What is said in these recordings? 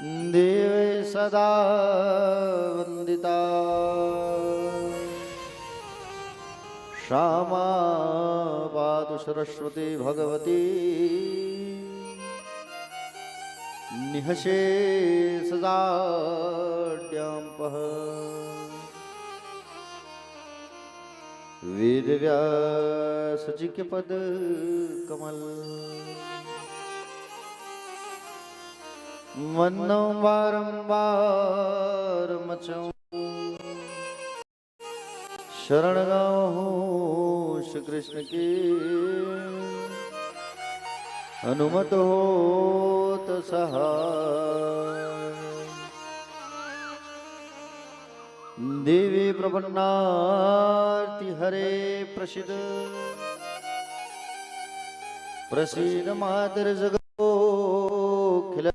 देवे सदा वंदिता श्यामा पातु सरस्वती भगवती निःशेषजाड्याम्पः वेदव्यासजी के पद कमल वंदो बारंबार मचूं शरण गाऊं श्री कृष्ण की अनुमत हो तो सहाय देवी प्रपन्नार्ति हरे प्रसिद्ध प्रसीद मातर जगोखिल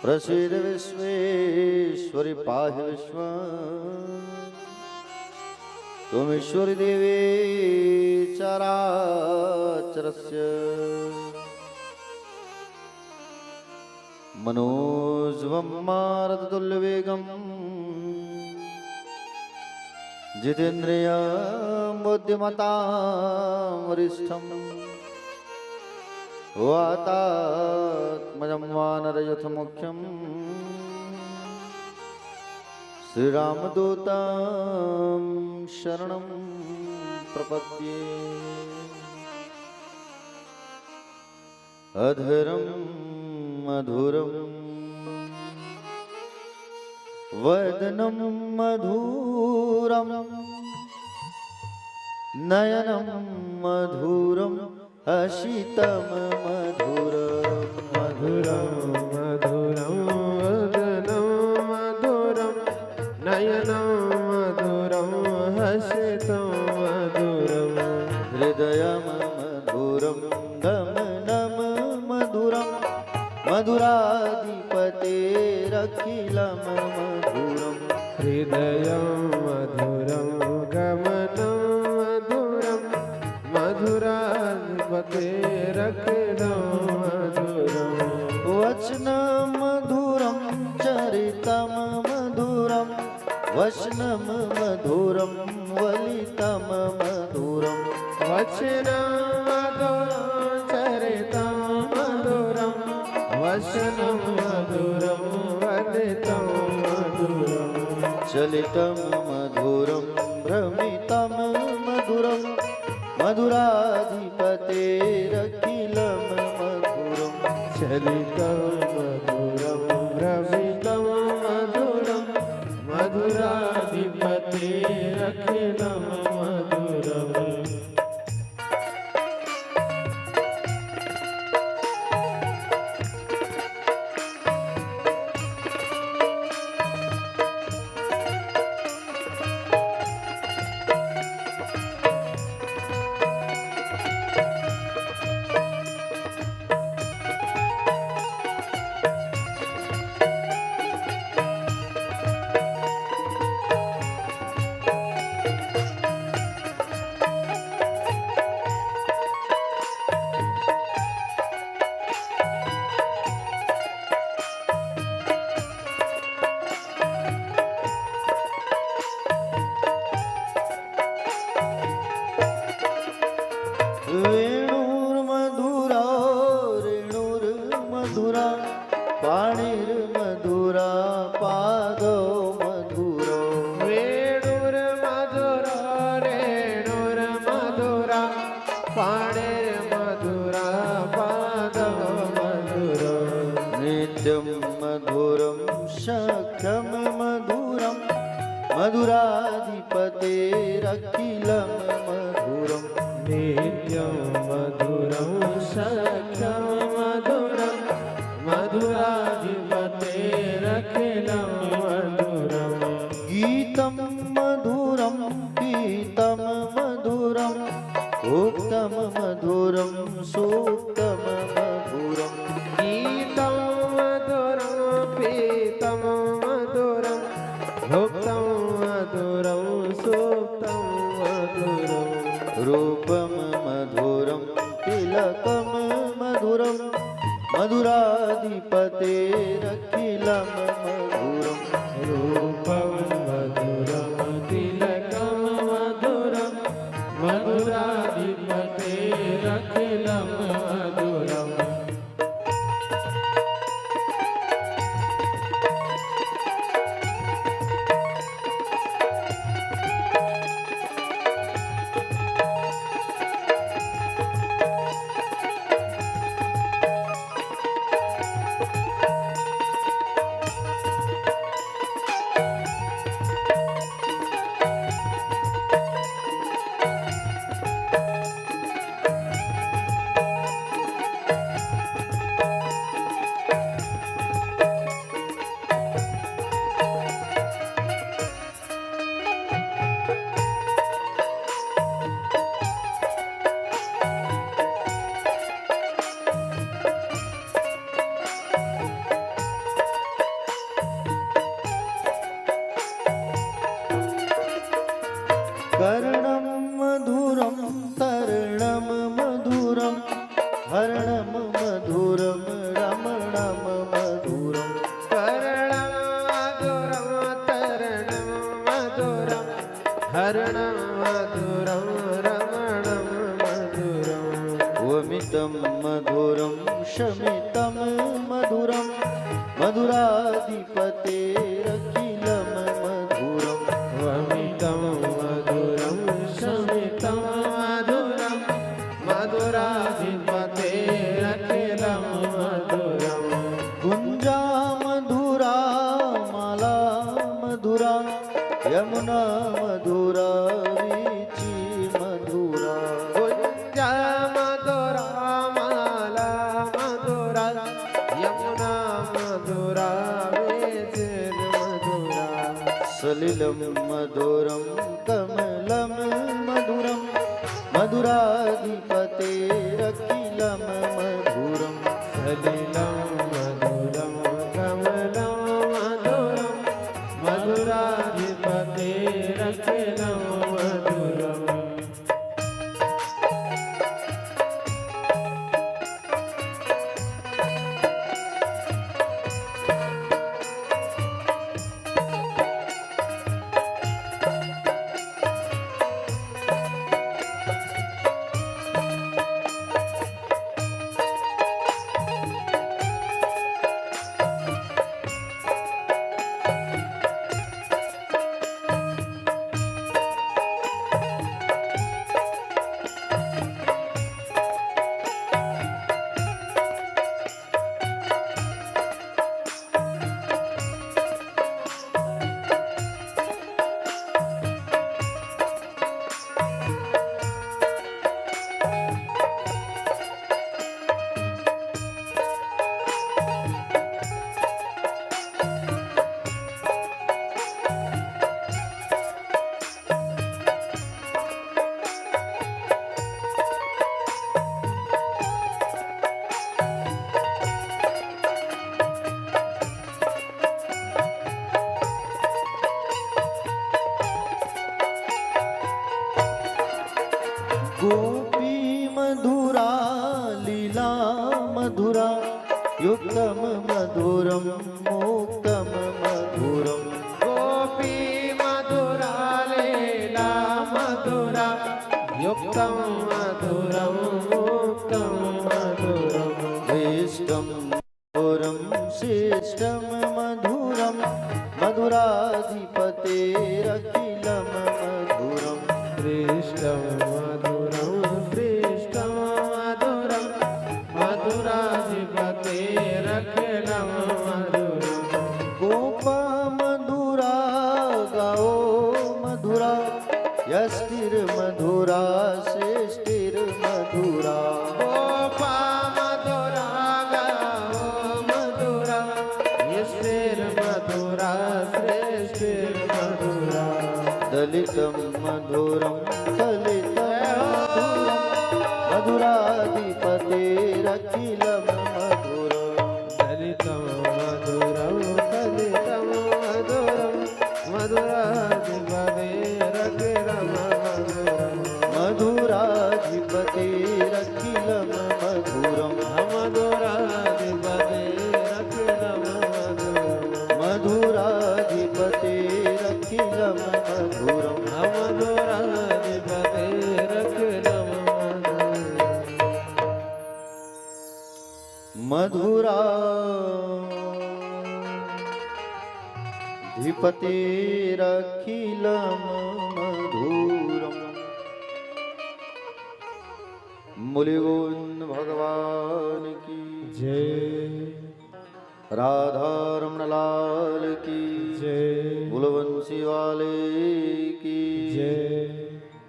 प्रसीद विश्वेश्वरी पाहि विश्व त्वमीश्वरी देवी चराचरस्य मनोजवं मारुततुल्यवेगं जितेन्द्रियं बुद्धिमतां वरिष्ठं वातात्मजं वानरयुथमुख्यं श्रीरामदूतं शरणं प्रपद्ये अधरं मधुरं वदनं मधुरं नयनं मधुरं हसितं मधुरं मधुरं मधुरं वदनं मधुरं नयनं मधुरं हसितं मधुरं हृदयं मधुरं गमनं मधुरं मधुराधिपतेरखिलं मधुरं हृदयं मधुरं गमनं मधुरं मधुराधिपतेरखिलं मधुरं वचनं मधुरं चरितं मधुरं वचनं मधुरं वलितं मधुरं वचनं मधुरं चरितं मधुरं वचनं मधुरं वदितं मधुरं चलितं मधुरं भ्रमितं मधुरं मधुराधिपतेरखिलं मधुरं चलितं मधुरं भ्रमितं मधुरं मधुराधिपतेरखिलं मधुरम् वेणुर्मधुरा रेणुर्मधुरा पाणिर्मधुरा पादो मधुरो वेणुर्मधुरा रेणुर्मधुरा पाणिर्मधुरा पादो मधुरो नित्यं मधुरं सख्यं मधुरं मधुराधिपतेरखिलं मधुरं नित्यं मधुरं सख्यं मधुरं मधुराधिपतेरखिलं मधुरं गीतं मधुरं पीतं मधुरं उक्तं मधुरं सूक्तं मधुरं गीतं मधुरं पीतं मधुरं भुक्तं मधुरं सूक्तं मधुरं रूपं मधुरं तिलकं मधुरं मधुराधिपतेरखिलं मधुरम् रूपं मधुरं तिलकं मधुरं मधुराधिपतेरखिलं मधुरम् कर्णं मधुरं तर्णं मधुरं हरणं मधुरं रमणं मधुरं कर्णं मधुरं तरणं मधुरं हरणं मधुरं रमणं मधुरम् वमितं मधुरं शमितं मधुरं मधुराधिपतेरखिलं मधुरम् वमितं मधुरं शमितं मधुरं मधुराधिपतेरखिलं मधुरम् कुञ्जा मधुरा माला मधुरा यमुना मधुरा वीची मधुरा कुञ्जा मधुरा माला मधुरा यमुना मधुरा वेचिर्मधुरा सलिलं मधुरं कमलं मधुरं मधुराधिपतेरखिलं मधुरम् सलिलं मधुरं कमलं मधुरं मधुराधिपतेरखिलं मधुरम् गोपी मधुरा लीला मधुरा युक्तं मधुरं मोक्तं मधुरम् गोपी मधुरा लीला मधुरा युक्तं मधुरं मुक्तं मधुरम् श्रेष्ठं मधुरं श्रेष्ठं मधुरं मधुराधिपतेरखिलं मधुरम् श्रेष्ठं मधुरं श्रेष्ठं मधुरं मधुराधिपतेरखिलं मधुरम् गोपा मधुरा गाओ मधुरा यष्टिर्मधुरा श्रेष्ठिर्मधुरा गोपा मधुरा गाओ मधुरा यष्टिर्मधुरा श्रेष्ठिर्मधुरा दलितं मधुरं कलितं मधुरं मधुराधिपतेरखिलं मधुरम् दलितं मधुरं कलितं मधुरं मधुराधिपतेरखिलं मधुरम् मधुराधिपतेरखिलं मधुरम् मधुराधिपतेरखिलं मधुरा धीपतिरखिलं मधुरम् मुलिगुण भगवान की जय राधा रमण लाल की जय बुलवंशी वाले की जय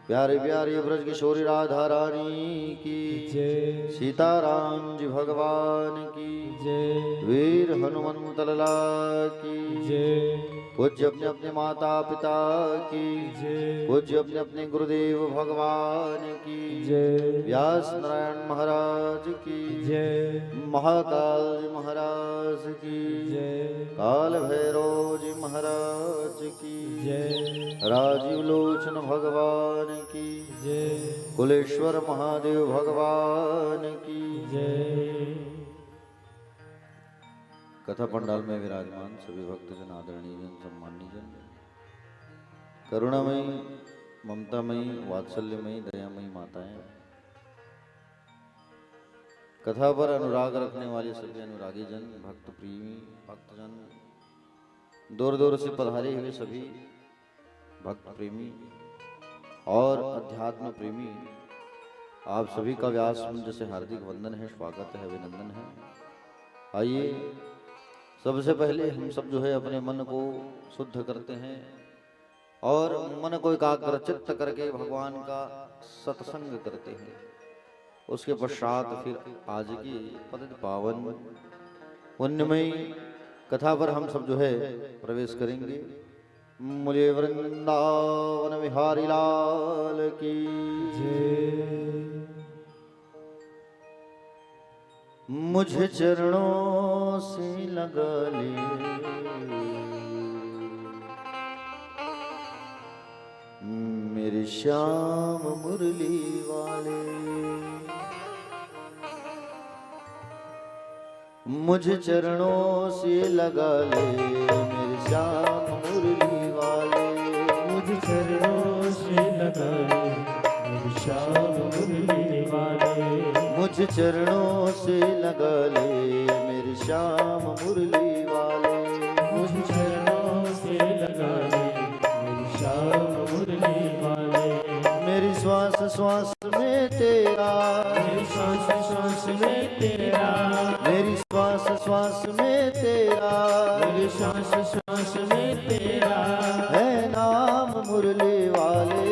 प्यारे प्यारे ब्रज किशोरी राधा रानी की जय सीताराम जी भगवान की जय वीर हनुमंत लला की जय पूज्य अपने अपने माता पिता की जय पूज्य अपने अपने गुरुदेव भगवान की जय व्यास नारायण महाराज की जय महाकाल जी महाराज की जय काल भैरव जी महाराज की जय राजीव लोचन भगवान की जय कुलेश्वर महादेव भगवान की जय। कथा पंडाल में विराजमान सभी भक्तजन आदरणीय जन सम्मानीय जन करुणामयी ममतामयी वात्सल्यमयी दयामयी माताएं कथा पर अनुराग रखने वाले सभी अनुरागी जन भक्त प्रेमी भक्तजन दूर दूर से पधारे हुए सभी भक्त प्रेमी और अध्यात्म प्रेमी आप सभी का व्यास मंच से हार्दिक वंदन है, स्वागत है, अभिनंदन है। आइए सबसे पहले हम सब जो है अपने मन को शुद्ध करते हैं और मन को एकाग्रचित्त करके भगवान का सत्संग करते हैं। उसके पश्चात फिर आज की पतित पावन पुण्यमयी कथा पर हम सब जो है प्रवेश करेंगे। मुझे वृंदावन विहारी लाल की मुझे चरणों से लगा ले मेरे श्याम मुरली वाले मुझे चरणों से लगा ले मेरे श्याम मुरली वाले मुझे चरणों से लगा ले मेरे श्याम मुरली वाले मुझे चरणों से लगा ले मेरे श्याम मुरली वाले मुझे चरणों से लगा ले मेरे श्याम मुरली वाले मेरी श्वास श्वास में तेरा मेरी श्वास श्वास में तेरा मेरी श्वास श्वास में तेरा मेरी श्वास श्वास में तेरा है नाम मुरली वाले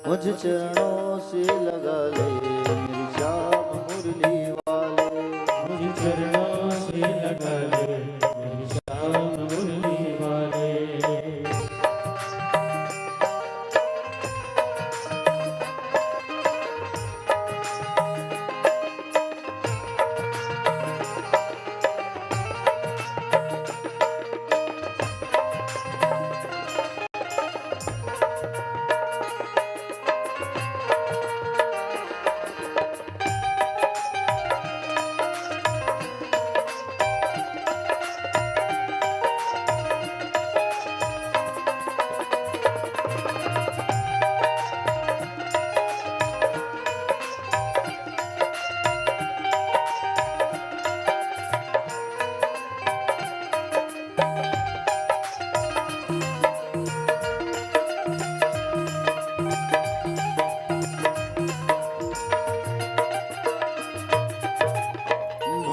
मुझे चरणों से लगा ले मेरी श्याम मुरली वाले मुझे चरणों से लगा ले मेरी श्याम मुरली वाले।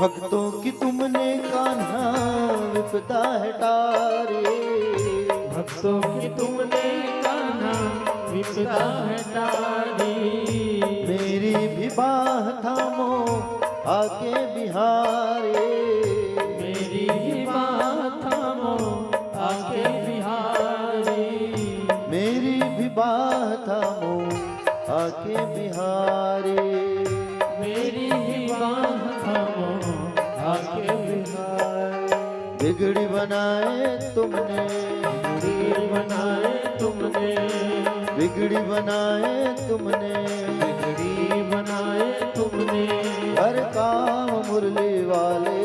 भक्तों की तुमने कान्हा विपदा हटारी भक्तों की तुमने कान्हा विपदा हटारी मेरी भी बाह थामो आके बिहारी मेरी ही बात थामो आके बिहारी मेरी भी बाह थामो आके बिहारी मेरी ही बात थामो आके बिहारी बिगड़ी बनाए तुमने बिगड़ी बनाए तुमने बिगड़ी बनाए तुमने बिगड़ी बनाए तुमने हर काम मुरली वाले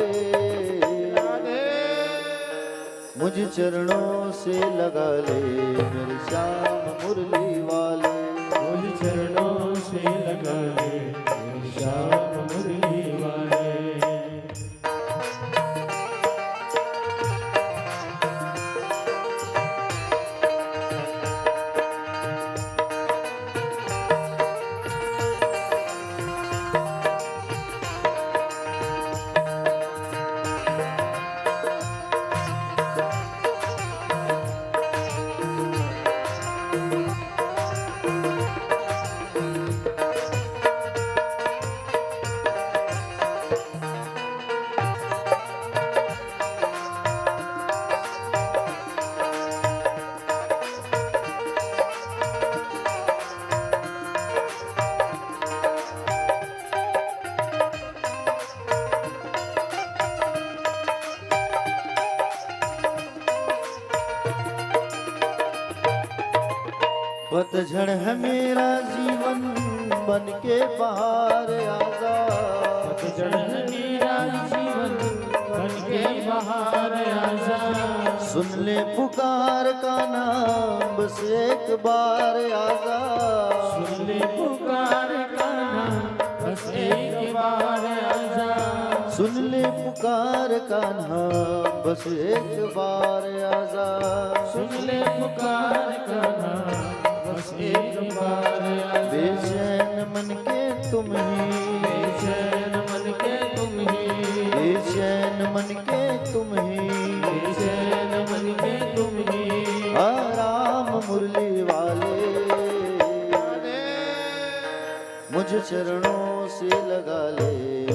मुझे चरणों से लगा ले मेरे श्याम मुरली वाले मुझे चरणों से लगा ले मेरे श्याम पतझड़ है मेरा जीवन बन के बाहर आजा, पतझड़ है मेरा जीवन बन के बाहर आजा, सुन ले पुकार का नाम बस एक बार आजा, सुन ले पुकार का नाम बस एक बार आजा, सुन ले पुकार का नाम बस एक बार आजा, सुन ले पुकार का नाम बस एक बार आजा, बेचैन मन के तुम ही, बेचैन मन के तुम ही, बेचैन मन के तुम ही, बेचैन मन के तुम ही, राम मुरली वाले मुझ चरणों से लगा ले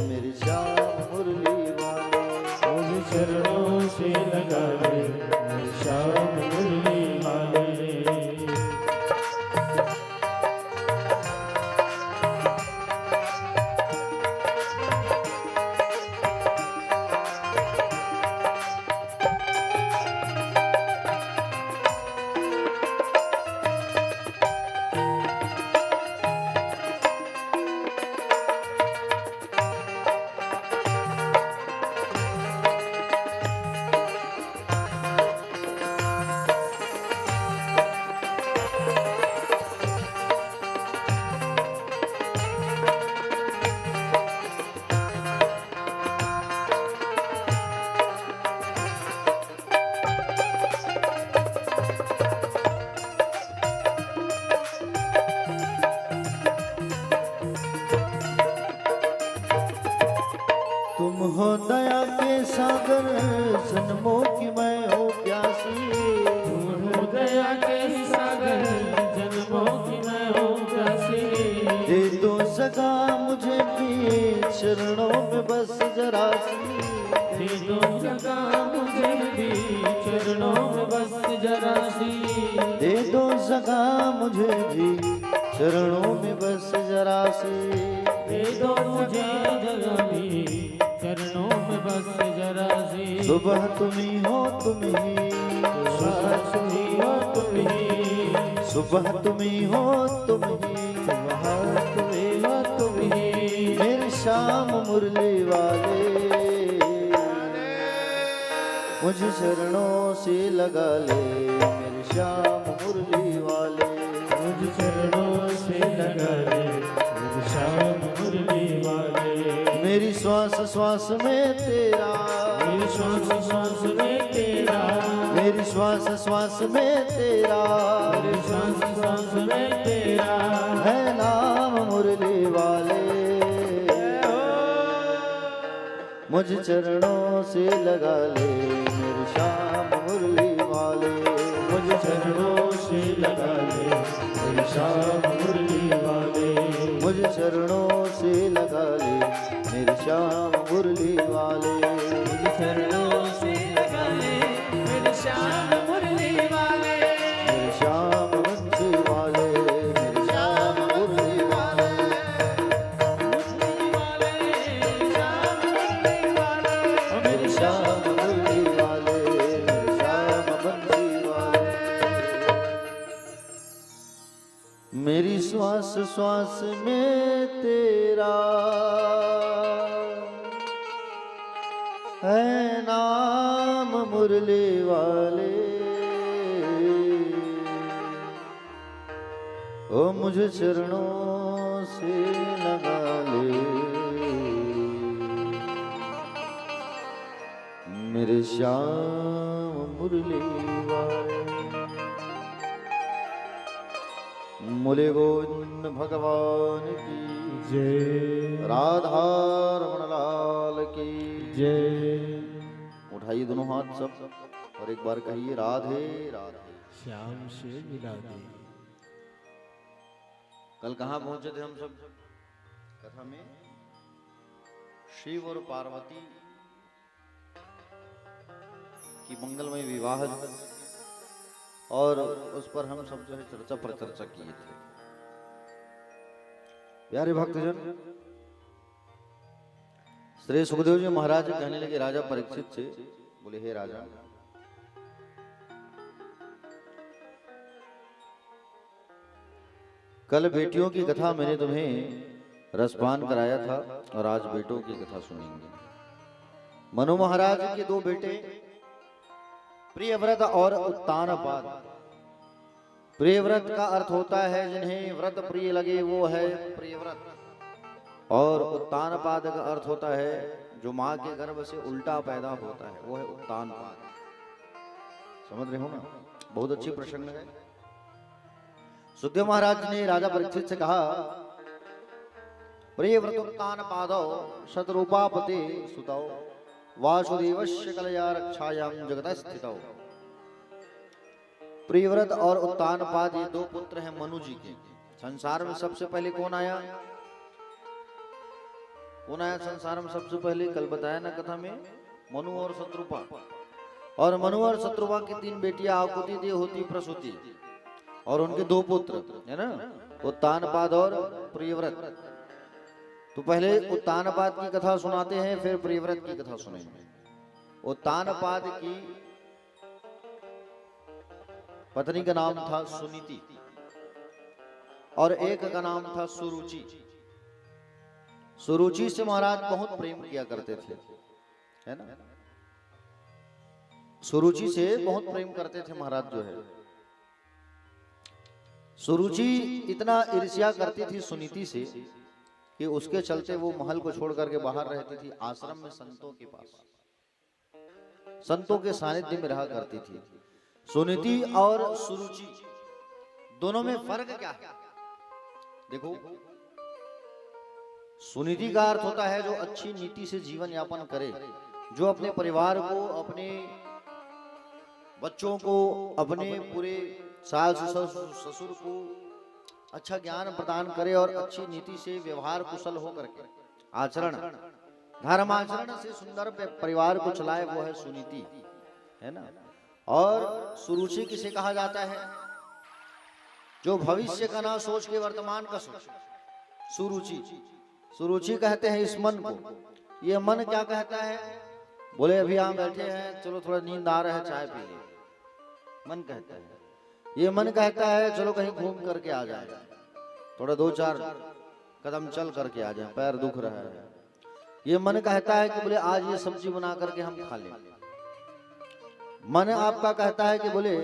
मेरी श्याम मुरली वाले, मुझ चरणों से लगा ले मेरी श्याम मुरली वाले। तुम हो दया के सागर जन्मों की मैं हो प्यासी, तुम हो दया के सागर जन्मों की मैं हो प्यासी, दे दो सगा मुझे भी चरणों में बस जरा सी, दे दो जगह मुझे भी चरणों में बस जरा सी, दे दो सगा मुझे भी चरणों में बस जरा सी, दे दो मुझे जगह भी चरणों में बस जरा सी, सुबह तुम्ही हो तुम ही, सुबह तुम्ही हो तुम ही, सुबह तुम्ही हो तुम ही, सुबह तुम्ही हो तुम ही, मेरे श्याम मुरली वाले मुझ चरणों से लगा ले मेरे श्याम मुरली वाले, मुझ चरणों से लगा ले मेरे श्याम मुरली वाले, मेरी श्वास श्वास में तेरा, मेरी श्वास श्वास में तेरा, मेरी श्वास श्वास में तेरा, मेरी श्वास श्वास में तेरा, है नाम मुरली वाले मुझ चरणों से लगा ले मेरे श्याम मुरली वाले, मुझ चरणों से लगा ले मेरे श्याम मुरली वाले, मुझ चरणों से लगा ले मेरे श्याम मुरली वाले, मुझ चरणों से लगा ले मेरे श्याम मुरली वाले, मेरे श्याम बंसी वाले, मेरे श्याम मुरली वाले, मुरली वाले श्याम मुरली वाले, मेरे श्याम मुरली वाले, मेरे श्याम बंसी वाले, मेरी श्वास श्वास में तेरा है नाम मुरली वाले, ओ मुझे चरणों से लगा ले मेरे श्याम मुरली वाले, मुले गोविंद भगवान की जय, राधा रमण लाल की जय। उठाइए दोनों हाथ सब और एक बार कहिए राधे राधे। श्याम से मिला दे। कल कहाँ पहुंचे थे हम सब कथा में? शिव और पार्वती की मंगलमय विवाह और उस पर हम सब जो है चर्चा पर चर्चा किए थे। प्यारे भक्तजन, श्री सुखदेव जी महाराज कहने लगे राजा परीक्षित से, बोले हे राजा, कल बेटियों की कथा मैंने तुम्हें रसपान कराया था और आज बेटों की कथा सुनेंगे। मनु महाराज के दो बेटे प्रियव्रत और उत्तानपाद। प्रियव्रत का अर्थ होता है जिन्हें व्रत प्रिय लगे वो है प्रियव्रत, और उत्तानपाद का अर्थ होता है जो माँ के गर्भ से उल्टा पैदा होता है वो है उत्तानपाद। समझ रहे हो ना? बहुत अच्छी प्रसंग है। सुखदेव महाराज ने राजा परीक्षित से कहा, प्रियव्रत उत्तानपादो शतरूपापते सुतौ वासुदेवस्य कलया रक्षायाम जगतः स्थितौ। प्रियव्रत और उत्तानपाद ये दो पुत्र हैं मनु जी के। संसार में सबसे पहले कौन आया? कौन आया संसार में सबसे पहले? कल बताया ना कथा में, मनु और शत्रुपा। और मनु और शत्रुपा की तीन बेटियां आकुति, देवहूति, प्रसूति, और उनके दो पुत्र है ना, उत्तानपाद और प्रियव्रत। तो पहले उत्तानपाद की कथा सुनाते हैं, फिर प्रियव्रत की कथा सुनेंगे। उत्तानपाद की पत्नी का नाम था सुनीति और एक का नाम था सुरुचि। सुरुचि से महाराज बहुत प्रेम किया करते थे, है ना? सुरुचि से बहुत प्रेम करते थे महाराज जो है। सुरुचि इतना ईर्ष्या करती थी सुनीति से कि उसके चलते वो महल को छोड़ करके बाहर रहती थी, आश्रम में संतों के पास, संतों के सानिध्य में रहा करती थी। सुनीति और सुरुचि दोनों में फर्क क्या है? देखो, सुनीति का अर्थ होता है जो अच्छी नीति से जीवन यापन करे, जो अपने परिवार को, अपने बच्चों को, अपने पूरे सास ससुर को अच्छा ज्ञान प्रदान करे और अच्छी नीति से व्यवहार कुशल हो करके आचरण, धर्माचरण से सुंदर परिवार को चलाए, वो है सुनीति, है ना? और सुरुचि किसे कहा जाता है? जो भविष्य का ना सोच के वर्तमान का सोच, सुरुचि। सुरुचि कहते हैं इस मन को। ये मन क्या कहता है? बोले अभी हम बैठे हैं, चलो थोड़ा नींद आ रहा है, चाय पी ले, मन कहता है। ये मन कहता है चलो कहीं घूम करके आ जाए, थोड़ा 2-4 कदम चल करके आ जाए, पैर दुख रहा है। ये मन कहता है कि बोले आज ये सब्जी बना करके हम खा लें। मन आपका कहता है कि बोले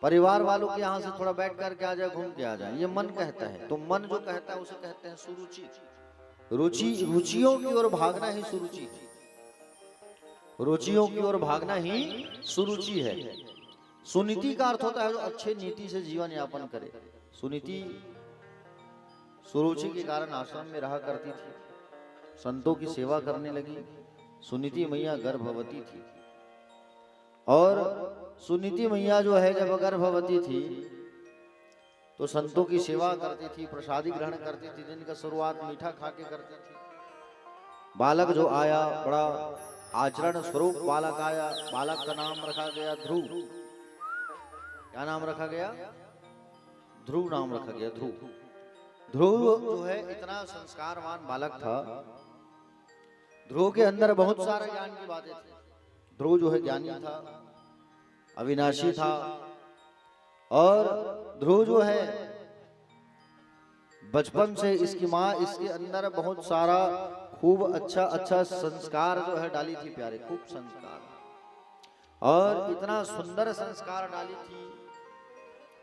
परिवार वालों के यहाँ से थोड़ा बैठ करके आ जाए, घूम के आ जाए, ये मन कहता है। तो मन जो कहता है उसे कहते हैं सुरुचि। रुचि, रुचियों की ओर भागना ही सुरुचि है। रुचियों की ओर भागना ही सुरुचि है। सुनीति का अर्थ होता है जो अच्छे नीति से जीवन यापन करे। सुनीति सुरुचि के कारण आश्रम में रहा करती थी, संतों की सेवा करने लगी। सुनीति मैया गर्भवती थी, और सुनीति मैया जो है जब गर्भवती थी तो संतों की सेवा करती थी, प्रसादी ग्रहण करती थी, जिनका शुरुआत मीठा खा के करती थी। बालक जो आया बड़ा आचरण स्वरूप बालक आया। बालक का नाम रखा गया ध्रुव। क्या नाम रखा गया? ध्रुव नाम रखा गया। ध्रुव, ध्रुव जो है इतना संस्कारवान बालक था। ध्रुव के अंदर बहुत सारे ज्ञान की बातें थी। ध्रुव जो है ज्ञानी था, अविनाशी था, और ध्रुव जो है बचपन से इसकी माँ इसके अंदर बहुत सारा खूब अच्छा संस्कार जो है डाली थी, प्यारे खूब संस्कार, और इतना सुंदर संस्कार डाली थी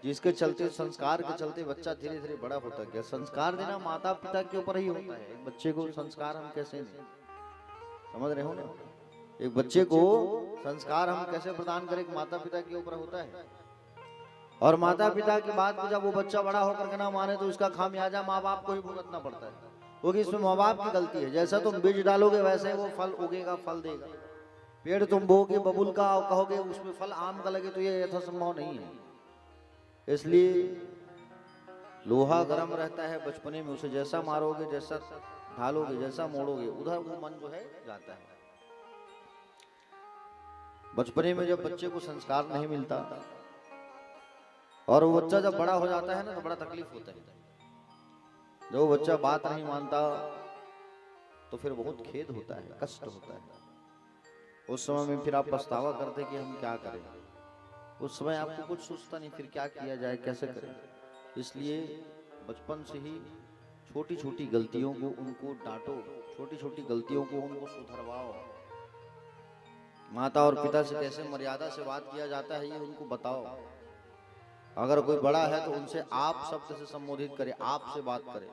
जिसके चलते, संस्कार के चलते बच्चा धीरे धीरे बड़ा होता गया। संस्कार देना माता पिता के ऊपर ही होता है। एक बच्चे को संस्कार हम कैसे दें, समझ रहे हो ना? एक बच्चे को संस्कार हम कैसे प्रदान करें, माता पिता के ऊपर होता है। और माता पिता की बात को जब वो बच्चा बड़ा होकर के ना माने तो उसका खामियाजा माँ बाप को ही भुगतना पड़ता है, क्योंकि इसमें माँ बाप की गलती है। जैसा तुम बीज डालोगे वैसे वो फल उगेगा, फल देगा। पेड़ तुम बोगे बबूल का और कहोगे उसमें फल आम का लगे, तो ये यथासंभव नहीं है। इसलिए लोहा गर्म रहता है बचपने में, उसे जैसा मारोगे, जैसा ढालोगे, जैसा मोड़ोगे, उधर वो मन जो है जाता है। बचपने में जब बच्चे को संस्कार नहीं मिलता और वो बच्चा जब बड़ा हो जाता है ना तो बड़ा तकलीफ होता है। जब वो बच्चा बात नहीं मानता तो फिर बहुत खेद होता है, कष्ट होता है। उस समय में फिर आप पछतावा करते कि हम क्या करें। उस समय आपको कुछ सोचता नहीं, फिर क्या किया जाए, कैसे करें। इसलिए बचपन से ही छोटी छोटी गलतियों को उनको डांटो, छोटी छोटी गलतियों को उनको सुधरवाओ। माता और पिता से कैसे मर्यादा से बात किया जाता है ये उनको बताओ। अगर कोई बड़ा है तो उनसे आप शब्द से संबोधित करे, आप से बात करे।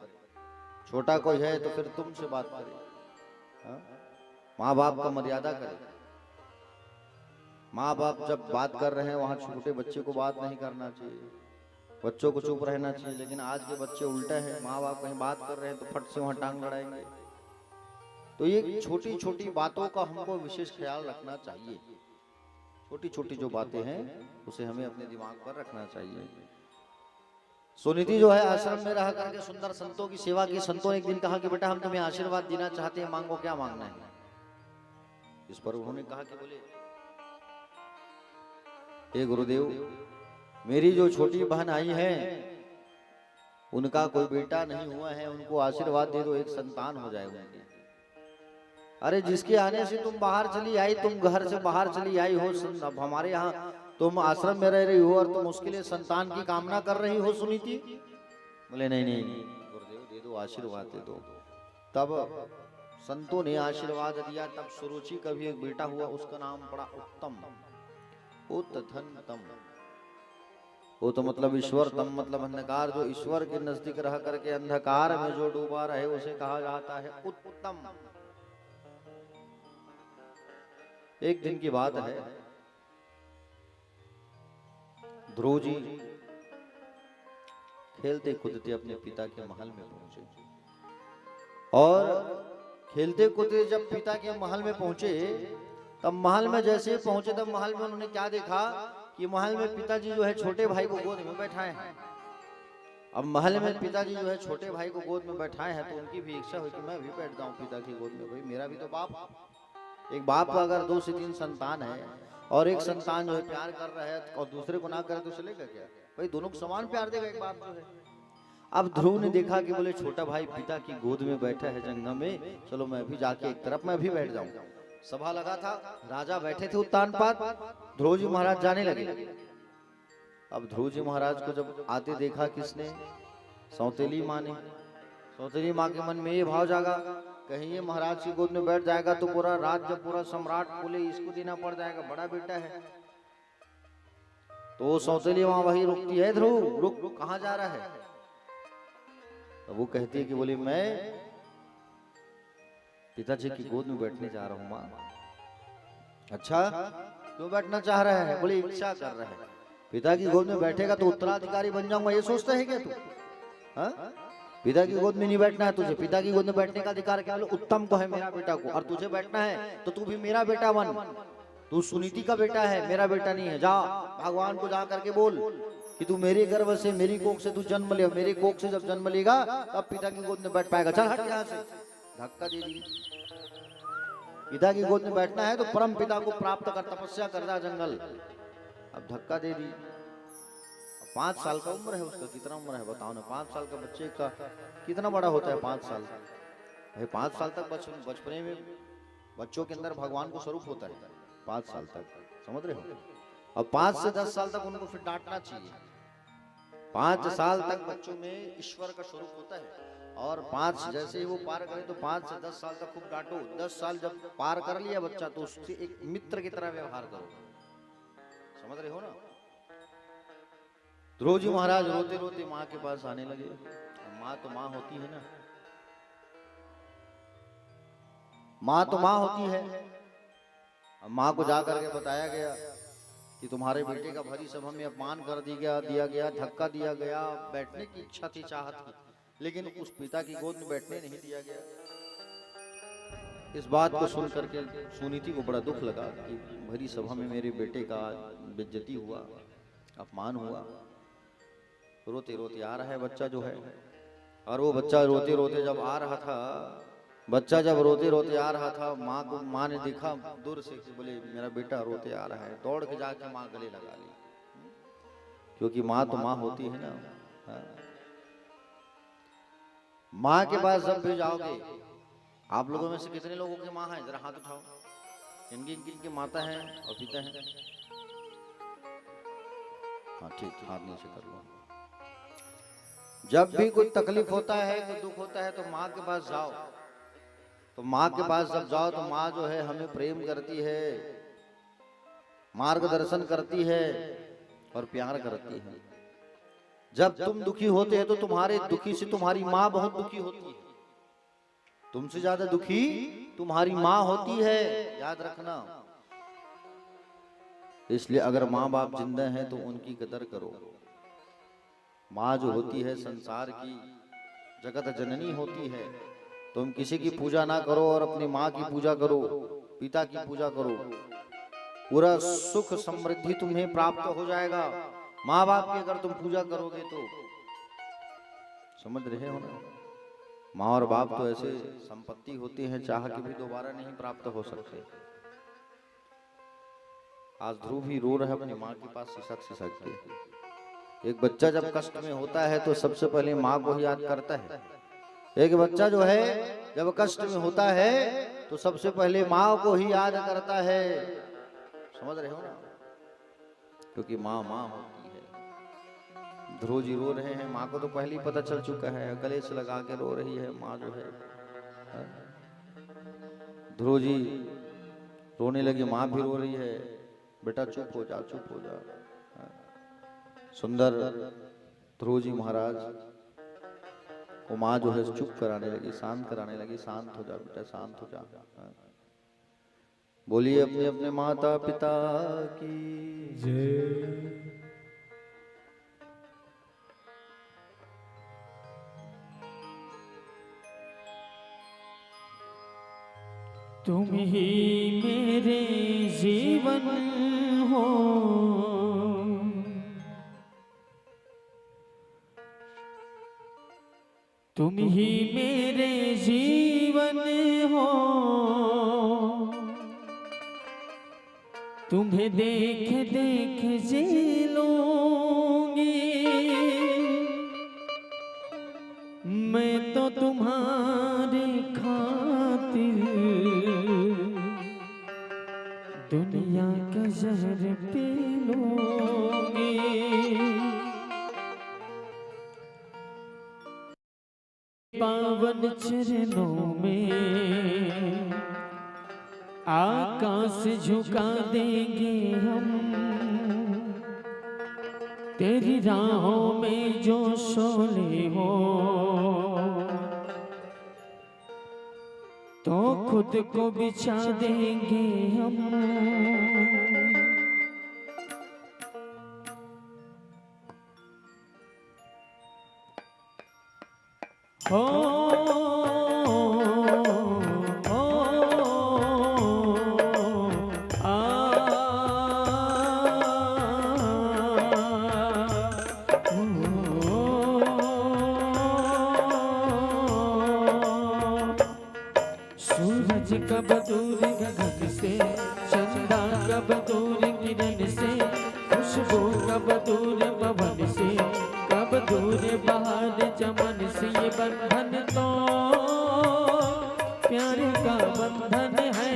छोटा कोई है तो फिर तुम से बात करे। माँ बाप का मर्यादा करे। माँ बाप जब बात कर रहे हैं वहां छोटे बच्चे को बात नहीं करना चाहिए, बच्चों को चुप रहना चाहिए। लेकिन आज के बच्चे उल्टा है, माँ बाप कहीं बात कर रहे हैं तो फट से वहां टांग लड़ाएंगे। तो ये छोटी छोटी बातों का हमको विशेष ख्याल रखना चाहिए। छोटी छोटी जो बातें हैं उसे हमें अपने दिमाग पर रखना चाहिए। सुनीति जो है आश्रम में रह करके सुंदर संतों की सेवा की। संतों ने एक दिन कहा कि बेटा हम तुम्हें आशीर्वाद देना चाहते हैं, मांगो, क्या मांगना है। इस पर उन्होंने कहा कि बोले हे गुरुदेव, मेरी जो छोटी बहन आई है उनका कोई बेटा नहीं हुआ है, उनको आशीर्वाद दे दो, एक संतान हो जाए उनकी। अरे जिसके आने से तुम बाहर चली आई, तुम घर से बाहर चली आई हो, अब हमारे यहाँ तुम आश्रम में रह रही हो और तुम उसके लिए संतान की कामना कर रही हो सुनीति। बोले नहीं नहीं गुरुदेव दे दो, आशीर्वाद दे दो। तब संतों ने आशीर्वाद दिया। तब सुरुचि का भी एक बेटा हुआ, उसका नाम पड़ा उत्तम। उत्तम वो तो मतलब ईश्वर, तम मतलब अंधकार। जो ईश्वर के नजदीक रह करके अंधकार में जो डूबा रहे उसे कहा जाता है उत्तम। एक दिन की बात है, ध्रुव जी खेलते कूदते अपने पिता के महल में पहुंचे। और खेलते कूदते जब पिता के महल में पहुंचे, तब महल में जैसे पहुंचे तब महल में उन्होंने क्या देखा कि महल में पिताजी जो है छोटे भाई को गोद में बैठाए हैं। अब महल में पिताजी जो है छोटे भाई को गोद में बैठाए हैं तो उनकी भी इच्छा हुई कि मैं भी बैठ जाऊं पिता की गोद में। भाई मेरा भी तो बाप, एक बाप का अगर 2 से 3 संतान है और एक संतान जो है प्यार कर रहा है और दूसरे को ना करे तो चलेगा क्या? भाई दोनों को समान प्यार देगा एक बाप जो है। अब ध्रुव ने देखा कि बोले छोटा भाई पिता की गोद में बैठा है जंगल में, चलो मैं भी जाके एक तरफ मैं भी बैठ जाऊं। सभा लगा था, राजा बैठे थे उत्तानपाद, ध्रुव जी महाराज जाने लगे। अब ध्रुव जी महाराज को जब आते देखा किसने? सौतेली माँ ने। सौतेली माँ के मन में ये भाव जागा, कहीं ये महाराज की गोद में बैठ जाएगा तो पूरा राज्य, पूरा सम्राट बोले इसको देना पड़ जाएगा, बड़ा बेटा है। तो सौतेली माँ वही रुकती है, ध्रुव रुक रुक, कहाँ जा रहा है? तो वो कहती है कि बोले मैं पिताजी की गोद में बैठने जा रहा हूँ माँ। अच्छा क्यों बैठना चाह रहा है? बोले इच्छा कर रहा है, पिता की गोद में बैठेगा तो उत्तराधिकारी बन जाऊंगा, ये सोचता है क्या तू? हाँ, पिता की गोद में नहीं बैठना है तुझे, पिता की गोद में बैठने का अधिकार क्या? उत्तम को है मेरा बेटा को, और तुझे बैठना है तो तू भी मेरा बेटा बन। तू सुनीति का बेटा है, मेरा बेटा नहीं है। जा भगवान को जा करके बोल कि तू मेरे गर्भ से, मेरी कोख से तू जन्म ले, मेरे कोख से जब जन्म लेगा तब पिता की गोद में बैठ पाएगा। चल हट यहाँ से। धक्का दे दी। पिता की गोद में बैठना है तो परम पिता को प्राप्त कर, तपस्या कर रहा जंगल। अब धक्का दे दी। 5 साल का उम्र है उसका, कितना उम्र है बताओ ना? 5 साल का बच्चे का कितना बड़ा होता है 5 साल? भाई 5 साल तक बचपने में बच्चों के अंदर भगवान को स्वरूप होता है 5 साल तक, समझ रहे हो? अब 5 से 10 साल तक उनको फिर डांटना चाहिए। 5 साल तक बच्चों में ईश्वर का स्वरूप होता है, और 5 जैसे ही वो पार करे तो 5 से 10 साल तक खूब डांटो। 10 साल जब पार कर लिया बच्चा तो उससे एक मित्र की तरह व्यवहार करो, समझ रहे हो ना? ध्रुव जी महाराज रोते रोते माँ के पास आने लगे। माँ तो माँ होती है ना, माँ तो माँ होती है। अब माँ को जाकर के बताया गया कि तुम्हारे बेटे का भरी सभा में अपमान कर दिया गया, धक्का दिया गया, बैठने की इच्छा थी, चाहत थी, लेकिन उस पिता की गोद में बैठने नहीं दिया गया। इस बात को सुन करके सुनीति को बड़ा दुख लगा कि भरी सभा में मेरे बेटे का बेइज्जती हुआ, अपमान हुआ। रोते रोते आ रहा है बच्चा जो है, और वो बच्चा रोते रोते जब आ रहा था, बच्चा जब रोते रोते आ रहा था, माँ ने देखा दूर से कि बोले मेरा बेटा रोते आ रहा है। दौड़ के जाके माँ गले लगा ली, क्योंकि माँ तो माँ होती है ना। हाँ। माँ के पास जब भी जाओगे, आप लोगों में से कितने लोगों की माँ है? जरा हाथ उठाओ। इनकी माता है और पिता है? हाँ ठीक, हाथ नीचे कर लो। जब भी कोई तकलीफ होता है, कोई दुख होता है, तो माँ के पास जाओ। तो माँ के पास जब जाओ तो माँ जो है हमें प्रेम करती है, मार्गदर्शन करती है और प्यार करती है। जब तुम दुखी होते हैं तो तुम्हारे दुखी से तुम्हारी माँ बहुत दुखी होती है। तुमसे ज्यादा दुखी तुम्हारी माँ होती है, याद रखना। इसलिए अगर माँ बाप जिंदा हैं तो उनकी कदर करो। माँ जो होती है संसार की जगत जननी होती है। तुम किसी की पूजा ना करो और अपनी माँ की पूजा करो, पिता की पूजा करो, पूरा सुख समृद्धि तुम्हें प्राप्त हो जाएगा। माँ बाप की अगर तुम पूजा करोगे तो, समझ रहे हो ना। माँ और बाप तो ऐसे संपत्ति होती है, चाह के भी दोबारा नहीं प्राप्त हो सकते। आज ध्रुव भी रो रहा है अपनी माँ के पास सिसक सिसक के। एक बच्चा जब कष्ट में होता है तो सबसे पहले माँ को ही याद करता है। एक बच्चा जो है जब कष्ट में होता है तो सबसे पहले माँ को ही याद करता है। समझ रहे हो ना, क्योंकि माँ माँ होती है। ध्रुव जी रो रहे हैं, माँ को तो पहले ही पता चल चुका है, गले से लगा के रो रही है माँ जो है। ध्रुव जी रोने लगी, माँ भी रो रही है। बेटा चुप हो जा, चुप हो जा। सुंदर ध्रुव जी महाराज को माँ जो है चुप कराने लगी, शांत कराने लगी। शांत हो जा बेटा, शांत हो जा। बोलिए अपने अपने माता पिता की जय। तुम ही मेरे जीवन हो, तुम ही मेरे जीवन हो। तुम्हें देख देख जी लूंगी, मैं तो तुम्हारे खातिर दुनिया का जहर पी लूंगी। पावन चरणों में आकाश झुका देंगे हम, तेरी राहों में जो शोले हो तो खुद को बिछा देंगे हम। हो सूरज कब दूर गगन से, चंदा कब दूर किरण से, खुशबू कब दूर पवन से, कब दूर बहार चमन से। ये बंधन तो प्यार का बंधन है,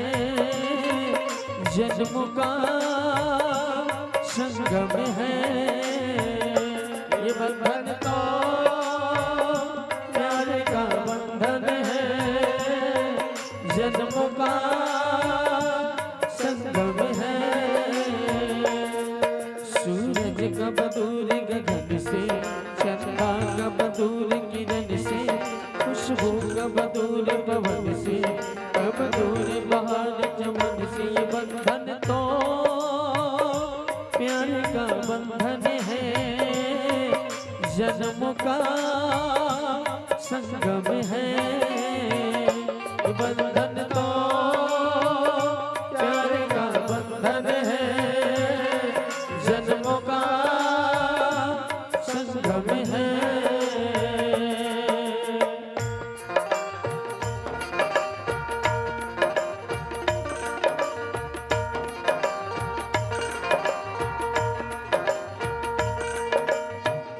जन्म का संगम है। ये बंधन तो प्यार का बंधन है, जन्म का संगम है। सूरज कब दूर गगन से, चंदा कब दूर किरण से, खुशबू कब दूर पवन से, कब दूर बहार चमन से। ये बंधन तो प्यार का बंधन है, जन्म का संगम है। ये बंधन तो प्यार का बंधन है, जन्मों का संगम है।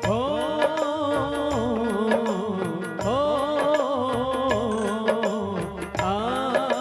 ओ, ओ, आ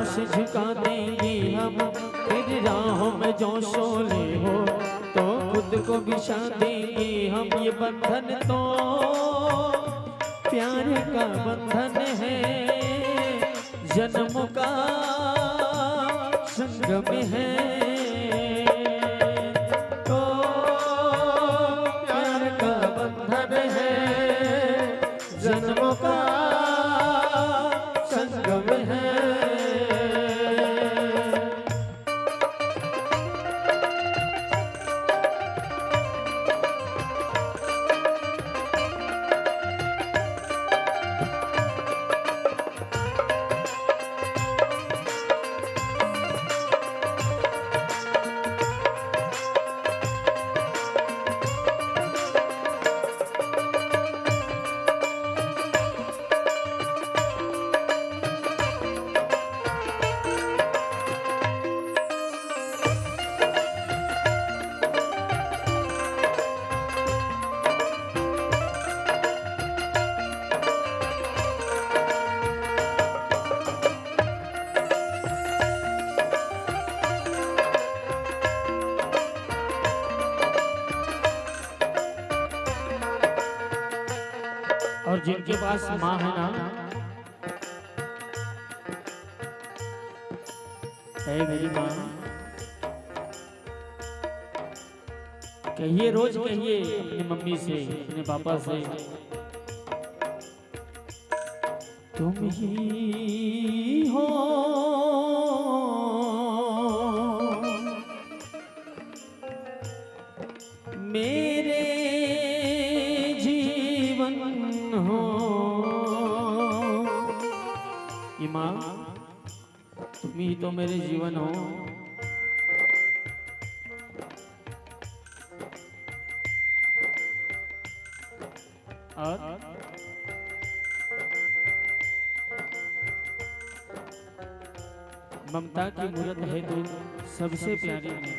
शीश झुका देंगे हम, तेरी राहों में जो शोले हो तो खुद को बिछा देंगे हम। ये बंधन तो प्यार का बंधन है, जन्म का संगम है। तो प्यार का बंधन है, जन्म का संगम है। और जिनके पास माँ है ना, है मेरी माँ, कहिए रोज कहिए अपनी मम्मी से, अपने पापा से, तुम ही हो मेरे जीवन हो। ये माँ, तुम ही तो मेरे जीवन हो। और ममता की मूरत है तो सबसे प्यारी है।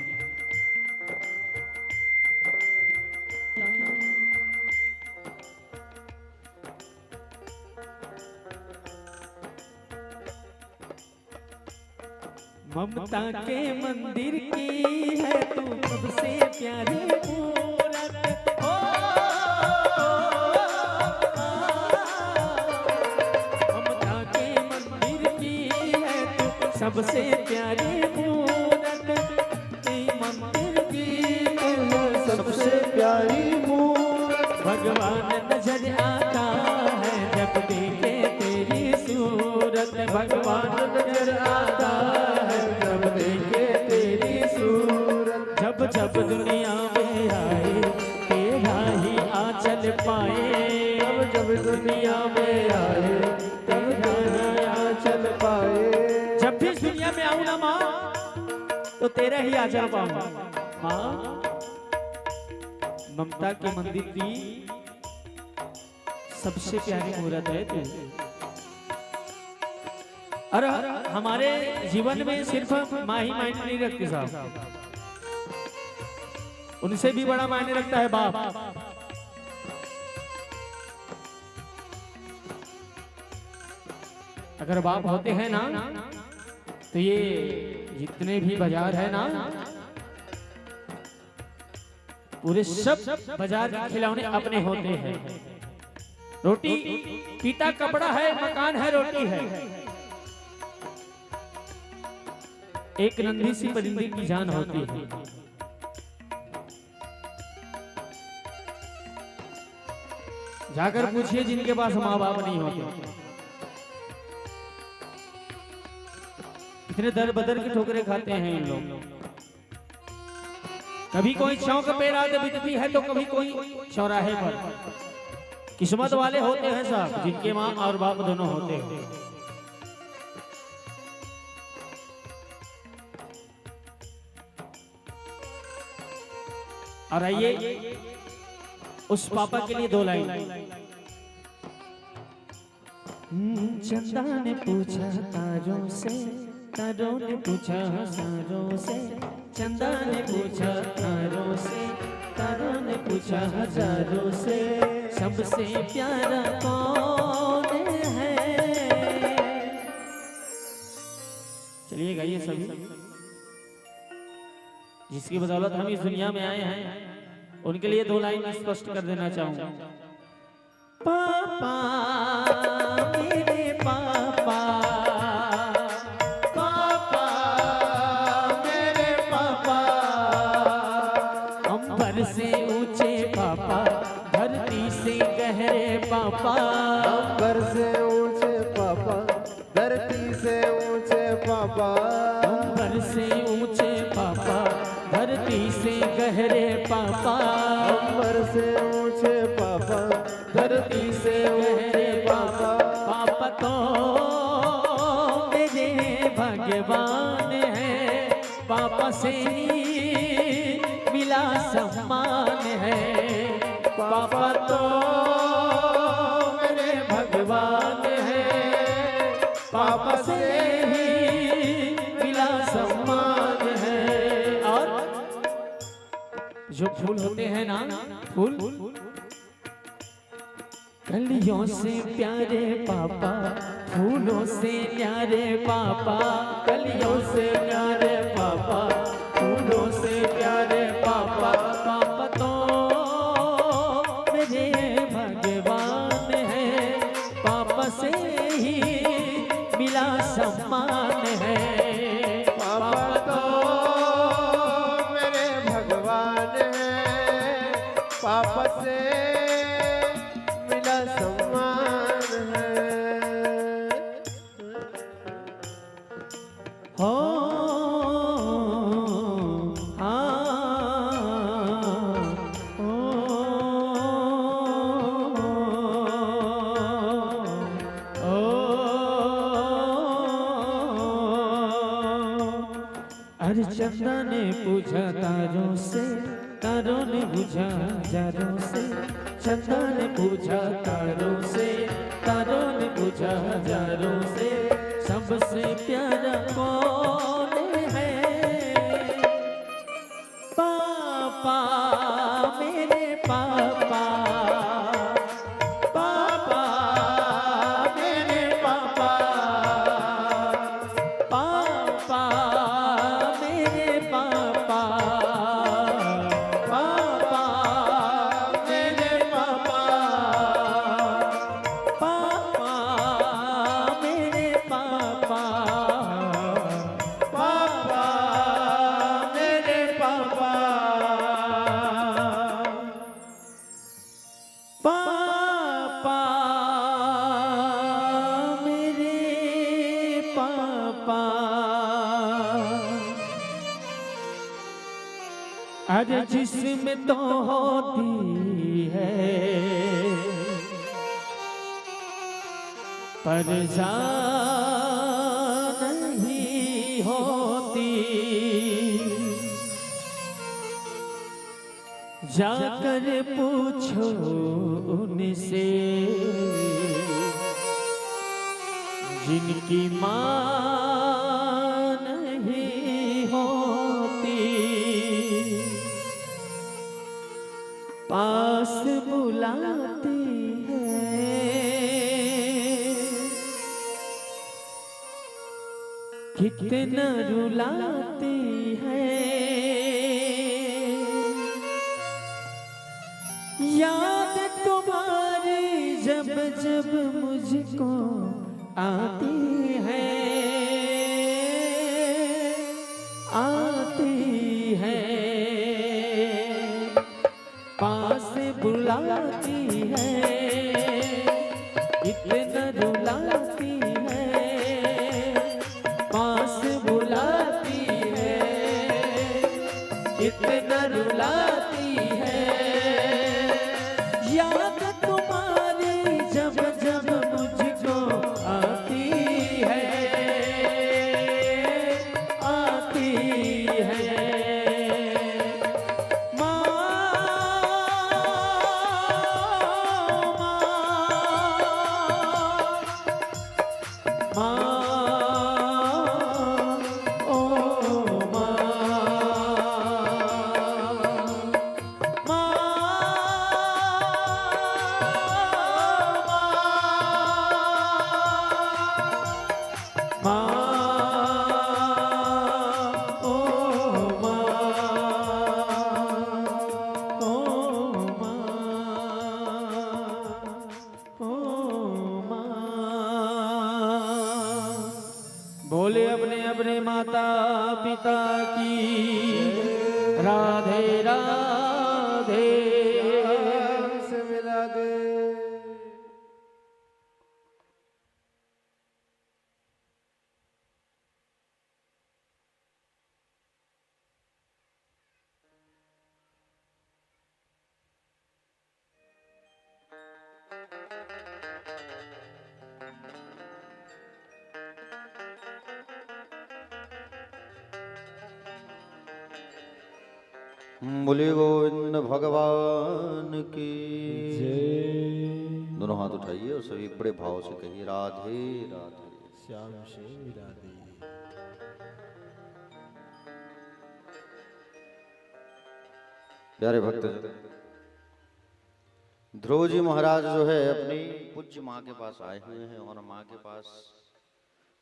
ममता के मंदिर की है तू सबसे प्यारी मूरत हो। ममता के मंदिर की है तू सबसे प्यारी मूरत, मंदिर की है सबसे प्यारी मूरत। भगवान नजर आता है जब देखे तेरी सूरत, भगवान नजर आता देखे तेरी सूरत। जब जब दुनिया में आए तेरा ही आंचल पाए, जब जब दुनिया में आए तेरा ही आंचल पाए। जब भी इस दुनिया में आऊं ना माँ तो तेरा ही आंचल पाऊं। माँ, ममता के मंदिर की सबसे प्यारी मूरत है तू। और हमारे जीवन में सिर्फ माँ ही मायने नहीं रखती साहब, उनसे भी बड़ा मायने रखता है बाप। अगर बाप होते हैं ना तो ये जितने भी बाजार है ना, पूरे सब बाजार के खिलौने अपने होते हैं। रोटी पीता कपड़ा है, मकान है, रोटी है। एक नन्ही सी परिंदे की जान होती है। जाकर पूछिए जिनके पास माँ बाप नहीं होते, इतने दर बदर की ठोकरें खाते हैं इन लोग। कभी कोई चौक पे रात बीतती है तो कभी कोई चौराहे पर। किस्मत वाले होते हैं साहब जिनके माँ और बाप दोनों होते हैं। और आइए उस पापा के लिए दो लाइन। चंदा ने पूछा तारों से, तारों ने पूछा हजारों से। चंदा ने पूछा तारों से, तारों ने पूछा हजारों से। सबसे प्यारा कौन है? चलिए गाइए सभी। जिसकी बदौलत हम इस दुनिया में आए हैं उनके लिए दो लाइन स्पष्ट कर देना चाहूंगा। पापा मेरे पापा, पापा मेरे पापा, अंबर से ऊंचे पापा, धरती से गहरे पापा, अंबर से ऊंचे पापा, धरती से ऊंचे पापा, अंबर से ऊंचे पापा, धरती से गहरे पापा, अंबर से ऊंचे पापा, धरती से ऊंचे पापा। पापा तो मेरे भगवान है, पापा से ही मिला सम्मान है। पापा तो मेरे भगवान है, पापा से ही मिला सम्मान है। और जो फूल होते हैं ना, फूल कलियों से प्यारे पापा, फूलों से न्यारे पापा, कलियों से प्यारे पापा, फूलों से प्यारे पापा। पापा तो मेरे भगवान है, पापा से ही मिला सम्मान है। पापा तो मेरे भगवान है, पापा से मिला सम्मान है। हो अरे चंदा ने पूछा तारों से, तारों ने पूछा हजारों से, चंदा ने पूछा तारों से, तारों ने पूछा हजारों से, सबसे प्यारा कौन है? पापा मेरे पापा, पापा मेरे पापा, पापा मेरे पापा, पापा मेरे पापा, पापा मेरे पापा, पापा मेरे पापा, पापा मेरे पापा। अरे जिसमें तो होती है पर जान नहीं होती, जाकर पूछो उनसे जिनकी माँ नहीं होती। पास बुलाती है कितना रुलाती है, याद तुम्हारी जब जब मुझको आती है, आती है। पास बुलाती है इतना रुलाती है, पास बुलाती है इतना रुलाती है, याद तुम्हारी जब जब मुझको आती है, आती है। अपने माता पिता की। राधे राधे। से मिला दे। बोले गोविंद भगवान की। दोनों हाथ उठाइए और सभी बड़े भाव से कहिए राधे राधे। श्याम से मिला दे। प्यारे भक्त, ध्रुव जी महाराज जो है अपनी पूज्य माँ के पास आए हुए हैं और माँ के पास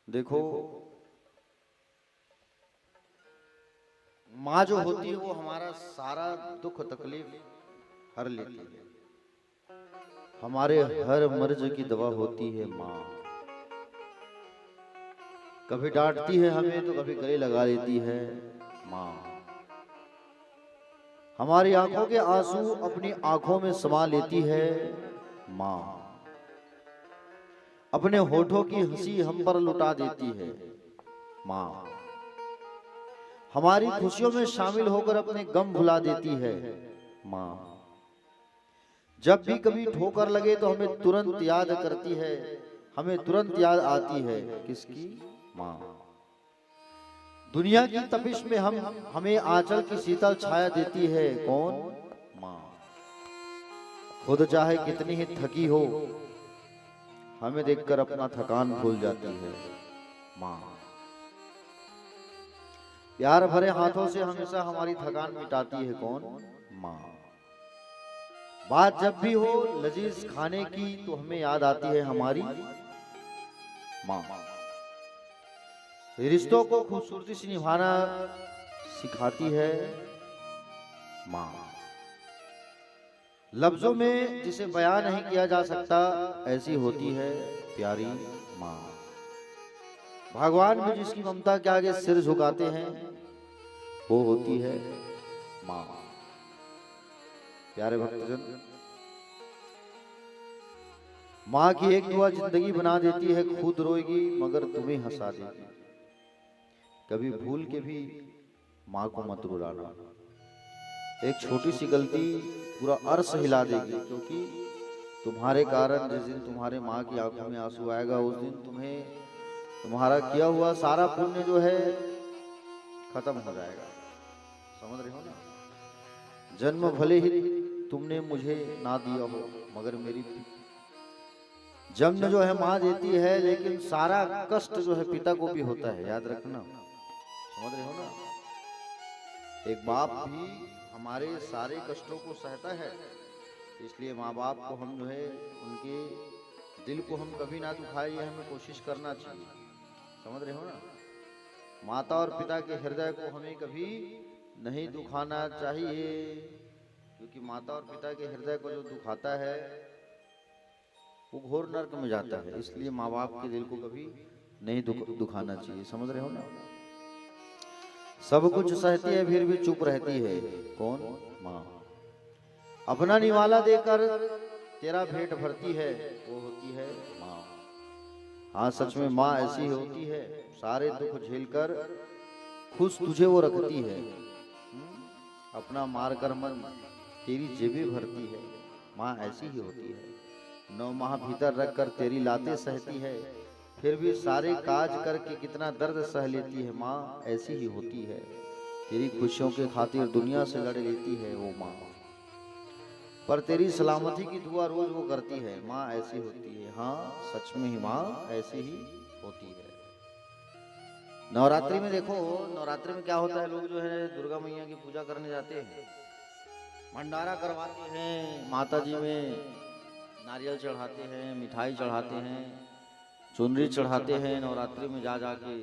देखो, माँ जो होती है वो हमारा सारा दुख तकलीफ हर लेती है। हमारे हर मर्ज की दवा होती है माँ। कभी डांटती है हमें तो कभी गले लगा लेती है माँ। हमारी आंखों के आंसू अपनी आंखों में समा लेती है माँ। अपने होठों की हंसी हम पर लुटा देती है माँ। हमारी खुशियों में शामिल होकर अपने गम भुला देती है माँ। जब भी कभी ठोकर लगे तो हमें तुरंत याद करती है, हमें तुरंत याद आती है किसकी? माँ। दुनिया की तपिश में हमें आंचल की शीतल छाया देती है कौन? माँ। खुद चाहे कितनी ही थकी हो, हमें देखकर अपना थकान भूल जाती है माँ। प्यार भरे हाथों से हमेशा हमारी थकान मिटाती है कौन? माँ। बात जब भी हो लजीज खाने की तो हमें याद आती है हमारी माँ। रिश्तों को खूबसूरती से निभाना सिखाती है माँ। लफ्जों में जिसे बयान नहीं किया जा सकता ऐसी होती है प्यारी माँ। भगवान भी जिसकी ममता के आगे सिर झुकाते हैं वो होती है माँ। प्यारे भक्तजन, माँ की एक दुआ जिंदगी बना देती है। खुद रोएगी मगर तुम्हें हंसा देगी। कभी भूल के भी माँ को मत रुलाना। एक छोटी सी गलती पूरा अर्श हिला देगी, क्योंकि तुम्हारे कारण जिस दिन तुम्हारे माँ की आंखों में आंसू आएगा उस दिन तुम्हें तुम्हारा किया हुआ सारा पुण्य जो है खत्म हो जाएगा। समझ रहे हो ना? जन्म भले ही तुमने मुझे ना दिया हो मगर मेरी जन्म जो है माँ देती है, लेकिन सारा कष्ट जो है पिता को भी होता है, याद रखना। समझ रहे हो ना? एक बाप भी हमारे सारे कष्टों को सहता है, इसलिए माँ बाप को हम जो है उनके दिल को हम कभी ना दुखाए, ये हमें कोशिश करना चाहिए। समझ रहे हो ना? माता और पिता के हृदय को हमें कभी नहीं दुखाना चाहिए, क्योंकि माता और पिता के हृदय को जो दुखाता है वो घोर नरक में जाता है। इसलिए माँ बाप के दिल को कभी नहीं दुखाना चाहिए। समझ रहे हो ना? सब कुछ सहती है फिर भी चुप रहती है कौन? माँ। अपना निवाला देकर तेरा पेट भरती है वो होती है माँ। हाँ, सच में माँ ऐसी होती है, सारे दुख झेलकर खुश तुझे वो रखती है। अपना मार कर मन तेरी जेबें भरती है, माँ ऐसी ही होती है। 9 माह भीतर रखकर तेरी लातें सहती है, फिर भी सारे काज करके कितना दर्द सह लेती है, माँ ऐसी ही होती है। तेरी खुशियों के खातिर दुनिया से लड़ लेती है वो माँ, पर तेरी सलामती की दुआ रोज वो करती है, माँ ऐसी होती है। हाँ, सच में ही माँ ऐसी ही होती है। नवरात्रि में देखो, नवरात्रि में क्या होता है, लोग जो है दुर्गा मैया की पूजा करने जाते हैं, भंडारा करवाते हैं, माता जी में नारियल चढ़ाते हैं, मिठाई चढ़ाते हैं, चुनरी चढ़ाते हैं नवरात्रि में जा जाके,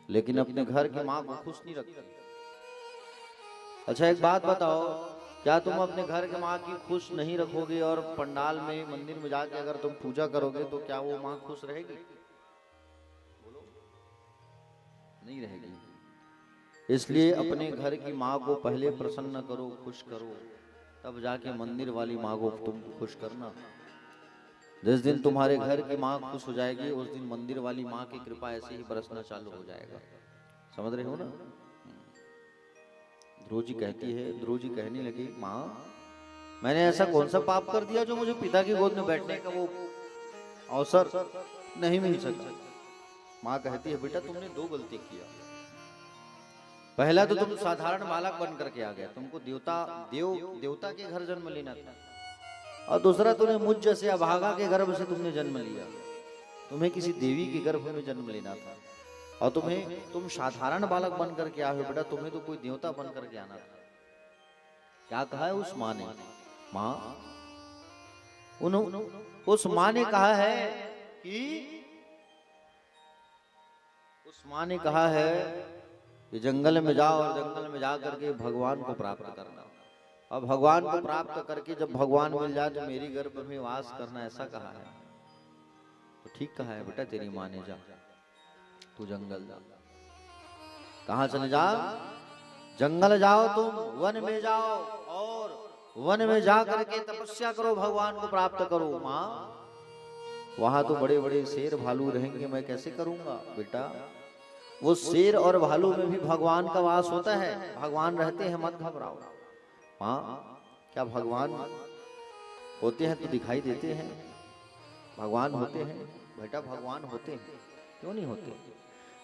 लेकिन अपने घर की माँ को खुश नहीं रखते। अच्छा, एक बात बताओ, क्या तुम अपने घर के माँ की खुश नहीं रखोगे और पंडाल में मंदिर में जाके अगर तुम पूजा करोगे तो क्या वो माँ खुश रहेगी? बोलो। नहीं रहेगी। इसलिए अपने घर की माँ को पहले प्रसन्न करो, खुश करो, तब जाके मंदिर वाली माँ को तुम खुश करना। जिस दिन तुम्हारे घर की माँ खुश हो जाएगी उस दिन मंदिर वाली माँ की कृपा ऐसे ही बरसना चालू हो जाएगा। समझ रहे हो ना? ध्रुव जी कहती है, ध्रुव जी कहने लगी, माँ मैंने ऐसा कौन सा पाप कर दिया जो मुझे पिता की गोद में बैठने का वो अवसर नहीं मिल सका। माँ कहती है, बेटा तुमने दो गलती किया। पहला तो तुम साधारण बालक बन करके आ गया, तुमको देवता के घर जन्म लेना था। और दूसरा तुमने मुझ जैसे अभागा के गर्भ से तुमने जन्म लिया, तुम्हें किसी देवी के गर्भ में जन्म लेना था। और तुम साधारण बालक बन करके आए हो, बेटा तुम्हें तो कोई देवता बन करके आना था। क्या कहा है उस माँ ने? उस माँ ने कहा है कि उस माँ ने कहा है कि जंगल में जाओ और जंगल में जा करके भगवान को प्राप्त करना। अब भगवान को प्राप्त करके जब भगवान मिल जाए तो मेरी गर्भ में वास करना, ऐसा कहा है। तो ठीक कहा है बेटा, तेरी माँ ने, जा तू जंगल जा। कहाँ चले जा? जंगल जाओ, तुम वन में जाओ और वन में जा करके तपस्या करो, भगवान को प्राप्त करो। माँ वहां तो बड़े बड़े शेर भालू रहेंगे, मैं कैसे करूंगा? बेटा वो शेर और भालू में भी भगवान का वास होता है, भगवान रहते हैं, मत घबराओ। माँ क्या भगवान होते हैं तो दिखाई देते हैं? भगवान होते हैं बेटा, भगवान होते हैं, क्यों नहीं होते?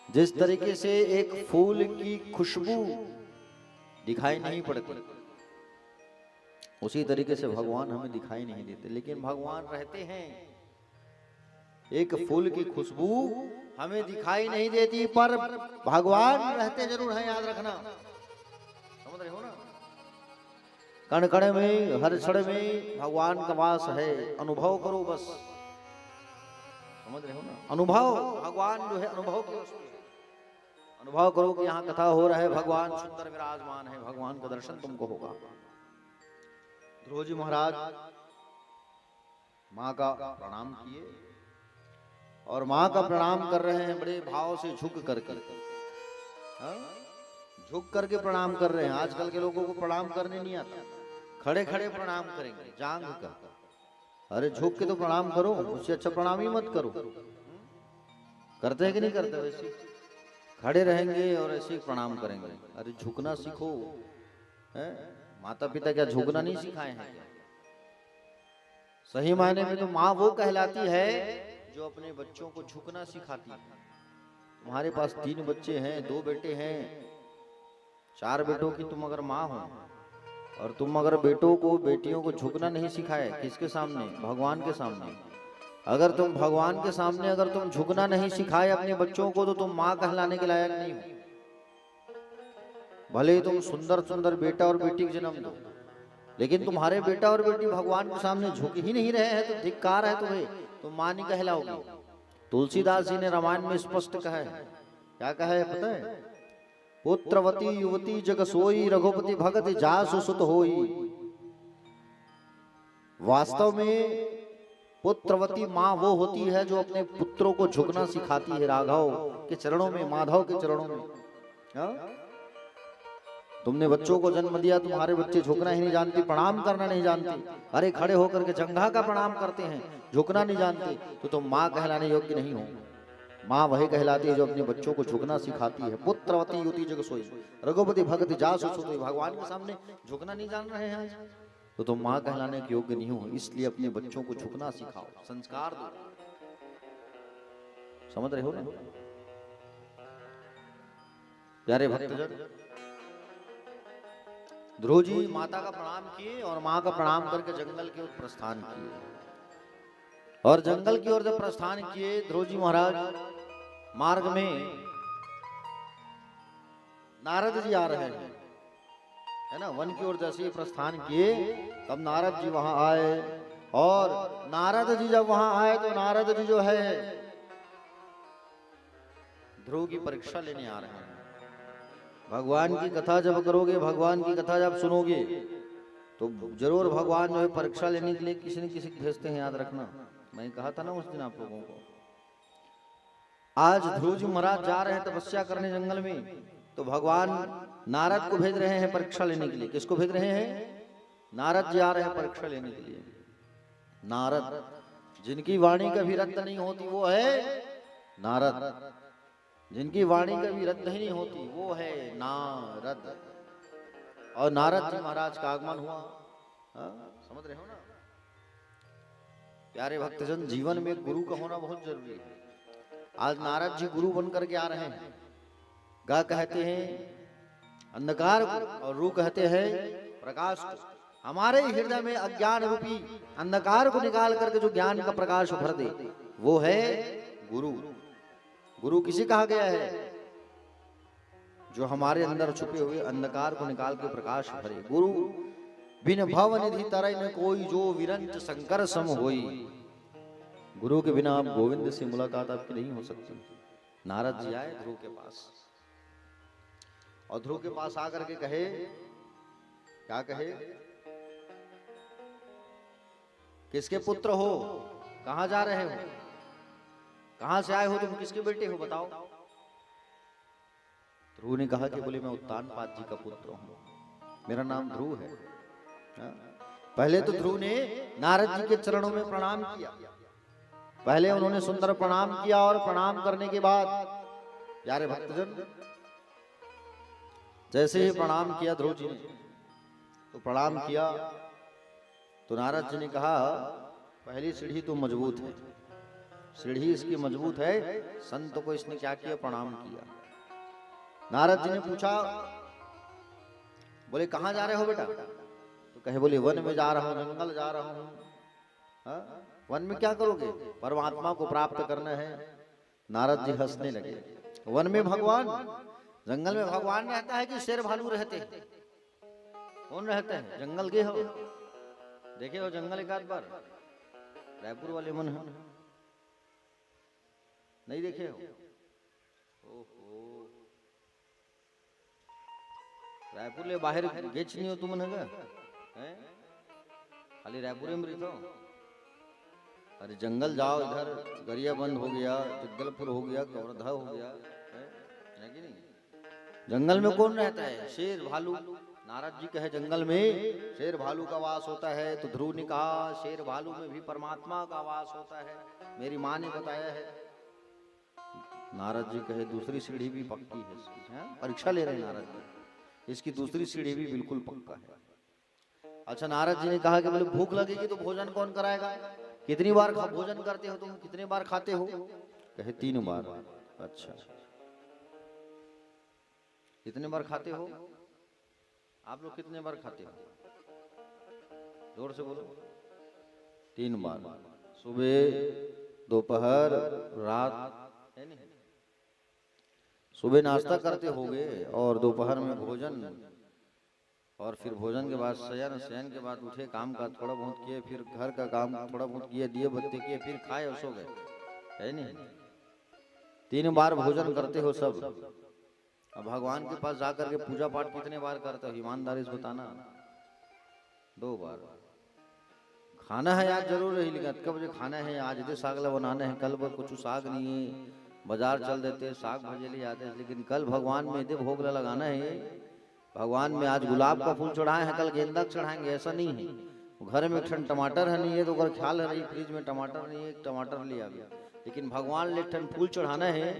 जिस तरीके से एक फूल की खुशबू दिखाई नहीं पड़ती, उसी तरीके से भगवान हमें दिखाई नहीं देते, लेकिन भगवान रहते हैं। एक फूल की खुशबू हमें दिखाई नहीं देती पर भगवान रहते जरूर हैं, याद रखना। समझ रहे हो ना? कण कण में, हर क्षण में भगवान का वास है, अनुभव करो बस। समझ रहे हो ना? अनुभव, भगवान जो है अनुभव की वस्तु है। अनुभव करो कि यहाँ कथा हो रहा है, भगवान सुंदर विराजमान है, भगवान का दर्शन तुमको होगा। ध्रुव जी महाराज माँ का प्रणाम किए और माँ का प्रणाम कर रहे हैं बड़े भाव से, झुक करके, झुक करके प्रणाम कर रहे हैं। आजकल के लोगों को प्रणाम करने नहीं आता, खड़े खड़े प्रणाम करेंगे, जांग कर। अरे झुक के तो प्रणाम करो, उससे अच्छा प्रणाम ही मत करो। करते हैं कि नहीं करते? वैसे खड़े रहेंगे और ऐसे प्रणाम करेंगे। अरे झुकना सीखो, है? माता पिता क्या झुकना नहीं सिखाए हैं? सही मायने में तो माँ वो कहलाती है जो अपने बच्चों को झुकना सिखाती है। तुम्हारे पास 3 बच्चे हैं, 2 बेटे हैं, 4 बेटों की तुम अगर माँ हो और तुम अगर बेटों को, बेटियों को झुकना नहीं सिखाए, किसके सामने? भगवान के सामने। अगर तुम भगवान के सामने अगर तुम झुकना नहीं सिखाए अपने बच्चों को, तो तुम माँ कहलाने के लायक नहीं हो। भले ही तुम सुंदर सुंदर बेटा और बेटी को जन्म दो, लेकिन तुम्हारे बेटा और बेटी भगवान के सामने झुक ही नहीं रहे हैं तो धिक्कार है तुम्हें, तुम माँ नहीं कहलाओगे। तुलसीदास जी ने रामायण में स्पष्ट कहा है, क्या कहा है पता है? पुत्रवती युवती जग सोई, रघुपति भगत जासु सुत होई। वास्तव में पुत्रवती माँ वो होती है जो अपने पुत्रों को झुकना सिखाती है राघव के चरणों में, माधव के चरणों में। तुमने बच्चों को जन्म दिया, तुम्हारे बच्चे झुकना ही नहीं जानते, प्रणाम करना नहीं जानते। अरे खड़े होकर के जंघा का प्रणाम करते हैं, झुकना नहीं जानते, तो तुम माँ कहलाने योग्य नहीं हो। माँ वही कहलाती है जो अपने बच्चों को झुकना सिखाती है। पुत्रवती युवती जग सोई, रघुपति भगत जासु सुत होई। भगवान के सामने झुकना नहीं जान रहे हैं आज, तो तुम माँ कहलाने के योग्य नहीं हो। इसलिए अपने बच्चों को झुकना सिखाओ, संस्कार दो। समझ रहे हो ना प्यारे भक्तजन? ध्रुव जी माता का प्रणाम किए और माँ का प्रणाम करके जंगल की ओर प्रस्थान किए। और जंगल की ओर जब प्रस्थान किए ध्रुव जी महाराज, मार्ग में नारद जी आ रहे हैं, है ना? वन की ओर जैसे ही प्रस्थान किए तब नारद जी वहां आए। और नारद जी जब वहां आए तो नारद जी जो है ध्रुव की परीक्षा लेने आ रहे हैं। भगवान की कथा जब करोगे, भगवान की कथा जब सुनोगे तो जरूर भगवान जो है परीक्षा लेने के लिए किसी न किसी को भेजते हैं, याद रखना। मैं कहा था ना उस दिन आप लोगों को। आज ध्रुव जी महाराज जा रहे हैं तपस्या करने जंगल में, तो भगवान नारद को भेज रहे हैं परीक्षा लेने के लिए। किसको भेज रहे हैं? नारद जी आ रहे हैं परीक्षा लेने के लिए। नारद, जिनकी वाणी कभी रद्द नहीं होती वो है नारद, जिनकी वाणी कभी रद्द ही नहीं होती वो है नारद। और नारद जी महाराज का आगमन हुआ। समझ रहे हो ना प्यारे भक्तजन, जीवन में गुरु का होना बहुत जरूरी है। आज नारद जी गुरु बनकर के आ रहे हैं। गा कहते हैं अंधकार को और रू कहते हैं प्रकाश को। हमारे हृदय में अज्ञान रूपी अंधकार को निकाल करके जो ज्ञान का प्रकाश भर दे वो है गुरु। गुरु किसे कहा गया है? जो हमारे अंदर छुपे हुए अंधकार को निकाल के प्रकाश भरे। गुरु बिन भव निधि तरय न कोई, जो विरंच शंकर सम होई। गुरु के बिना आप गोविंद से मुलाकात आपकी नहीं हो सकती। नारद जी आए ध्रुव के पास, और ध्रुव के पास आकर के कहे, क्या कहे? किसके पुत्र हो? कहां जा रहे हो? कहां से आए हो? तुम किसके बेटे हो बताओ? ध्रुव ने कहा कि बोले मैं उत्तानपाद जी का पुत्र हूं, मेरा नाम ध्रुव है। पहले तो ध्रुव ने नारद जी के चरणों में प्रणाम किया। पहले उन्होंने सुंदर प्रणाम किया, और प्रणाम करने के बाद प्यारे भक्तजन जैसे ही प्रणाम किया ध्रुव जी ने, तो प्रणाम किया तो नारद जी ने कहा पहली सीढ़ी तो मजबूत है, सीढ़ी इसकी मजबूत है, संत को इसने क्या किया? प्रणाम किया। नारद जी ने पूछा, बोले कहां जा रहे हो बेटा? तो कहे बोले वन में जा रहा हूं, जंगल जा रहा हूं। वन में क्या करोगे? परमात्मा को प्राप्त करना है। नारद जी हंसने लगे। वन में भगवान, जंगल में भगवान रहता है कि शेर भालू रहते हैं? कौन रहते हैं? जंगल के हो? देखे हो जंगल एक आध बार? रायपुर वाले मन है नहीं देखे हो? ओहो, रायपुर ले बाहर गेच नहीं हो तुम मन है? खाली रायपुर में रही हो? अरे जंगल जाओ, इधर गरिया बंद हो गया, जगदलपुर हो गया, कवर्धा हो गया, है कि नहीं? जंगल में कौन रहता है? शेर भालू। नारद जी कहे जंगल में शेर भालू का वास होता है। तो ध्रुव ने कहा शेर भालू में भी परमात्मा का वास होता है, मेरी माँ ने बताया है। नारद जी कहे दूसरी सीढ़ी भी पक्की है। परीक्षा ले रहे नारद जी, इसकी दूसरी सीढ़ी भी बिल्कुल पक्का है। अच्छा, नारद जी ने कहा कि बोले भूख लगेगी तो भोजन कौन कराएगा? कितनी बार भोजन करते हो तुम? कितने बार खाते हो? कहे 3 बार। अच्छा, कितने बार खाते हो आप लोग? कितने बार खाते हो? जोर से बोलो। 3 बार, सुबह, दोपहर, रात, है नहीं? सुबह नाश्ता करते होगे, और दोपहर में भोजन, और फिर भोजन के बाद शयन, शयन के बाद उठे, काम का थोड़ा बहुत किए, फिर घर का काम थोड़ा बहुत किए, दिए बत्ती किए, फिर खाए और सो गए, है नहीं? 3 बार भोजन करते हो सब। अब भगवान के पास जाकर के पूजा पाठ कितने बार करते हो? ईमानदारी से बताना। 2 बार। खाना है आज जरूर रही, लेकिन कब बजे खाना है? आज दे सागला बनाना है, कल कुछ साग नहीं है, बाजार चल देते साग भजे ले आते हैं, लेकिन कल भगवान में दे भोग लगाना है। भगवान में आज गुलाब का फूल चढ़ाए हैं, कल गेंदा चढ़ाएंगे, ऐसा नहीं है। घर में एक टमाटर है नहीं है, तो अगर ख्याल है रही फ्रिज में टमाटर नहीं है, एक टमाटर ले आ गया, लेकिन भगवान ले फूल चढ़ाना है।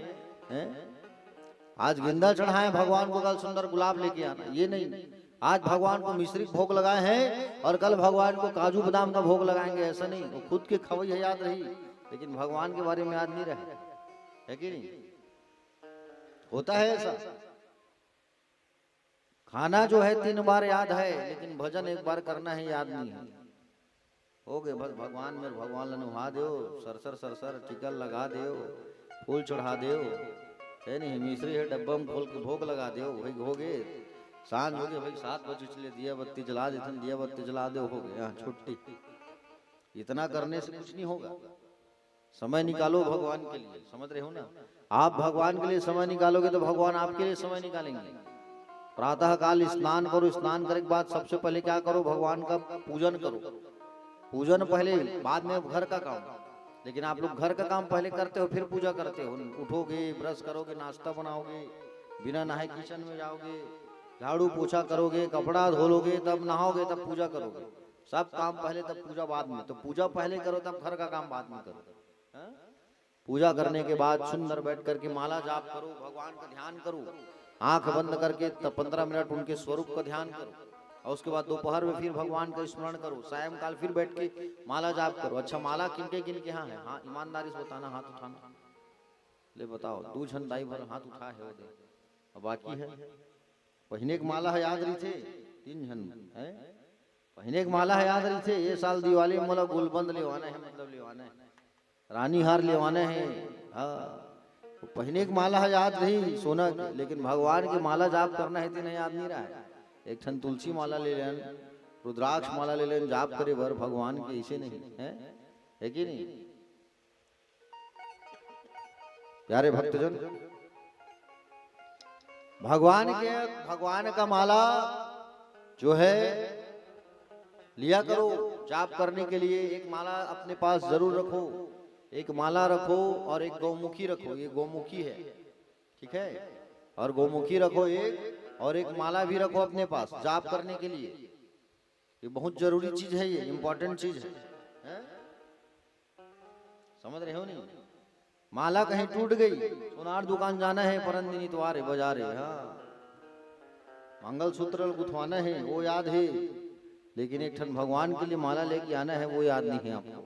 आज गेंदा चढ़ाए भगवान को, कल सुंदर गुलाब लेके आना, ये नहीं। आज भगवान को मिश्री भोग लगाए हैं और कल भगवान को काजू बादाम का भोग लगाएंगे, ऐसा नहीं। वो खुद के खवई है याद रही, लेकिन भगवान के बारे में याद नहीं रहे, है कि नहीं? होता है ऐसा। खाना जो है 3 बार याद है, लेकिन भजन 1 बार करना है याद नहीं है। हो गए बस भगवान में, भगवान लनुहा दो, सरसर सरसर टिकल लगा दो, फूल चढ़ा दो, है नहीं? मिश्री है डब्बा में खोल के भोग लगा दो, भाई हो गए। सांझ हो गए भाई, 7 बजे चले, दिया बत्ती जला देते, दिया बत्ती जला दो, हो गया छुट्टी। इतना करने से कुछ नहीं होगा। समय निकालो भगवान के लिए, समझ रहे हो ना? आप भगवान के लिए समय निकालोगे तो भगवान आपके लिए समय निकालेंगे। प्रातः काल स्नान करो, स्नान करने के बाद सबसे पहले क्या करो? भगवान का पूजन करो। पूजन पहले, बाद में घर का काम। लेकिन आप लोग घर का काम पहले करते हो फिर पूजा करते हो। उठोगे, ब्रश करोगे, नाश्ता बनाओगे, बिना नहाए किचन में जाओगे, झाड़ू पोछा करोगे, कपड़ा धोलोगे, तब नहाओगे, तब पूजा करोगे। सब काम पहले तब पूजा बाद में। तो पूजा पहले करो तब घर का काम बाद में करो। हाँ? पूजा करने के बाद सुंदर बैठ करके माला जाप करो, भगवान का ध्यान करो, आंख बंद करके 15 मिनट उनके स्वरूप का ध्यान करो। और उसके बाद दोपहर में फिर भगवान का स्मरण करो, सायंकाल फिर बैठ के माला जाप करो। अच्छा, माला किनके यहाँ है? हाँ, ईमानदारी से बताना, हाथ उठाना। ले बताओ, 2 झन दाई भर हाथ उठा है, और बाकी है पहिने की माला है, याद रही थे 3 झन है पहिने की माला है, याद रही थे। ये साल दिवाली में मतलब गुलबंद लेवाना है, मतलब लेवाना है, रानी हार लेवाना है। हाँ, पहिने की माला है, याद रही सोना की, लेकिन भगवान की माला जाप करना है, तीन याद नहीं रहा है। एक ठन तुलसी माला ले लेन, रुद्राक्ष माला ले लेन, जाप करे भर भगवान के, ऐसे नहीं है कि नहीं प्यारे भक्तजन? भगवान का माला जो है लिया करो जाप करने के लिए। एक माला अपने पास जरूर रखो, एक माला रखो और एक गौमुखी रखो। ये गौमुखी है, ठीक है, और गौमुखी रखो एक, और एक माला भी रखो अपने पास जाप करने के लिए। ये बहुत जरूरी चीज है, ये इंपॉर्टेंट चीज है। समझ रहे हो नहीं? माला कहीं टूट गई, सोनार दुकान जाना है, परंदिनी त्वारे बाजारे, हाँ, मंगलसूत्र गुथवाना है, वो याद है, लेकिन एक ठन भगवान के लिए माला लेके आना है, वो याद नहीं है आपको।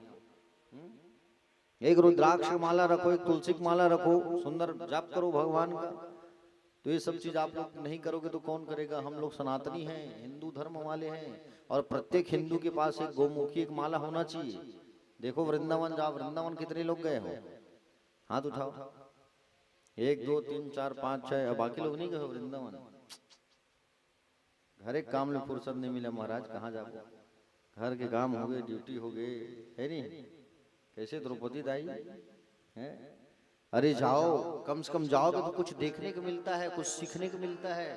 एक रुद्राक्ष माला रखो, एक तुलसी की माला रखो, सुंदर जाप करो भगवान का। तो ये सब चीज आप लोग नहीं करोगे तो कौन करेगा? हम लोग सनातनी हैं, हिंदू धर्म वाले हैं, और प्रत्येक हिंदू के पास एक गौमुखी एक माला होना चाहिए। देखो वृंदावन जाओ, वृंदावन कितने लोग गए हो? हाथ उठाओ। 1 2 3 4 5 6, बाकी लोग नहीं गए वृंदावन। घर एक काम में फुर्सत नहीं मिला महाराज, कहाँ जाओ? घर के काम हो गए, ड्यूटी हो गए, है नहीं? कैसे द्रौपदी दाई है? अरे जाओ, कम से कम जाओगे तो कुछ देखने को मिलता है, कुछ सीखने को मिलता है।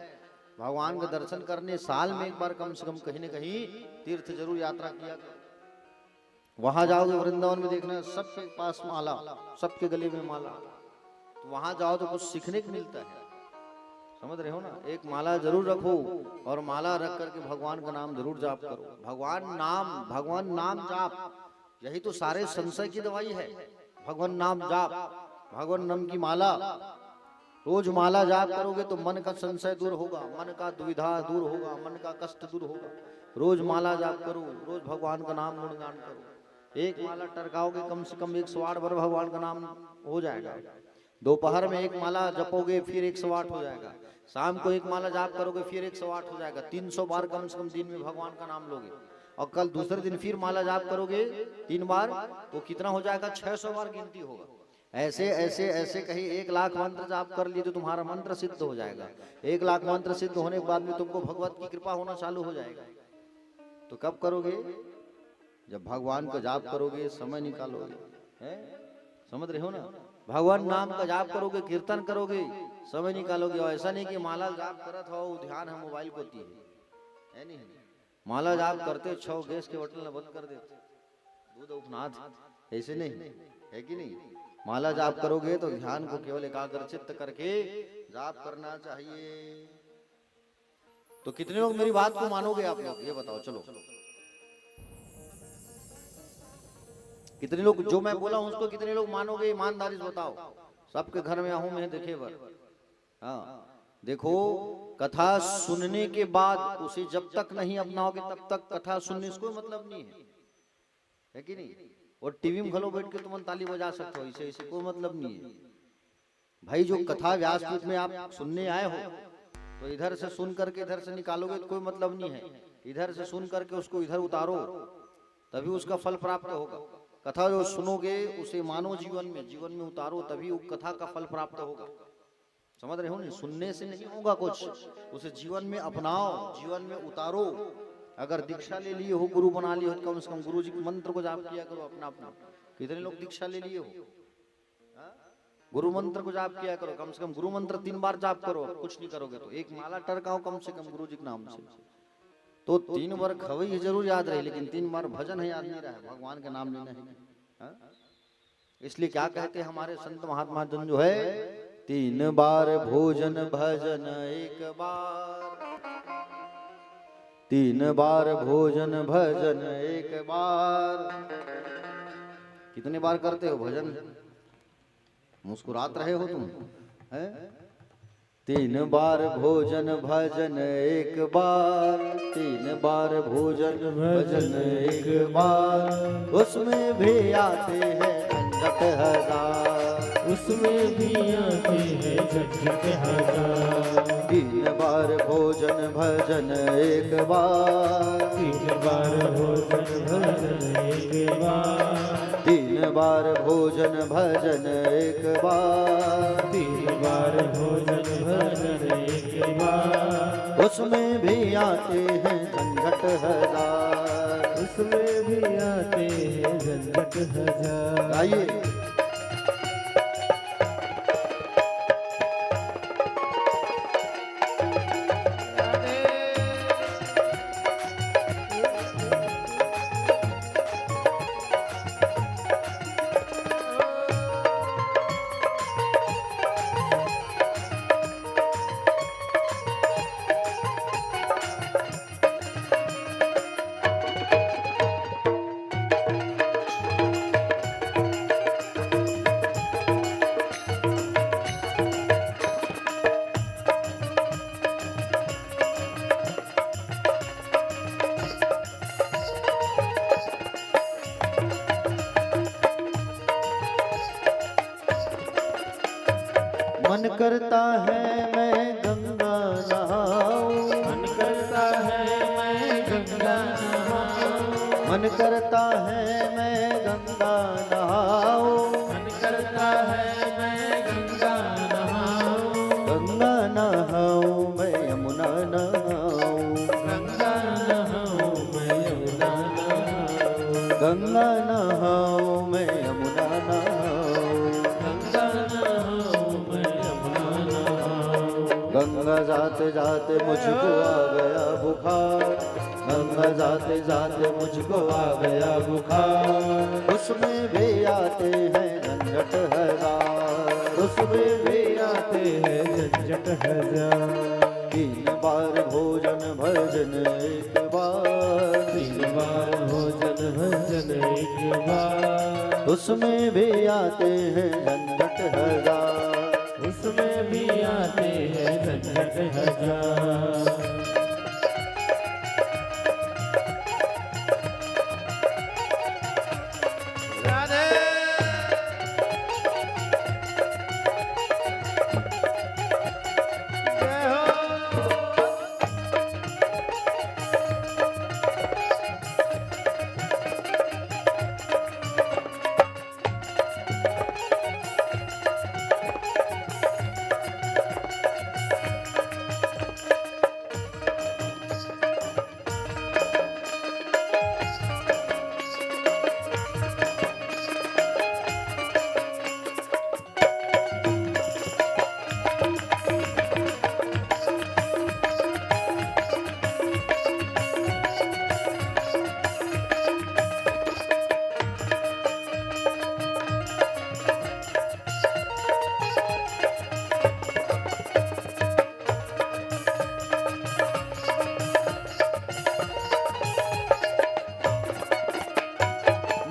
भगवान का दर्शन करने साल में एक बार कम से कम कहीं न कहीं तीर्थ जरूर यात्रा किया करो। वहां जाओगे वृंदावन में, देखना सबके पास माला, सबके गले में माला, तो वहां जाओ तो कुछ सीखने को मिलता है। समझ रहे हो ना? एक माला जरूर रखो, और माला रख करके भगवान का नाम जरूर जाप करो। भगवान नाम जाप, यही तो सारे संशय की दवाई है। भगवान नाम जाप, भगवान नाम की माला, रोज माला जाप करोगे तो मन का संशय दूर होगा, मन का दुविधा दूर होगा, मन का कष्ट दूर होगा। रोज माला जाप करो, रोज भगवान का नाम गुणगान करो। एक माला टरकाओगे कम से कम 108 बार भगवान का नाम हो जाएगा। दोपहर में एक माला जपोगे फिर 108 हो जाएगा। शाम को एक माला जाप करोगे फिर 108 हो जाएगा। 300 बार कम से कम दिन में भगवान का नाम लोगे, और कल दूसरे दिन फिर माला जाप करोगे 3 बार, तो कितना हो जाएगा? 600 बार गिनती होगा। ऐसे ऐसे ऐसे कहीं 1 लाख मंत्र जाप कर लिए तो तुम्हारा मंत्र सिद्ध हो जाएगा। 1 लाख मंत्र सिद्ध होने के बाद में तुमको भगवत की कृपा होना चालू हो जाएगा। तो कब करोगे? जब भगवान का जाप करोगे, समय निकालोगे, है? समझ रहे हो ना? भगवान नाम का जाप करोगे, कीर्तन करोगे, समय निकालोगे। और ऐसा नहीं कि माला जाप करत हो, ध्यान है मोबाइल को होती है नहीं? माला जाप करते छो गैस के बटन बंद कर देते, दूध उपनाथ, ऐसे नहीं है कि नहीं? माला जाप करोगे तो ध्यान को केवल एकाग्रचित्त करके जाप करना चाहिए। तो कितने लोग मेरी बात को मानोगे आप लोग? ये बताओ, चलो कितने लोग जो मैं बोला हूं उसको कितने लोग मानोगे? ईमानदारी से बताओ। सबके घर में आहूं मैं देखे बर। हाँ, देखो, कथा सुनने के बाद उसे जब तक नहीं अपनाओगे तब तक कथा सुनने से कोई मतलब नहीं है कि नहीं? और टीवी में खलो बैठ के तुम ताली बजा सकते हो, इसे कोई मतलब नहीं है भाई। जो कथा व्यासपीठ में आप सुनने आए हो, तो इधर से सुन करके इधर से निकालोगे तो कोई मतलब नहीं है। इधर से सुन करके उसको इधर उतारो, तभी उसका फल प्राप्त होगा। कथा जो सुनोगे उसे मानो जीवन में उतारो, तभी उस कथा का फल प्राप्त होगा। समझ रहे हो नहीं? सुनने से नहीं होगा कुछ, उसे जीवन में अपनाओ, जीवन में उतारो। अगर दीक्षा ले लिए हो, गुरु बना लिए हो, तो कम से कम गुरु जी के मंत्र को जाप किया करो अपना अपना। कितने लोग दीक्षा ले लिए हो? गुरु मंत्र को जाप किया करो, कम से कम गुरु मंत्र 3 बार जाप करो। कुछ नहीं करोगे तो एक माला टरकाओ कम से कम गुरु जी के नाम से। तो 3 बार खवई जरूर याद रहे, लेकिन 3 बार भजन है याद नहीं रहा है, भगवान का नाम लेना है। इसलिए क्या कहते हैं हमारे संत महात्मा जन जो है, 3 बार भोजन भजन एक बार, 3 बार भोजन भजन एक बार। कितने बार करते हो भजन? मुस्कुरात रहे हो तुम, है? 3 बार भोजन भजन एक बार, 3 बार भोजन भजन एक बार, उसमें भी आते हैं झंझट हजार, उसमें भी आते हैं झंझट हजार। 3 बार भोजन भजन एक बार, 3 बार भोजन भजन एक बार, 3 बार भोजन भजन एक बार, 3 बार भोजन भजन एक बार, उसमें भी आते हैं झंझट हजार। उसमें भी आते हैं झंझट हजार। आइए मन करता है मैं गंगा नहाऊं, मन करता है मैं गंगा नहाऊं, मन करता है मैं गंगा नहाऊं, मन करता है मैं गंगा नहाऊं, गंगा नहाऊं मैं यमुना नहाऊं, गंगा नहाऊं मैं यमुना नहाऊं, गंगा नहाऊं मैं यमुना नहाऊं, गंगा नहाऊं मैं यमुना नहाऊं। गंगा जाते जाते मुझको आ गया बुखार, गंगा जाते जाते मुझको आ गया बुखार, उसमें भी आते हैं झंझट हजार, उसमें भी आते हैं झंझट हजार। 3 बार भोजन भजन एक बार, 3 बार भोजन भजन एक बार, उसमें भी आते हैं झंझट हजार। उसमें भी आते हैं झंझट हजार।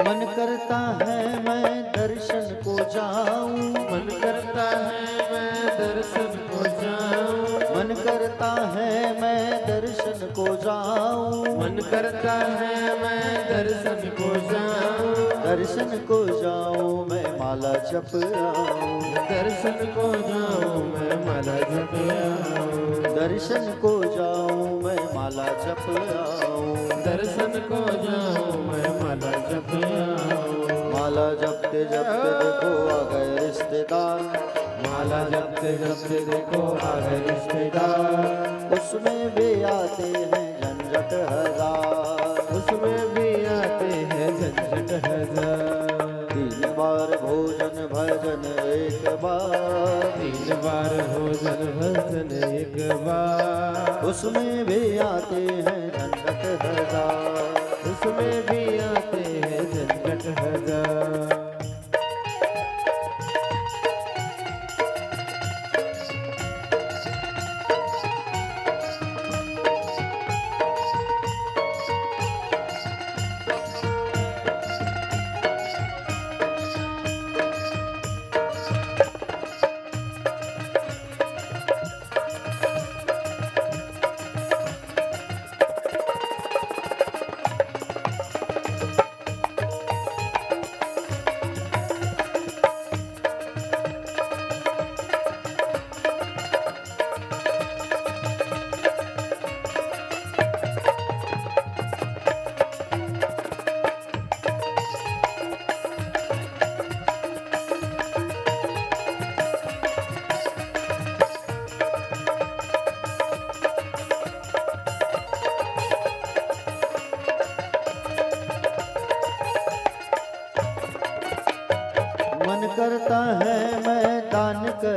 मन करता है मैं दर्शन को जाऊं, मन करता है मैं दर्शन को जाऊं, मन करता है मैं दर्शन को जाऊं, मन करता है मैं दर्शन को जाऊं, दर्शन को जाऊं मैं माला जप आऊं, दर्शन को जाऊं मैं माला जप आऊं, दर्शन को जाऊं मैं माला जप आऊं, दर्शन को जाऊं मैं माला जप आऊं, माला जपते जपते देखो आ गए रिश्तेदार, माला जपते जपते देखो आ गए रिश्तेदार, उसमें भी आते हैं झंझट हजार, उसमें भी आते हैं झंझट हजार। 3 बार भोजन भजन एक बार, 3 बार भोजन भजन एक बार, उसमें भी आते हैं झंझट हजार, उसमें भी आते हैं झंझट हजार।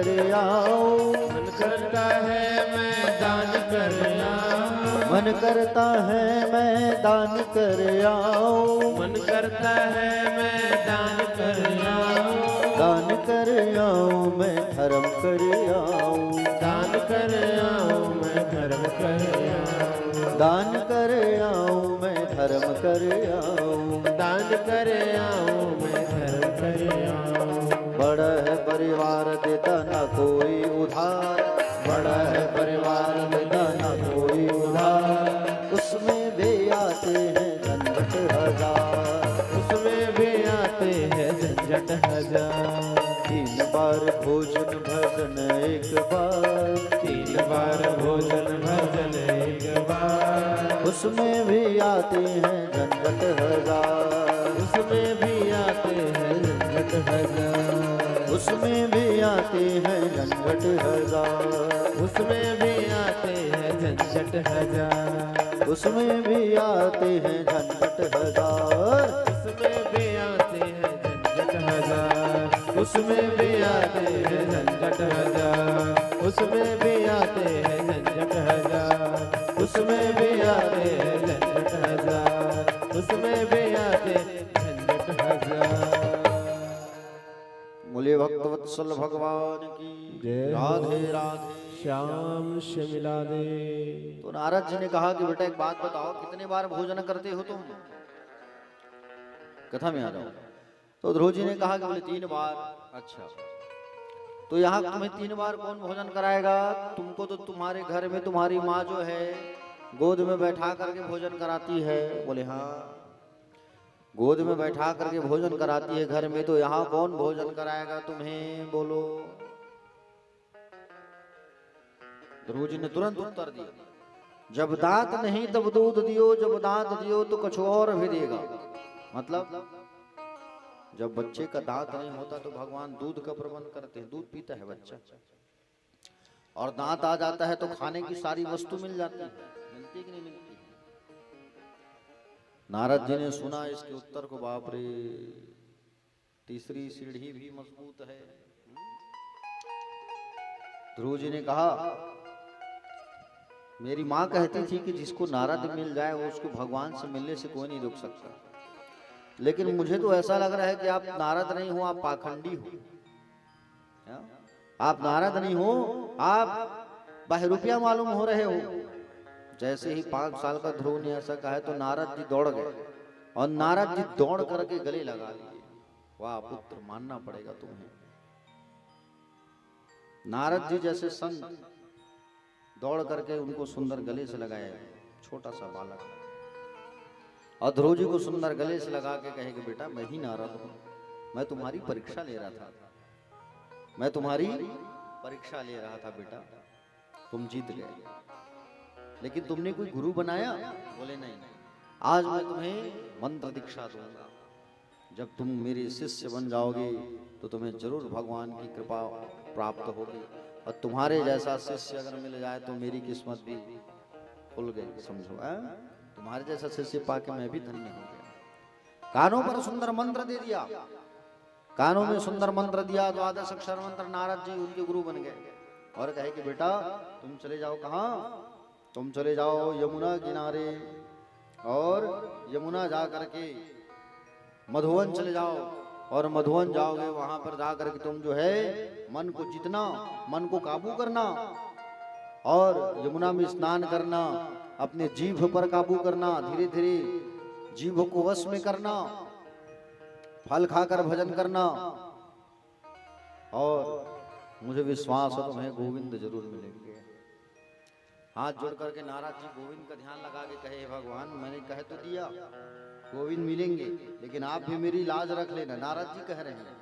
कर आऊं। मन करता है मैं दान कर आऊं। मन करता है मैं दान कर आऊं। मन करता है मैं दान कर आऊं। दान कर आऊं मैं धर्म कर आऊं। दान कर आऊं मैं धर्म कर आऊं। दान कर आऊं मैं धर्म कर आऊं। दान कर आऊं मैं धर्म कर आऊं। बड़ा है परिवार देता न कोई उधार। बड़ा है परिवार देता न कोई उधार। उसमें भी आते हैं झंझट हजार। उसमें भी आते हैं झंझट हजार। 3 बार भोजन भजन एक बार। 3 बार भोजन भजन एक बार। उसमें भी आते हैं झंझट हजार। उसमें भी आते हैं झंझट हजार। उसमें भी आते हैं झंझट हजार। उसमें भी आते हैं झंझट हजार। उसमें भी आते हैं झंझट हजार। उसमें भी आते हैं झंझट हजार। उसमें भी आते हैं झंझट हजार। उसमें भी आते हैं झंझट हजार। उसमें भी आते हैं झंझट हजार। उसमें भी आते हैं झंझट हजार। बोलिए भक्तवत्सल भगवान की जय हो। राधे राधे। श्याम से मिला दे। तो नारद जी ने कहा कि बेटा एक बात बताओ, कितने बार भोजन करते हो तुम? कथा में आ जाओ। तो ध्रुव जी ने कहा कि बोले 3 बार। अच्छा, तो यहाँ तुम्हें 3 बार कौन भोजन कराएगा? तुमको तो तुम्हारे घर में तुम्हारी माँ जो है गोद में बैठा करके भोजन कराती है। बोले हाँ, गोद में बैठा करके भोजन कराती है घर में, तो यहाँ कौन भोजन कराएगा तुम्हें? बोलो। ध्रुव जी ने तुरंत उत्तर दिया, जब दांत नहीं तब दूध दियो, जब दांत दियो तो कुछ और भी देगा। मतलब जब बच्चे का दांत नहीं होता तो भगवान दूध का प्रबंध करते हैं, दूध पीता है बच्चा, और दांत आ जाता है तो खाने की सारी वस्तु मिल जाती है। मिलती कि नहीं मिलती? नारद जी ने सुना इसके उत्तर को, बाप रे, तीसरी सीढ़ी भी मजबूत है। ध्रुव जी ने कहा, मेरी माँ कहती थी कि जिसको नारद मिल जाए वो उसको भगवान से मिलने से कोई नहीं रोक सकता, लेकिन मुझे तो ऐसा लग रहा है कि आप नारद नहीं हो, आप पाखंडी हो। आप नारद नहीं हो, आप बहरूपिया मालूम हो रहे हो। जैसे ही 5 साल का ध्रुव ने ऐसा कहा तो नारद जी दौड़ गए, और नारद जी दौड़ करके गले लगा लिए। वाह पुत्र, मानना पड़ेगा तुम्हें। नारद जी जैसे संत दौड़ करके उनको सुंदर गले से लगाए, छोटा सा बालक, और ध्रुव जी को सुंदर गले से लगा के कहे कि बेटा मैं ही नारद हूं, मैं तुम्हारी परीक्षा ले रहा था, मैं तुम्हारी परीक्षा ले रहा था बेटा, तुम जीत गए, लेकिन तुमने कोई गुरु बनाया? बोले नहीं, आज मैं तुम्हें मंत्र दीक्षा दूंगा, जब तुम मेरे शिष्य बन जाओगे तो तुम्हें जरूर भगवान की कृपा प्राप्त होगी, और तुम्हारे जैसा शिष्य अगर मिल जाए तो मेरी किस्मत भी खुल गई, समझो। तुम्हारे जैसा शिष्य पाके मैं भी धन्य हो गया। कानों पर सुंदर मंत्र दे दिया, कानों में सुंदर मंत्र दिया, 12 अक्षर मंत्र, नारद जी उनके गुरु बन गए, और कहे कि बेटा तुम चले जाओ। कहाँ? तुम चले जाओ यमुना किनारे, और यमुना जा करके मधुवन चले जाओ, और मधुवन जाओगे वहां पर जा करके तुम जो है मन को जितना, मन को काबू करना, और यमुना में स्नान करना, अपने जीभ पर काबू करना, धीरे धीरे जीभ को वश में करना, फल खाकर भजन करना, और मुझे विश्वास है तुम्हें गोविंद जरूर मिलेंगे। हाथ जोड़ करके नारद जी गोविंद का ध्यान लगा के कहे, भगवान मैंने कह तो दिया गोविंद मिलेंगे, लेकिन आप भी मेरी लाज रख लेना। नारद जी कह रहे हैं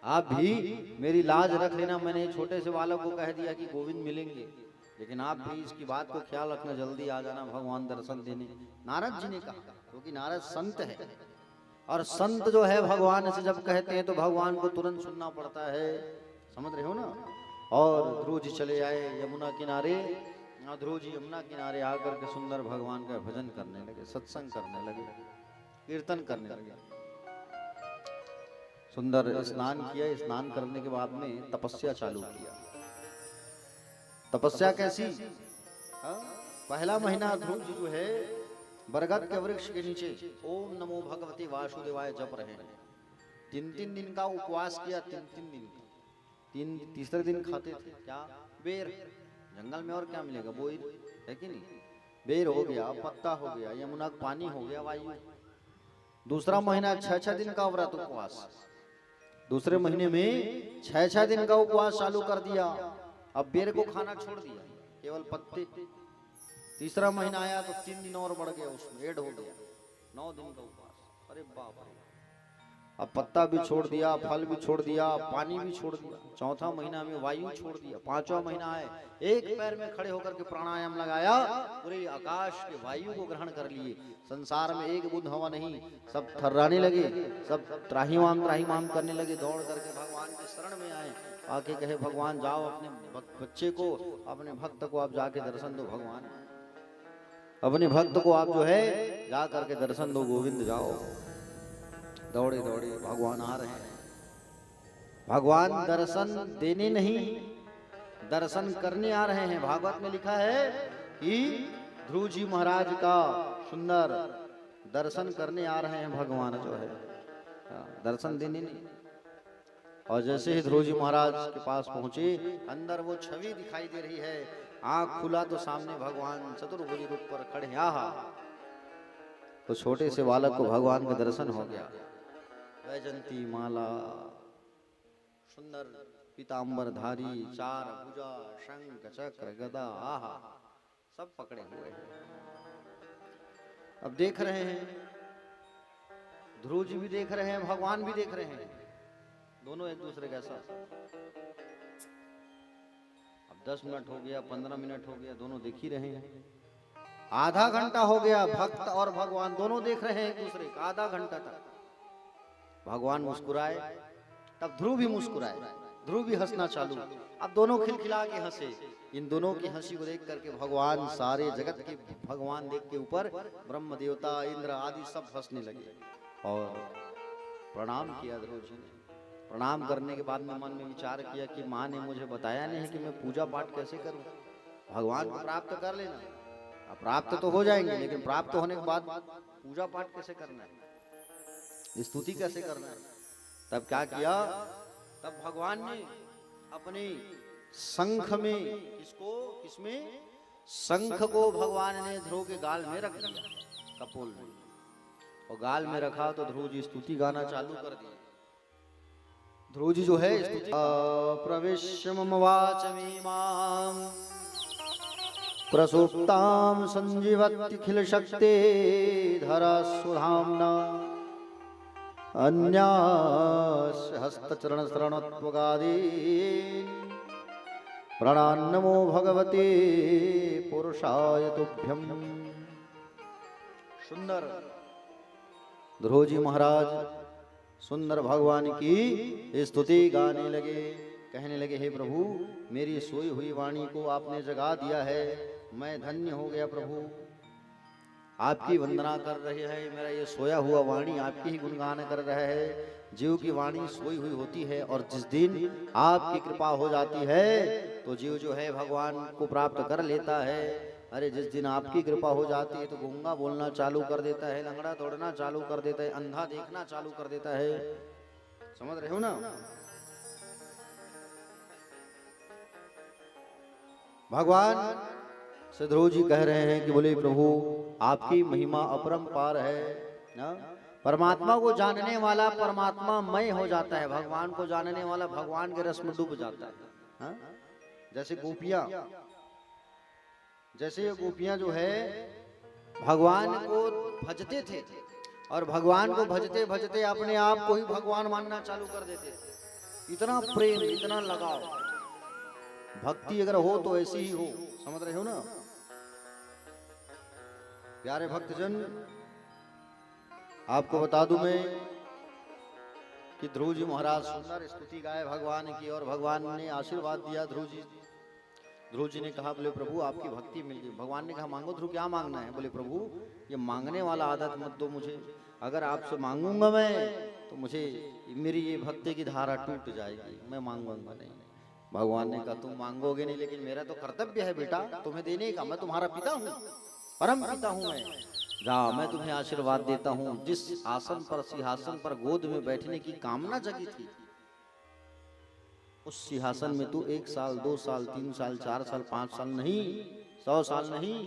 आप भी मेरी लाज रख लेना, मैंने छोटे से बालक को कह दिया कि गोविंद मिलेंगे, लेकिन आप भी इसकी बात को ख्याल रखना, जल्दी आ जाना भगवान दर्शन देने। नारद जी ने कहा, क्योंकि नारद संत है, और संत जो है भगवान से जब कहते हैं तो भगवान को तुरंत सुनना पड़ता है, समझ रहे हो ना। और ध्रुव जी चले आए यमुना किनारे, ध्रुव जी यमुना किनारे आकर के सुंदर भगवान का भजन करने लगे, सत्संग करने लगे, कीर्तन करने लगे। सुंदर स्नान किया। स्नान करने के बाद में तपस्या चालू किया। तपस्या कैसी? हाँ? पहला महीना ध्रुव जी जो है बरगद के वृक्ष के नीचे ओम नमो भगवते वासुदेवाय जप रहे हैं। 3-3 दिन का उपवास किया। 3-3 दिन का। तीसरे दिन खाते थे क्या? बेर। जंगल में और क्या मिलेगा? बोई है कि नहीं? बेर हो गया, पत्ता हो गया, यमुना का पानी हो गया, वायु। दूसरा महीना 6-6 दिन का व्रत उपवास। दूसरे महीने में 6-6 दिन का उपवास चालू कर दिया। अब बेर को खाना छोड़ दिया, केवल पत्ते। तीसरा महीना आया तो 3 दिन और बढ़ गया, उसमें ऐड हो गया 9 दिन का उपवास। अरे बाप रे! अब पत्ता भी छोड़ दिया, फल भी छोड़ दिया, पानी भी छोड़ दिया। चौथा महीना में वायु छोड़ दिया। पांचवा महीना है, एक पैर में खड़े होकर के प्राणायाम लगाया, पूरे आकाश के वायु को ग्रहण कर लिए। संसार में एक बूंद हवा नहीं, सब थर्राने लगे, सब त्राहिमाम करने लगे। दौड़ करके भगवान के शरण में आए, आके कहे भगवान जाओ अपने बच्चे को, अपने भक्त को आप जाके दर्शन दो। भगवान अपने भक्त को आप जो है जा करके दर्शन दो, गोविंद जाओ। दौड़े दौड़े भगवान आ रहे हैं। भगवान दर्शन देने नहीं, दर्शन करने आ रहे हैं। भागवत में लिखा है कि ध्रुव जी महाराज का सुंदर दर्शन करने आ रहे हैं भगवान जो है, दर्शन देने नहीं। और जैसे ही ध्रुव जी महाराज के पास पहुंचे, अंदर वो छवि दिखाई दे रही है। आंख खुला तो सामने भगवान चतुर्भुज रूप पर खड़े हैं। आहा! तो छोटे से बालक को भगवान का दर्शन हो गया। वैजंती माला, सुंदर पीतांबर धारी, 4 भुजा, शंख चक्र गदा, आहा, सब पकड़े हुए हैं। अब देख रहे हैं, ध्रुव जी भी देख रहे हैं, भगवान भी देख रहे हैं, दोनों एक दूसरे के साथ। अब 10 मिनट हो गया, 15 मिनट हो गया, दोनों देख ही रहे हैं। आधा घंटा हो गया, भक्त और भगवान दोनों देख रहे हैं एक दूसरे का, आधा घंटा तक। भगवान मुस्कुराए, तब ध्रुव भी मुस्कुराए, ध्रुव भी हंसना चालू। अब दोनों खिलखिला के हंसे। इन दोनों की हंसी को देख करके भगवान, सारे जगत के भगवान देख के ऊपर ब्रह्म देवता, इंद्र आदि सब हंसने लगे और प्रणाम किया ध्रुव जी ने। प्रणाम करने के बाद में मन में विचार किया कि माँ ने मुझे बताया नहीं कि मैं पूजा पाठ कैसे करूं। भगवान को प्राप्त कर लेना, अब प्राप्त तो हो जाएंगे, लेकिन प्राप्त होने के बाद पूजा पाठ कैसे करना है, स्तुति कैसे करना है। तब क्या किया? तब भगवान ने अपने शंख में, किसमें? शंख को भगवान ने ध्रुव के गाल में रख दिया, कपोल में। और गाल में रखा तो ध्रुव जी स्तुति गाना चालू कर दिया। ध्रुव जी जो है स्तुति, प्रविश्य मम वाचमीमां प्रसुप्तां संजीवत्यखिल शक्ते धरा सुधाम्ना अन्यास्य हस्तचरण शरणत्वगादि प्रणान्नमो भगवते पुरुषाय तुभ्यम। सुंदर ध्रुव जी महाराज सुंदर भगवान की स्तुति गाने लगे, कहने लगे, हे प्रभु, मेरी सोई हुई वाणी को आपने जगा दिया है, मैं धन्य हो गया प्रभु। आपकी वंदना कर रहे हैं, मेरा ये सोया हुआ वाणी आपकी ही गुणगान कर रहा है। जीव की वाणी सोई हुई होती है, और जिस दिन आपकी कृपा हो जाती है तो जीव जो है भगवान को प्राप्त कर लेता है। अरे जिस दिन आपकी कृपा हो जाती है तो गूंगा बोलना चालू कर देता है, लंगड़ा दौड़ना चालू कर देता है, अंधा देखना चालू कर देता है। समझ रहे हो ना? भगवान से ध्रुव जी कह रहे हैं कि बोले प्रभु, आपकी महिमा अपरंपार है ना। परमात्मा को जानने वाला परमात्मा मय हो जाता है, भगवान को जानने वाला भगवान के रस में डूब जाता है। हा? जैसे गोपियां, जैसे ये गोपियां जो है भगवान को भजते थे, और भगवान को भजते भजते अपने आप को ही भगवान मानना चालू कर देते थे। इतना प्रेम, इतना लगाव। भक्ति अगर हो तो ऐसी ही हो, समझ रहे हो ना प्यारे भक्तजन। आपको बता दूं मैं कि ध्रुव जी महाराज सुंदर स्तुति गाए भगवान की, और भगवान ने आशीर्वाद दिया ध्रुव जी। ध्रुव जी ने कहा, बोले प्रभु आपकी भक्ति मिल गई। भगवान ने कहा, मांगो ध्रुव, क्या मांगना है? बोले प्रभु, ये मांगने वाला आदत मत दो मुझे। अगर आपसे मांगूंगा मैं तो मुझे मेरी ये भक्ति की धारा टूट जाएगी, मैं मांगूंगा नहीं। भगवान ने कहा तुम मांगोगे नहीं, लेकिन मेरा तो कर्तव्य है बेटा तुम्हें देने का, मैं तुम्हारा पिता हूँ, परम पिता हूँ मैं। जा, मैं तुम्हें आशीर्वाद देता हूँ। जिस आसन पर, सिंहासन पर गोद में बैठने की कामना जगी थी, उस सिंहासन में तू 1 साल 2 साल 3 साल 4 साल 5 साल नहीं, 100 साल नहीं,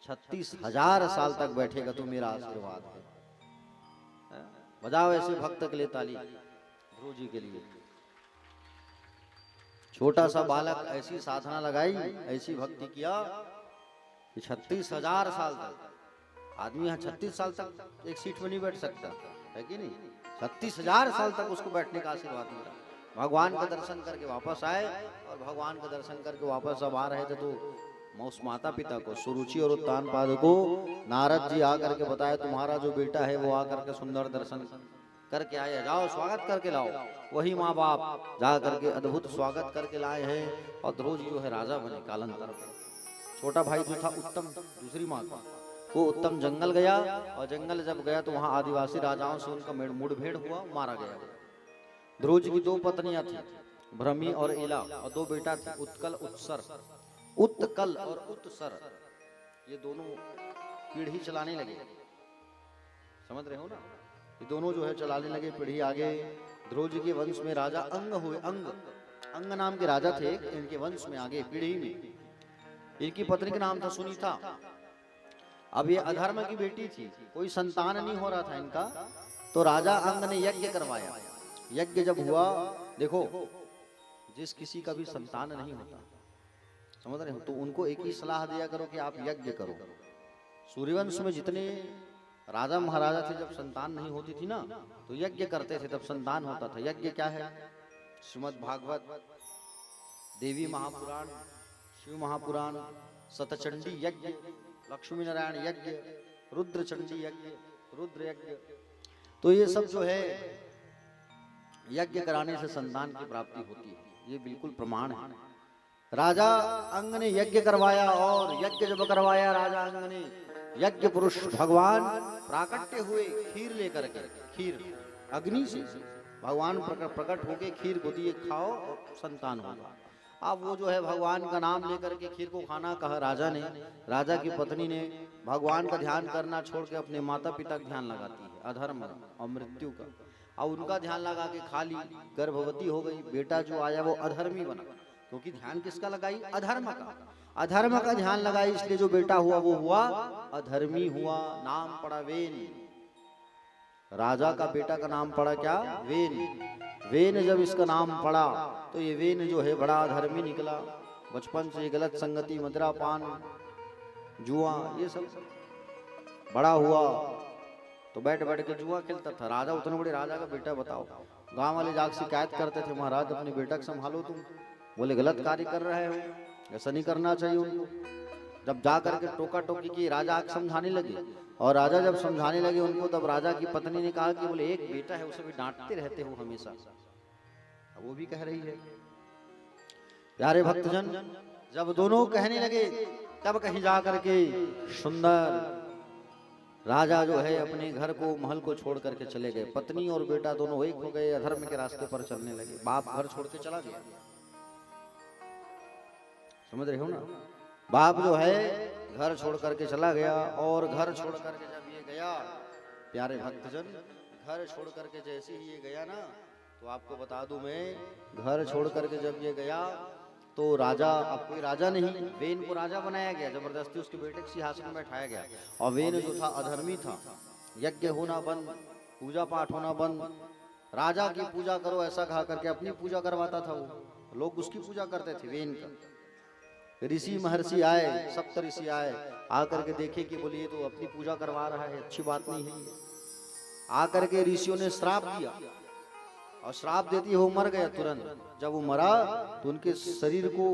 36,000 साल तक बैठेगा तू, मेरा आशीर्वाद है। बजाओ ऐसे भक्त के लिए ताली, ध्रुव जी के लिए। छोटा सा बालक ऐसी साधना लगाई, ऐसी भक्ति किया कि 36,000 साल तक आदमी यहाँ 36 साल तक एक सीट में नहीं बैठ सकता है कि नहीं। 36,000 साल तक उसको बैठने का आशीर्वाद मिला। भगवान का दर्शन करके वापस आए, और भगवान का दर्शन करके वापस अब आ रहे थे तो उस माता पिता को, सुरुचि और उत्तानपाद को नारद जी आकर के बताया तुम्हारा जो बेटा है वो आकर के सुंदर दर्शन करके आए, जाओ स्वागत करके लाओ। वही माँ बाप जा करके अद्भुत स्वागत करके लाए हैं, और ध्रुव जी जो है राजा बने कालांतर में। छोटा भाई जो था उत्तम, दूसरी माँ का, वो उत्तम जंगल गया, और जंगल जब गया तो वहाँ आदिवासी राजाओं से उनका मुठभेड़ हुआ, मारा गया। ध्रुव जी की 2 पत्नियां थी, भ्रमी और इला, और 2 बेटा थे, उत्कल उत्सर। उत्कल और उत्सर ये दोनों पीढ़ी चलाने लगे, समझ रहे हो ना, ये दोनों जो है चलाने लगे पीढ़ी आगे। ध्रुव जी के वंश में राजा अंग हुए, अंग नाम के राजा थे इनके वंश में, आगे पीढ़ी में। इनकी पत्नी का नाम था सुनीता। अब ये अधर्म की बेटी थी, कोई संतान नहीं हो रहा था इनका, तो राजा अंग ने यज्ञ करवाया। यज्ञ जब हुआ, देखो जिस किसी का भी संतान नहीं होता, समझ रहे हो, तो उनको एक ही सलाह दिया करो कि आप यज्ञ करो। सूर्यवंश में जितने राजा महाराजा थे, जब संतान नहीं होती थी ना तो यज्ञ करते थे, तब संतान होता था। यज्ञ क्या है? श्रीमद् भागवत, देवी महापुराण, शिव महापुराण, सतचंडी यज्ञ, लक्ष्मी नारायण यज्ञ, रुद्र चंडी यज्ञ, रुद्र यज्ञ, तो ये सब जो है यज्ञ कराने से संतान की प्राप्ति होती है, ये बिल्कुल प्रमाण है। राजा अंग ने यज्ञ करवाया, और यज्ञ जब करवाया राजा अंग ने, यज्ञ पुरुष भगवान प्राकट्य हुए खीर लेकर के, खीर अग्नि से भगवान प्रकट होके खीर को दिए, खाओ और संतान होगा। अब वो जो है भगवान का नाम लेकर के खीर को खाना कहा राजा ने। राजा की पत्नी ने भगवान का ध्यान करना छोड़ के अपने माता पिता का ध्यान लगाती है, अधर्म और मृत्यु का, और उनका ध्यान लगा के खा ली, गर्भवती हो गई। बेटा जो आया वो अधर्मी बना, क्योंकि ध्यान किसका लगाई? अधर्म का। अधर्म का ध्यान लगाई, इसलिए जो बेटा हुआ वो हुआ अधर्मी हुआ, नाम पड़ा वेन। राजा का बेटा का नाम पड़ा क्या? वेन। वेन जब इसका नाम पड़ा तो ये वेन जो है बड़ा अधर्मी निकला। बचपन से गलत संगति, मदिरा पान, जुआ, ये सब बड़ा हुआ तो बैठ बैठ के जुआ खेलता था। राजा, उतने बड़े राजा का बेटा, बताओ। गांव वाले जाके शिकायत करते थे, महाराज अपने बेटा को संभालो तुम, बोले गलत कार्य कर रहे हो, ऐसा नहीं करना चाहिए उनको। जब जा करके टोका टोकी की, राजा आग समझाने लगे, और राजा जब समझाने लगे उनको, तब राजा की पत्नी ने कहा कि बोले एक बेटा है, उसे भी डांटते रहते हो हमेशा। अब वो भी कह रही है। प्यारे भक्तजन, जब दोनों कहने लगे तब कहीं जा करके सुंदर राजा जो है अपने घर को, महल को छोड़ करके चले गए। पत्नी और बेटा दोनों एक हो गए, अधर्म के रास्ते पर चलने लगे। बाप घर छोड़ के चला गया, समझ रहे हो ना। बाप जो है घर छोड़ करके चला गया, और घर छोड़ करके जब ये गया, प्यारे भक्तजन, घर छोड़ करके जैसे ही ये गया ना, तो आपको बता दूं मैं, घर छोड़ करके जब ये गया तो राजा, अब कोई राजा नहीं, वेन को राजा बनाया गया, जबरदस्ती उसके बेटे के सिंहासन में बैठाया गया। और वेन जो था अधर्मी था, यज्ञ होना बंद, पूजा पाठ होना बंद, राजा की पूजा करो ऐसा कहा करके अपनी पूजा करवाता था वो। लोग उसकी पूजा करते थे वेन का। ऋषि महर्षि आए, सप्त ऋषि आए, आकर के देखे कि बोलिए तो अपनी पूजा करवा रहा है, अच्छी बात नहीं है। आकर के ऋषियों ने श्राप दिया, और श्राप देती वो मर गया तुरंत। जब वो मरा तो उनके शरीर को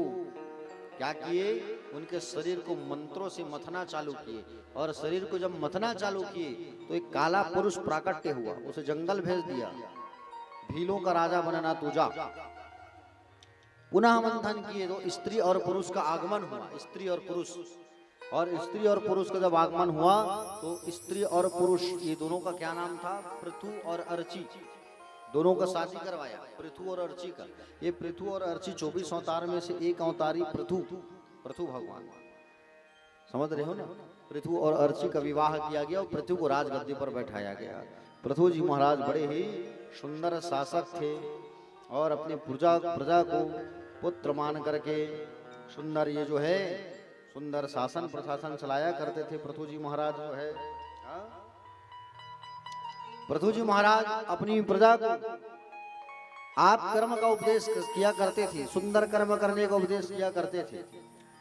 क्या किए, उनके शरीर को मंत्रों से मथना चालू किए, और शरीर को जब मथना चालू किए तो एक काला पुरुष प्राकट्य हुआ, उसे जंगल भेज दिया। भीलों का राजा बनना तू जा। पुनः मंथन किए तो स्त्री और पुरुष का आगमन हुआ, स्त्री और पुरुष, और स्त्री और पुरुष का जब आगमन हुआ तो स्त्री और पुरुष ये दोनों का क्या नाम था? पृथु और अर्ची। दोनों का शादी करवाया, पृथु और अर्ची का। ये पृथु और अर्ची 24 अवतार में से एक अवतारी पृथु भगवान, समझ रहे हो ना। पृथु और अर्ची का विवाह किया गया और पृथु को राजगद्दी पर बैठाया गया। पृथु जी महाराज बड़े ही सुंदर शासक थे और अपनी प्रजा को पुत्र मान करके सुंदर ये जो है सुंदर शासन प्रशासन चलाया करते थे। पृथु जी महाराज जो है, पृथु जी महाराज अपनी प्रजा को आप कर्म का उपदेश किया करते थे, सुंदर कर्म करने का उपदेश किया करते थे।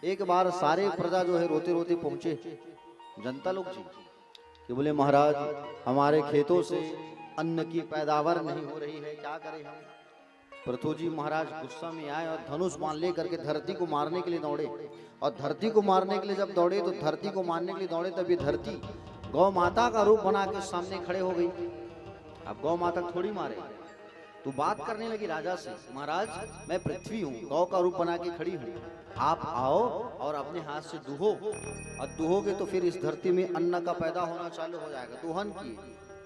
एक बार सारे प्रजा जो है रोते रोते पहुंचे जनता लोग जी कि बोले महाराज हमारे खेतों से अन्न की पैदावार नहीं हो रही है, क्या करें हम। पृथु जी महाराज गुस्सा में आए और धनुष मान ले करके धरती को मारने के लिए दौड़े। और धरती को मारने के लिए जब दौड़े तो धरती को मारने के लिए दौड़े तब ये धरती गौ माता का रूप बना के सामने खड़े हो गई। अब गौ माता थोड़ी मारे, तो बात करने लगी राजा से, महाराज मैं पृथ्वी हूँ, गौ का रूप बना के खड़ी हूँ, आप आओ और अपने हाथ से दुहो, और दुहोगे तो फिर इस धरती में अन्न का पैदा होना चालू हो जाएगा। दुहन की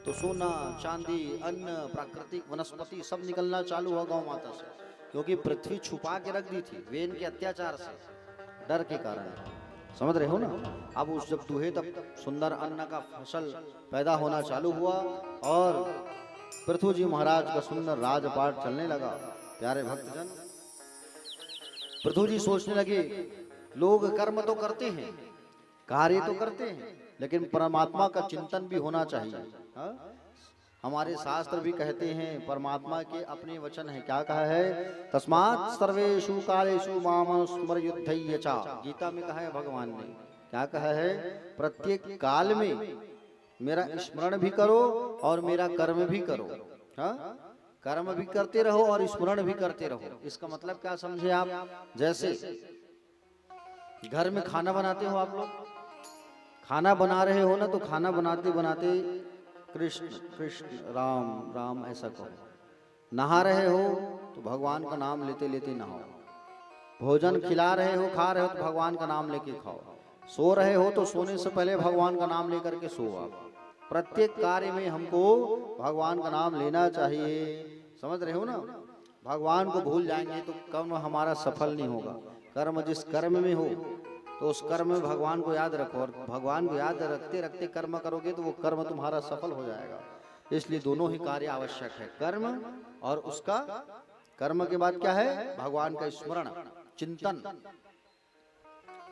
तो सोना चांदी अन्न प्राकृतिक वनस्पति सब निकलना चालू हुआ गौ माता से, क्योंकि पृथ्वी छुपा के रख दी थी वेन के अत्याचार से, डर के कारण, समझ रहे हो ना। अब उस जब दुहे तब सुंदर अन्न का फसल पैदा होना चालू हुआ और पृथु जी महाराज का सुंदर राजपाट चलने लगा। प्यारे भक्तजन, पृथु जी सोचने लगे लोग कर्म तो करते हैं, कार्य तो करते हैं, लेकिन परमात्मा का चिंतन भी होना चाहिए। हमारे शास्त्र भी कहते हैं, परमात्मा के अपने वचन है, क्या कहा है, तस्मात् सर्वेषु कालेषु माम स्मरयुद्धय च। गीता में कहा है भगवान ने, क्या कहा है, प्रत्येक काल में मेरा स्मरण भी करो और मेरा कर्म भी करो। कर्म भी करते रहो और स्मरण भी करते रहो। इसका मतलब क्या समझे आप, जैसे घर में खाना बनाते हो आप लोग, खाना बना रहे हो ना, तो खाना बनाते बनाते कृष्ण कृष्ण राम राम ऐसा कहो। नहा रहे हो तो भगवान का नाम लेते लेते नहाओ। भोजन खिला रहे हो खा रहे हो तो भगवान का नाम लेके खाओ। सो रहे हो तो सोने से पहले भगवान का नाम लेकर के सो आप। प्रत्येक कार्य में हमको भगवान का नाम लेना चाहिए, समझ रहे हो ना। भगवान को भूल जाएंगे तो कर्म हमारा सफल नहीं होगा। कर्म जिस कर्म में हो तो उस कर्म में भगवान को याद रखो, और भगवान को याद रखते रखते कर्म करोगे तो वो कर्म तुम्हारा सफल हो जाएगा। इसलिए दोनों ही कार्य आवश्यक है, कर्म और उसका कर्म के बाद क्या है, भगवान का स्मरण चिंतन।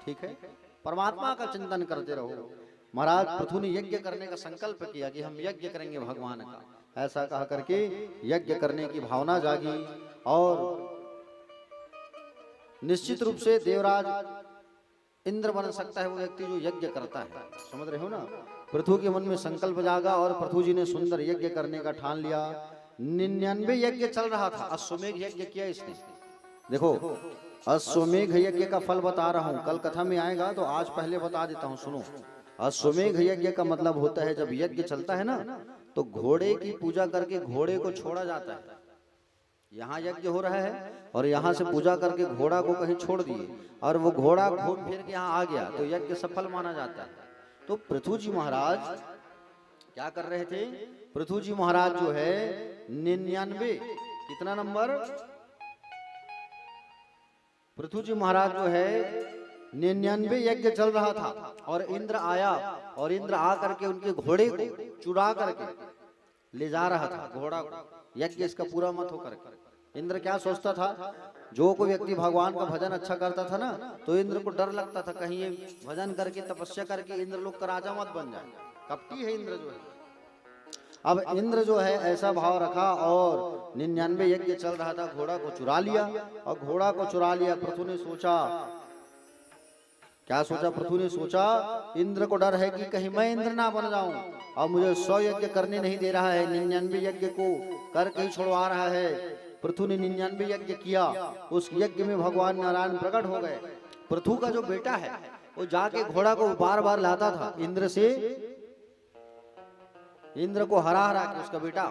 ठीक है, परमात्मा का चिंतन करते रहो। महाराज पृथु ने यज्ञ करने का संकल्प किया कि हम यज्ञ करेंगे भगवान का, ऐसा कहा करके यज्ञ करने की भावना जागी। और निश्चित रूप से देवराज इंद्र बन सकता है वो व्यक्ति जो यज्ञ करता है, समझ रहे हो ना। पृथु के मन में संकल्प जागा और पृथु जी ने सुंदर यज्ञ करने का ठान लिया। 99 यज्ञ चल रहा था, अश्वमेघ यज्ञ किया इसने। देखो अश्वमेघ यज्ञ का फल बता रहा हूँ, कल कथा में आएगा तो आज पहले बता देता हूँ, सुनो। अश्वमेघ यज्ञ का मतलब होता है जब यज्ञ चलता है ना तो घोड़े की पूजा करके घोड़े को छोड़ा जाता है। यहाँ यज्ञ हो रहा है और यहाँ से पूजा करके घोड़ा को कहीं छोड़ दिए और वो घोड़ा घूम फिर के यहाँ आ गया तो यज्ञ सफल माना जाता है। तो पृथु जी महाराज क्या कर रहे थे, पृथु जी महाराज जो है 99 कितना नंबर, पृथु जी महाराज जो है 99 यज्ञ चल रहा था और इंद्र आया और इंद्र आ करके उनके घोड़े को चुरा करके ले जा रहा था। घोड़ा यज्ञ इसका पूरा मत होकर के इंद्र क्या सोचता था, जो कोई व्यक्ति भगवान का भजन अच्छा करता था ना तो इंद्र को डर लगता था कहीं ये भजन करके तपस्या करके इंद्र लोग का राजा मत बन जाए। कपटी है इंद्र जो है। अब इंद्र जो है ऐसा भाव रखा और 99 यज्ञ चल रहा था, घोड़ा को चुरा लिया। और घोड़ा को चुरा लिया, पृथु ने सोचा, क्या सोचा, पृथु ने सोचा इंद्र को डर है कि कहीं मैं इंद्र ना बन जाऊं और मुझे 100 यज्ञ करने नहीं दे रहा है, 99 यज्ञ को करके ही छुड़वा रहा है। पृथु ने 99 यज्ञ किया, उस यज्ञ में भगवान नारायण प्रकट हो गए। पृथु का जो बेटा है वो जाके घोड़ा को बार बार लाता था इंद्र से, इंद्र को हरा हरा के उसका बेटा।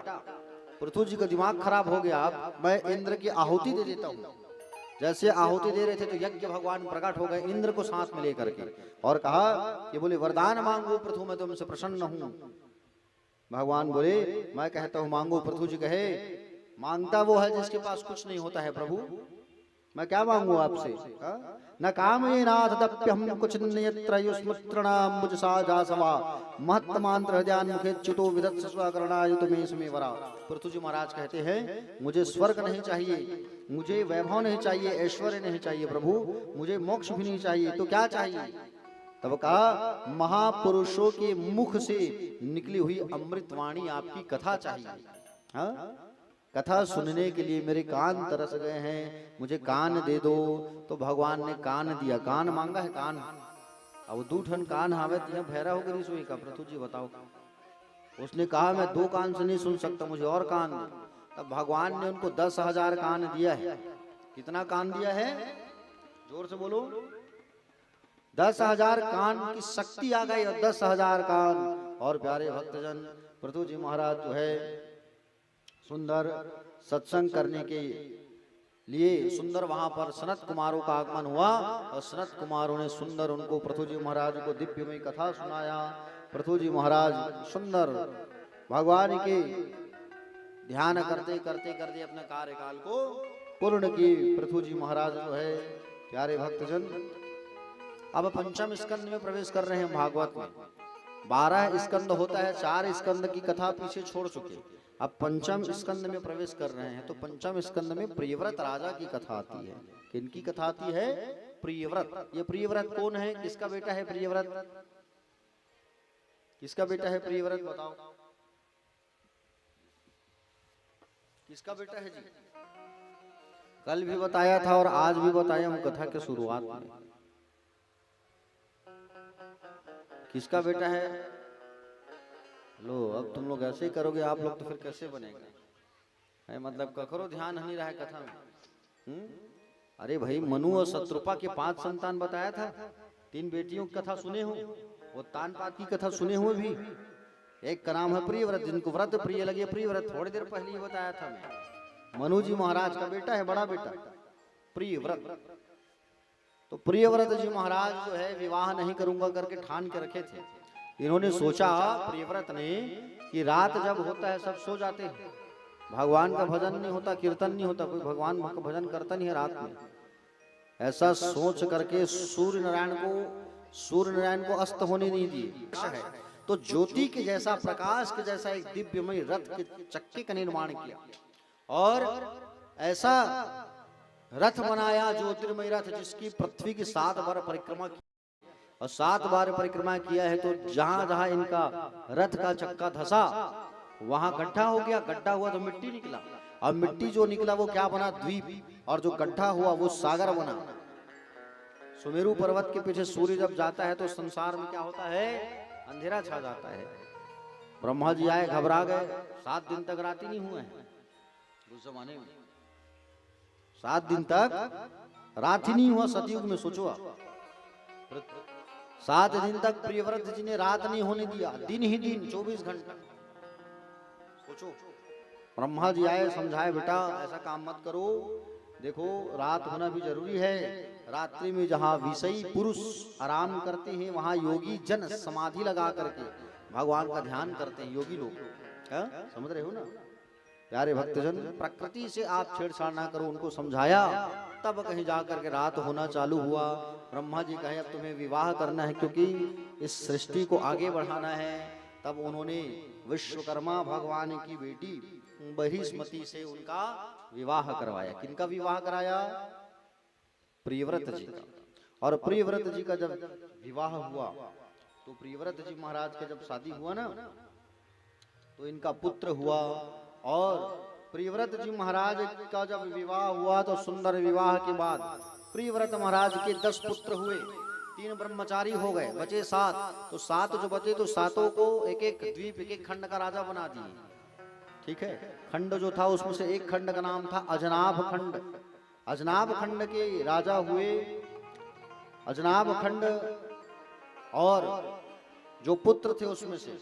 पृथु जी का दिमाग खराब हो गया, अब मैं इंद्र की आहुति दे देता हूँ। जैसे आहुति दे रहे थे तो यज्ञ भगवान प्रकट हो गए इंद्र को सांस में लेकर के और कहा कि बोले वरदान मांगो पृथु, मैं तुमसे प्रसन्न हूं। भगवान बोले मैं कहता हूं मांगो। पृथु जी कहे मांगता वो है जिसके पास कुछ नहीं होता है प्रभु। मैं क्या मांगू आपसे? न काम ये नाथ दप्यहम कुछ नियत्रयुस्मृणाम मुझ साजा सवा महत्मांत्र हृदयान मुखे च्युतो विदत्स स्वकरणायुत में इसमें वरा। पृथु जी महाराज कहते हैं मुझे स्वर्ग नहीं चाहिए, मुझे वैभव नहीं चाहिए, ऐश्वर्य नहीं चाहिए प्रभु, मुझे मोक्ष भी नहीं चाहिए, तो क्या चाहिए? तब कहा महापुरुषों के मुख से निकली हुई अमृतवाणी आपकी कथा चाहिए। हाँ, कथा सुनने के लिए मेरे कान तरस गए हैं, मुझे कान दे दो। तो भगवान ने कान दिया, कान मांगा है कान। अब दूठन कान हावे तो भैरा हो गई सोई का। पृथु जी बताओ, उसने कहा मैं 2 कान से नहीं सुन सकता, मुझे और कान दो। तब भगवान ने उनको 10,000 कान दिया है। कितना कान दिया है? जोर से बोलो। 10,000 कान की शक्ति आ गई और 10,000 कान। और प्यारे भक्तजन, पृथु जी महाराज जो है सुंदर सत्संग करने के लिए सुंदर वहां पर सनत कुमारों का आगमन हुआ और सनत कुमारों ने सुंदर उनको पृथु जी महाराज को दिव्यमय कथा सुनाया। पृथु जी महाराज सुंदर भगवान के ध्यान करते करते करते अपने कार्यकाल को पूर्ण किए। पृथु जी महाराज जो है प्यारे भक्तजन अब 5वें स्कंद में प्रवेश कर रहे हैं। भागवत में 12 स्कंद होता है, 4 स्कंद की कथा पीछे छोड़ चुके, अब 5वें स्कंद में प्रवेश कर रहे हैं। तो 5वें स्कंद में प्रियव्रत राजा की कथा आती है। किनकी कथा आती है? प्रियव्रत। ये प्रियव्रत कौन है? किसका बेटा है प्रियव्रत? किसका बेटा है प्रियव्रत? बताओ किसका बेटा है जी? कल भी बताया था और आज भी बताया हूं कथा के शुरुआत में। किसका बेटा है? लो, अब तुम लोग ऐसे ही करोगे आप लोग तो फिर कैसे बनेगा? है मतलब ककरो ध्यान नहीं रहा है कथा में। अरे भाई, मनु और शत्रुपा के 5 संतान बताया था, 3 बेटियों की कथा सुने हो, वो तानपात की कथा सुने हुए भी। एक का नाम है प्रियव्रत, जिनको व्रत प्रिय लगे प्रियव्रत, थोड़ी देर पहले ही बताया था मैं। मनु जी महाराज का बेटा है, बड़ा बेटा प्रियव्रत। तो प्रियव्रत जी महाराज जो है विवाह नहीं करूंगा करके ठान के रखे थे। इन्होंने सोचा प्रियव्रत ने कि रात जब होता है सब सो जाते हैं, भगवान का भजन नहीं होता, कीर्तन नहीं होता, कोई भगवान का भजन करता नहीं है रात में। ऐसा सोच करके सूर्य नारायण को अस्त होने नहीं दिए। तो ज्योति के जैसा, प्रकाश के जैसा एक दिव्यमय रथ के चक्के का निर्माण किया और ऐसा रथ बनाया, ज्योतिर्मय रथ, जिसकी पृथ्वी की 7 बार परिक्रमा की और 7 बार परिक्रमा किया है। तो जहां जहां इनका रथ का चक्का धसा वहां गड्ढा हो गया, गड्ढा हुआ तो मिट्टी निकला और मिट्टी जो निकला वो क्या बना? द्वीप। और जो गड्ढा हुआ वो सागर बना। सुमेरु पर्वत के पीछे सूर्य जब जाता है तो संसार में क्या होता है? अंधेरा छा जाता है। ब्रह्मा जी आए, घबरा गए, 7 दिन तक रात ही नहीं हुए हैं उस जमाने में। 7 दिन तक रात ही नहीं हुआ सतयुग में। सोचो आप, 7 दिन तक प्रियव्रत जी ने रात नहीं होने दिया, दिन ही दिन 24 घंटा। सोचो, ब्रह्मा जी आए, समझाए बेटा ऐसा काम मत करो, देखो रात होना भी जरूरी है। रात्रि में जहाँ विषयी पुरुष आराम करते हैं वहां योगी जन समाधि लगा करके भगवान का ध्यान करते हैं योगी लोग। समझ रहे हो ना प्यारे भक्तजन? प्रकृति से आप छेड़छाड़ ना करो, उनको समझाया, तब कहीं जाकर के रात होना चालू हुआ। ब्रह्मा जी कहे अब तुम्हें विवाह करना है क्योंकि इस सृष्टि को आगे बढ़ाना है। तब उन्होंने विश्वकर्मा भगवान की बेटी बृहस्पति से उनका विवाह करवाया। किनका विवाह कराया? प्रियव्रत जी का। और प्रियव्रत जी का जब विवाह हुआ तो प्रियव्रत जी महाराज का जब शादी हुआ ना तो इनका पुत्र हुआ। और प्रियव्रत जी महाराज का जब विवाह हुआ तो सुंदर विवाह के बाद प्रियव्रत महाराज के 10 पुत्र हुए, 3 ब्रह्मचारी हो गए, बचे 7। तो 7 जो बचे तो 7 को एक एक द्वीप, एक एक खंड का राजा बना दिए। ठीक है, खंड जो था उसमें से एक खंड का नाम था अजनाभ खंड। अजनाभ खंड के राजा हुए अजनाभ खंड। और जो पुत्र थे उसमें से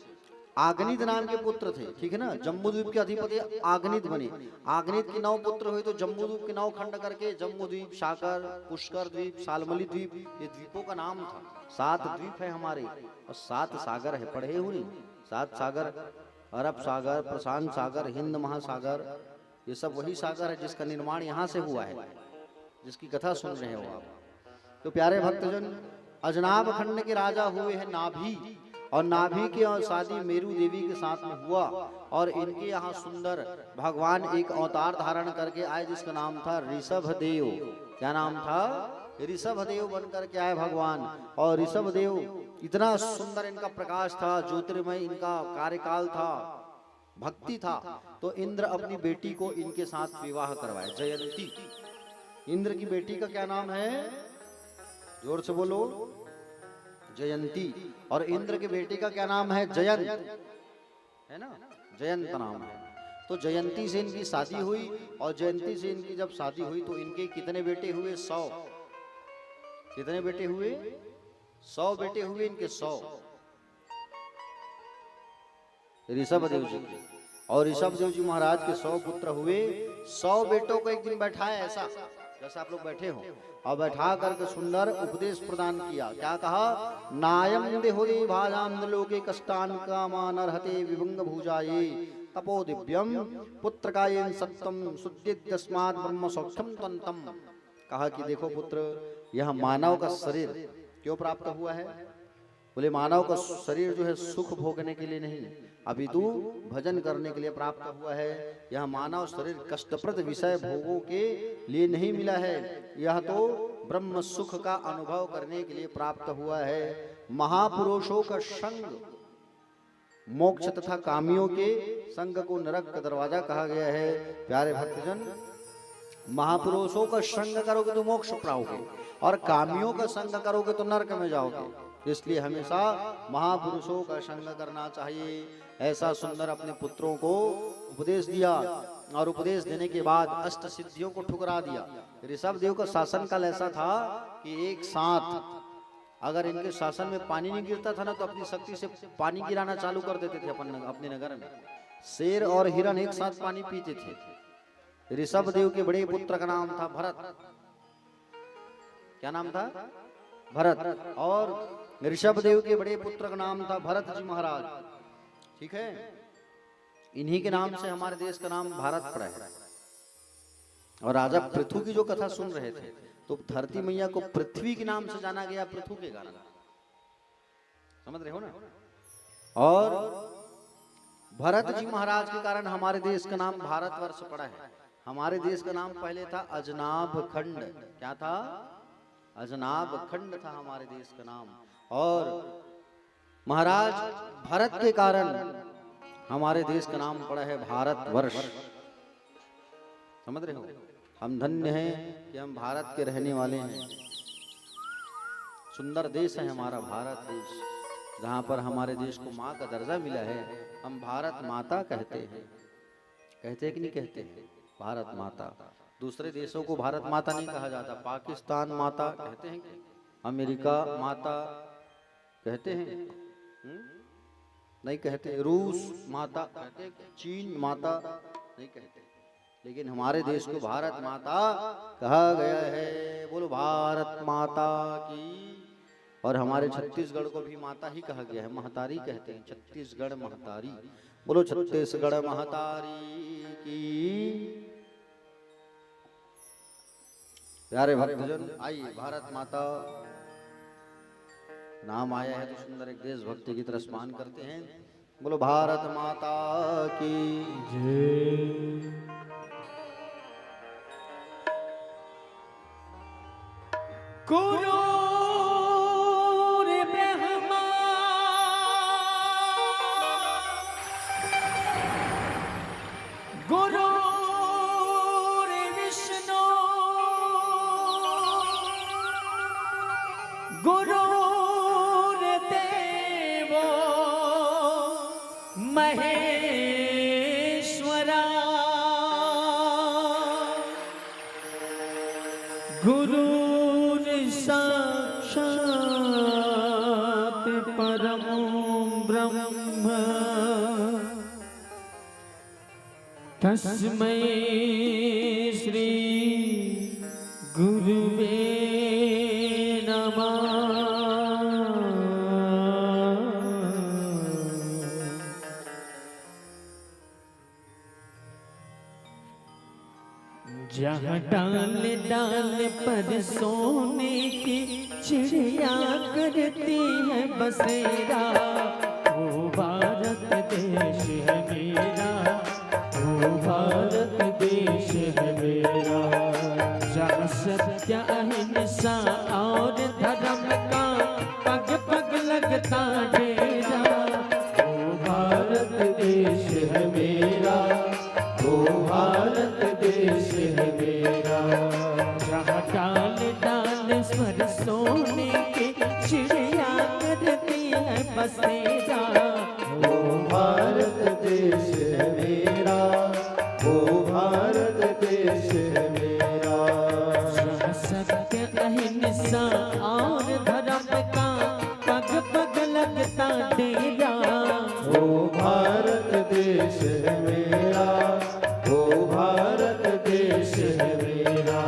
आग्निद नाम के पुत्र थे। ठीक है ना, जम्बूद्वीप के अधिपति आग्निद बने। आग्निद के 9 पुत्र हुए तो जम्बूद्वीप के 9 खंड करके जम्बूद्वीप, शाकर, पुष्कर द्वीप, शालमली द्वीप, ये द्वीपों का नाम था। 7 द्वीप है हमारे और 7 सागर है, पढ़े हुए 7 सागर, अरब सागर, प्रशांत सागर, हिंद महासागर, ये सब वही सागर है जिसका निर्माण यहाँ से हुआ है, जिसकी कथा सुन रहे हो आप। तो प्यारे भक्तजन, अजनाब खंड के राजा हुए हैं नाभि, और नाभि की शादी मेरू देवी के साथ में हुआ, और इनके यहाँ सुंदर भगवान एक अवतार धारण करके आए जिसका नाम था ऋषभ देव। क्या नाम था? ऋषभ देव बन करके आए भगवान। और ऋषभ देव इतना सुंदर इनका प्रकाश था, ज्योतिर्मय इनका कार्यकाल था, भक्ति था। तो इंद्र अपनी बेटी को इनके साथ विवाह करवाए, जयंती। इंद्र की बेटी का क्या नाम है? जोर से बोलो, जयंती। और इंद्र की बेटी का क्या नाम है? जयंत, है ना, जयंत नाम है। तो जयंती से इनकी शादी हुई, और जयंती से इनकी जब शादी हुई तो इनके कितने बेटे हुए? 100। कितने बेटे हुए? 100 बेटे हुए इनके, 100 ऋषभ देव जी के। और ऋषभ देव जी महाराज के 100 पुत्र हुए। 100 बेटों को एक दिन बैठाया, ऐसा जैसा आप लोग बैठे हो, और बैठा करके सुंदर उपदेश प्रदान किया। क्या कहा? नायम देहोदे भाजान लोके कष्टान कामान अर्हते विभंग भुजाये तपो दिव्यम पुत्र कायेन सत्यम सुद्यस्मात् ब्रह्म सौख्यम तंतम। कहा कि देखो पुत्र, यह मानव का शरीर क्यों प्राप्त हुआ है? बोले मानव का शरीर जो है सुख भोगने के लिए नहीं, अपितु भजन करने के लिए प्राप्त हुआ है। यह मानव शरीर कष्टप्रद विषय भोगों के लिए नहीं मिला है, यह तो ब्रह्म सुख का अनुभव करने के लिए प्राप्त हुआ है। महापुरुषों का संग मोक्ष तथा कामियों के संग को नरक का दरवाजा कहा गया है। प्यारे भक्तजन, महापुरुषों का संग करोगे तो मोक्ष पाओगे, और कामियों का संग करोगे तो नरक में जाओगे। इसलिए हमेशा महापुरुषों का संग करना चाहिए। ऐसा सुंदर अपने पुत्रों को उपदेश दिया, और उपदेश देने के बाद अष्ट सिद्धियों को ठुकरा दिया। ऋषभ देव का शासन काल ऐसा था कि एक साथ अगर इनके शासन में पानी नहीं गिरता था ना, तो अपनी शक्ति से पानी गिराना चालू कर देते थे अपने नगर में। शेर और हिरण एक साथ पानी पीते थे। ऋषभ देव के बड़े पुत्र का नाम था भरत। क्या नाम था? भरत। और ऋषभ देव के बड़े पुत्र का नाम था भरत जी महाराज। ठीक है, इन्हीं के नाम से हमारे देश का नाम भारत पड़ा है। और राजा पृथु की जो कथा सुन रहे थे, तो धरती मैया को पृथ्वी के नाम से जाना गया, पृथु के कारण। समझ रहे हो ना? और भरत जी महाराज के कारण हमारे देश का नाम भारतवर्ष पड़ा है। हमारे देश का नाम पहले था अजनाब खंड। क्या था? अजनाब खंड था हमारे देश का नाम। और महाराज भरत के कारण हमारे देश का नाम पड़ा है भारतवर्ष। समझ रहे हो? हम धन्य हैं कि हम भारत के रहने वाले हैं। सुंदर देश है हमारा भारत देश, जहाँ पर हमारे देश को माँ का दर्जा मिला है। हम भारत माता कहते हैं। कहते हैं कि नहीं कहते हैं? भारत माता। दूसरे देशों को भारत माता नहीं कहा जाता। पाकिस्तान माता कहते हैं, अमेरिका माता कहते हैं? नहीं कहते। रूस माता कहते हैं, चीन माता नहीं कहते। लेकिन हमारे देश को भारत माता कहा गया है। बोलो भारत माता की। और हमारे छत्तीसगढ़ को भी माता ही कहा गया है, महतारी कहते हैं, छत्तीसगढ़ महतारी। बोलो छत्तीसगढ़ महतारी की। प्यारे भक्तजन, आइए भारत माता नाम आया है तो सुंदर एक देशभक्ति की तरह स्मरण करते हैं। बोलो भारत माता की जय। गुरु ब्रह्मा गुरु विष्णु गुरु देवो महेश्वरा गुरु साक्षात् परम ब्रह्म तस्मै श्री गुरुवे नमः। जहाँ डाल डाल पर सोने की चिड़िया करती है बसेरा, वो भारत देश है मेरा, वो भारत देश है मेरा। जहाँ सत्य अहिंसा और धर्म का पग पग लगता डेरा, वो भारत देश है मेरा, वो भारत देश है मेरा। जहाँ डाल डाल स्वर सोने की चिड़िया करती है बसेरा, वो भारत देश है मेरा, वो भारत देश है मेरा। जहाँ सत्य अहिंसा और धर्म का पग पग लगता डेरा, वो भारत देश है मेरा, वो भारत देश है मेरा।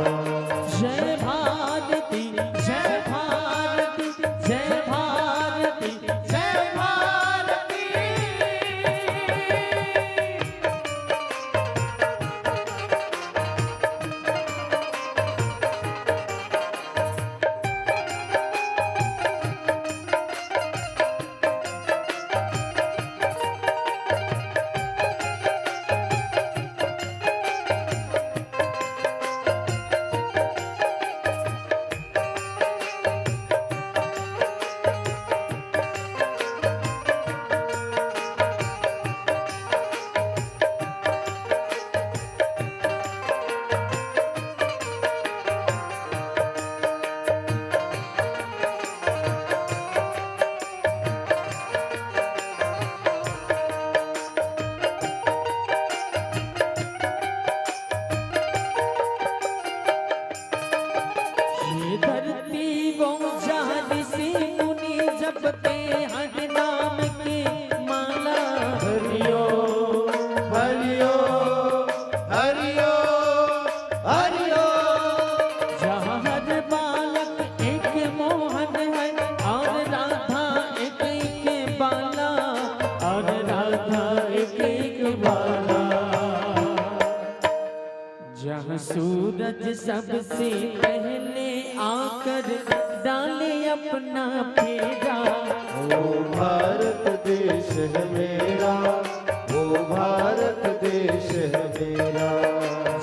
जय भारती जय भारती जय भारती जय भारती। ये धरती वो जहां से मुनि जपते हर नाम की माला। हरियो हरियो हरियो हरियो। जहाँ हर बालक एक मोहन है और राधा एक एक बाला, और राधा एक एक बाला। जहाँ सूरज सबसे पहले आकर डाले अपना फेरा, वो भारत देश है मेरा, वो भारत देश है मेरा।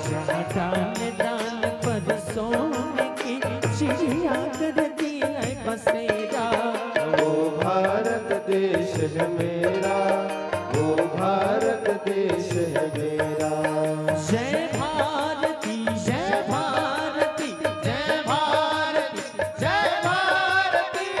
जहाँ डाल डाल पर सोने की चिड़िया करती है बसेरा, वो भारत देश है मेरा, वो भारत देश है मेरा। जय भारती जय भारती जय भारती जय भारती।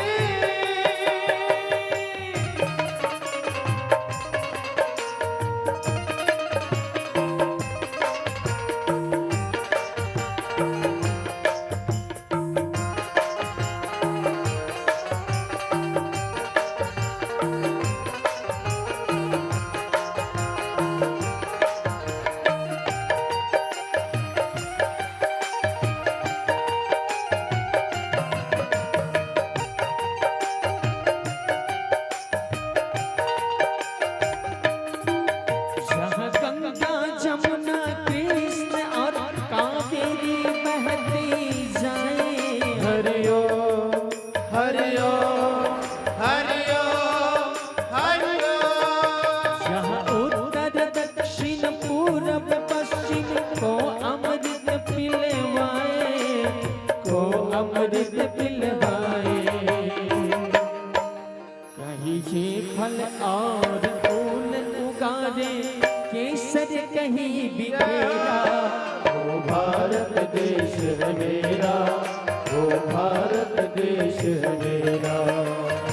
जहाँ गंगा जमुना कृष्ण और कावेरी बहती जाए, हरियो हरियो हरियो हरियो। जहाँ उत्तर दक्षिण पूरब पश्चिम को अमृत पिलवाए, को अमृत पिलवाए। कहीं ये फल और फूल उगारे, केसर कहीं बिखेरा, वो भारत देश है मेरा, वो भारत देश है मेरा।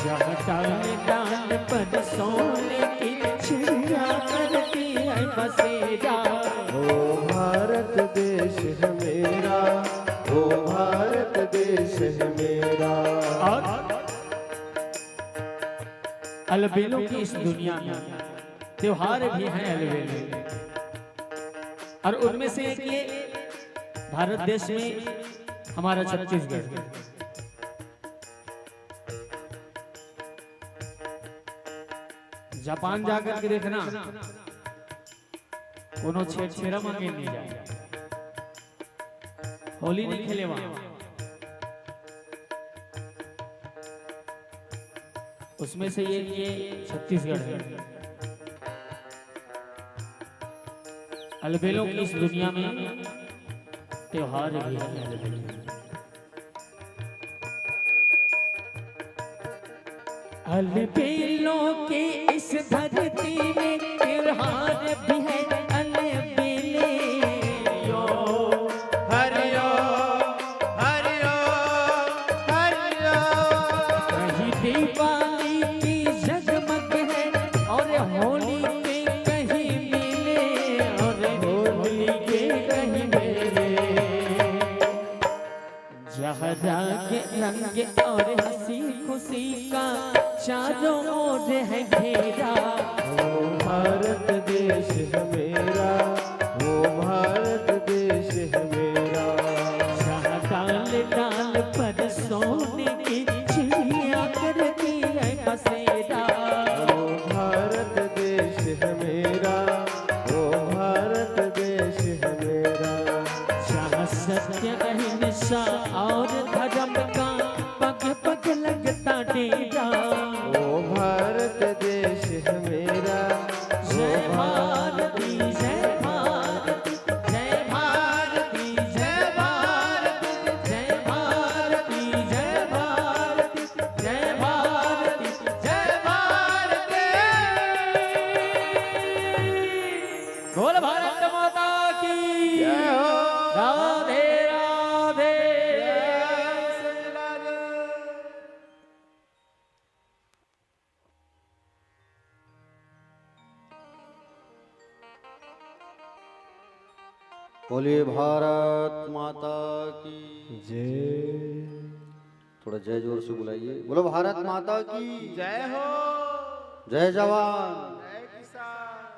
जहाँ डाल डाल पर सोने की चिड़िया करती है बसेरा, वो भारत देश है मेरा, वो भारत देश है मेरा। और अलबेलों की इस दुनिया में त्योहार भी हैं अलबेले, और उनमें से एक ये भारत देश में हमारा छत्तीसगढ़। जापान जाकर के देखना, कोनो छेड़ा मांगे नहीं जाए। होली नहीं खेले वहां, उसमें से एक ये छत्तीसगढ़ है। अलबेलों की इस दुनिया में त्योहार भी है। अलबेलों के इस धरती में त्योहार भी है। अलबेले हरियो हरियो हरियो कहीं दीवाली की जगमग है और होली के कहीं मेले, और होली के कहीं मेले। जहाँ के रंग और हंसी खुशी का चारों ओर है घेरा। वो भारत देश है मेरा, वो भारत देश है मेरा। जहाँ डाल डाल पर सोने की चिड़िया करती है बसेरा। वो भारत देश है मेरा, वो भारत देश है मेरा। जहाँ सत्य अहिंसा और धर्म का पग पग लगता डेरा। वो भारत देश है मेरा, जय भारती जय भारती जय भारती जय भारती जय भारती जय भारती जय भारती जय भारती। बोल भारत माता की जय हो। राधे राधे। बोलिए भारत माता की। जय थोड़ा जय जोर से बुलाइए। बोलो भारत माता की। जय हो। जय जवान। जय किसान।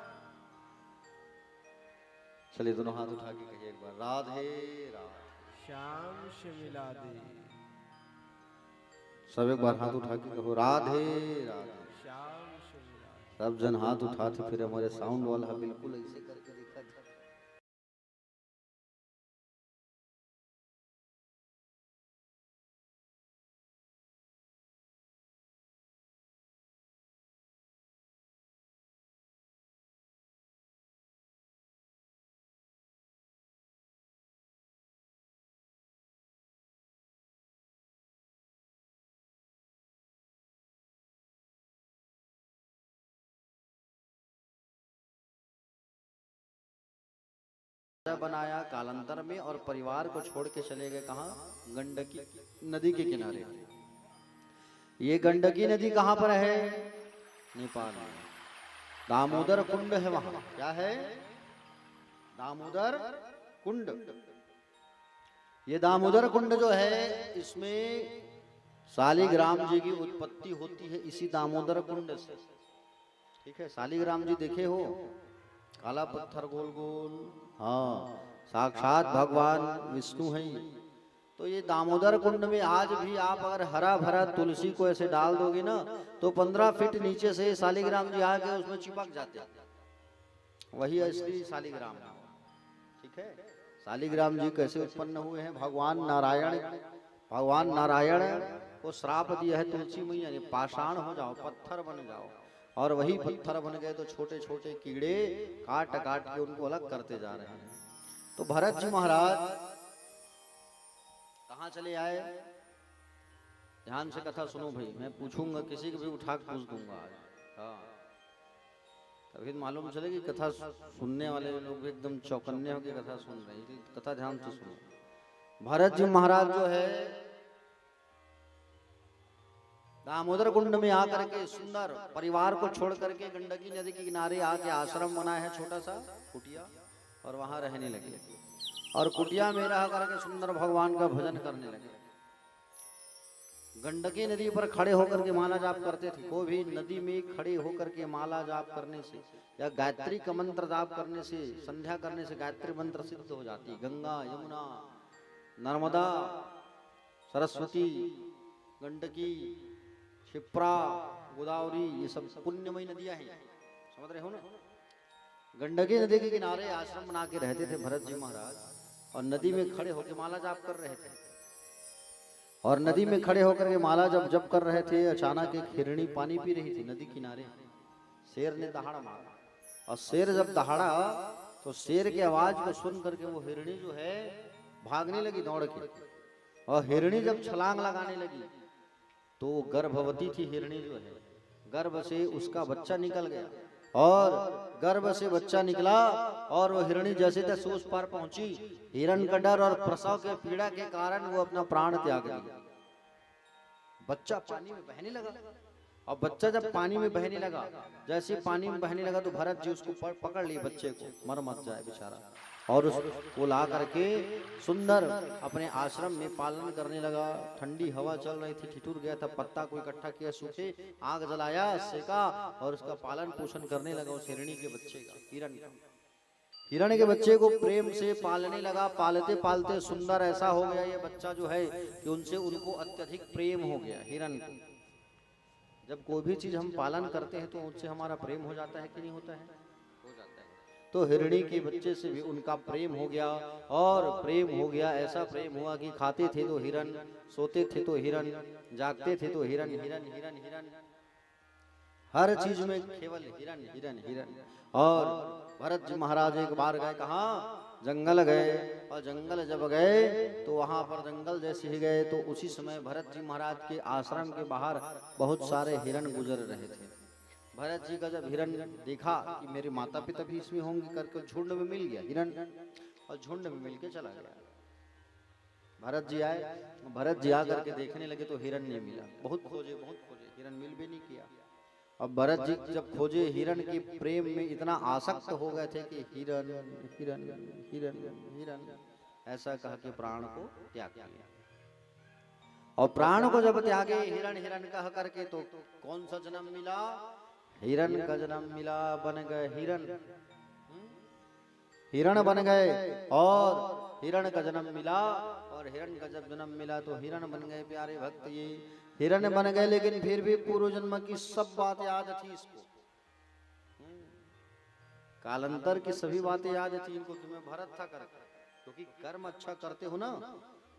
चलिए दोनों हाथ उठा के कहिए एक बार, राधे राधे। शाम से मिला दे, सब एक बार हाथ उठा के कहो राधे राधे। शाम से मिला दे। सब जन हाथ उठाते फिर हमारे साउंड वाला बिल्कुल ऐसे करके देखा था। बनाया कालांतर में और परिवार को छोड़ के चले गए कहाँ? गंडकी नदी के किनारे। ये गंडकी नदी कहाँ पर है? नेपाल में। दामोदर कुंड है वहां। क्या है? दामोदर कुंड। ये दामोदर कुंड जो है इसमें शालिग्राम जी की उत्पत्ति होती है इसी दामोदर कुंड से। ठीक है, शालिग्राम जी देखे हो? काला पत्थर गोल गोल, हाँ, साक्षात भगवान विष्णु हैं। तो ये दामोदर कुंड में आज भी आप अगर हरा भरा तुलसी को ऐसे डाल दोगे ना तो 15 फीट नीचे से शालिग्राम जी आके उसमें चिपक जाते हैं। वही असली शालिग्राम। ठीक है, शालिग्राम जी कैसे उत्पन्न हुए हैं? भगवान नारायण को श्राप दिया है तुलसी मैया ने, पाषाण हो जाओ, पत्थर बन जाओ। और वही पत्थर बन गए तो छोटे छोटे कीड़े काट काट के उनको अलग करते जा रहे हैं। तो भरत जी महाराज कहाँ चले आए? ध्यान से कथा सुनो भाई, मैं पूछूंगा, किसी को भी उठा के पूछ दूंगा आज। हाँ, तभी मालूम चलेगी कथा सुनने वाले लोग भी एकदम चौकन्ने होकर कथा सुन रहे हैं। कथा ध्यान से सुनो। भरत जी महाराज जो है दामोदर कुंड में आकर के सुंदर परिवार को छोड़ करके गंडकी नदी के किनारे आके आश्रम बनाया है, छोटा सा कुटिया, और वहां रहने लगे। और कुटिया में रह करके सुंदर भगवान का भजन करने लगे। गंडकी नदी पर खड़े होकर के माला जाप करते थे। कोई भी नदी में खड़े होकर के माला जाप करने से या गायत्री का मंत्र जाप करने से, संध्या करने से गायत्री मंत्र सिद्ध हो जाती है। गंगा, यमुना, नर्मदा, सरस्वती, गंडकी, क्षिप्रा, गोदावरी, ये सब पुण्यमयी नदियां हैं। समझ रहे हो ना? गंडकी नदी के किनारे आश्रम बना के रहते थे भरत जी महाराज। और नदी में खड़े होकर माला जाप कर रहे थे। और नदी में खड़े होकर के माला जब जप कर रहे थे, अचानक एक हिरणी पानी पी रही थी नदी किनारे। शेर ने दहाड़ मारा, और शेर जब दहाड़ा तो शेर की आवाज को सुन करके वो हिरणी जो है भागने लगी दौड़ के। और हिरणी जब छलांग लगाने लगी तो गर्भवती थी हिरणी जो है, गर्भ से उसका बच्चा निकल गया। और गर्भ से बच्चा निकला और वो हिरणी जैसे तैसे उस पार पहुंची। हिरण का डर और प्रसव के पीड़ा के कारण वो अपना प्राण त्याग दिया। बच्चा पानी में बहने लगा, और बच्चा जब पानी में बहने लगा, जैसे पानी में बहने लगा तो भरत जी उसको पकड़ लिए बच्चे को, मर मत जाए बेचारा, और उसको ला करके सुंदर अपने आश्रम में पालन करने लगा। ठंडी हवा चल रही थी, ठिठुर गया था, पत्ता को इकट्ठा किया, सूखे, आग जलाया, सेका, और उसका पालन पोषण करने लगा उस हिरणी के बच्चे का, हिरण के बच्चे को प्रेम से पालने लगा। पालते पालते सुंदर ऐसा हो गया ये बच्चा जो है कि उनसे उनको अत्यधिक प्रेम हो गया। हिरण, जब कोई भी चीज हम पालन करते हैं तो उनसे हमारा प्रेम हो जाता है कि नहीं होता है? हो जाता है। तो हिरणी के बच्चे से भी उनका प्रेम हो गया, और प्रेम हो गया, ऐसा प्रेम हुआ कि खाते थे तो हिरण, सोते थे तो हिरण, जागते थे तो हिरण, हिरण हिरण हिरण, हर चीज में केवल हिरण हिरण हिरण। और भरत जी महाराज एक बार गए, कहाँ? जंगल गए, और जंगल जब गए तो वहां पर जंगल जैसे ही गए तो उसी समय भरत जी महाराज के आश्रम के बाहर बहुत सारे हिरण गुजर रहे थे। भरत जी का जब हिरण देखा कि मेरे माता पिता भी इसमें होंगे करके झुंड में मिल गया हिरण, और झुंड में मिल के चला गया। भरत जी आए, भरत जी आकर के देखने लगे तो हिरण नहीं मिला। बहुत खोजे हिरण मिल भी नहीं किया। अब भरत जी जब खोजे, हिरण के प्रेम में इतना आसक्त हो गए थे कि हिरण हिरण हिरण हिरण ऐसा कह के प्राण को त्याग किया। और प्राण को जब त्यागे हिरण हिरण कह करके, तो कौन सा जन्म मिला? हिरण का जन्म मिला, बन गए हिरण, हिरण बन गए। और हिरण का जन्म मिला, और हिरण का जब जन्म मिला तो हिरण बन गए। प्यारे भक्त, ये हिरण बन गए, लेकिन फिर भी पूर्व जन्म की सब बातें याद थी इसको। कालांतर की सभी बातें याद थी इनको कि मैं भरत था कर, क्योंकि कर्म अच्छा करते हो ना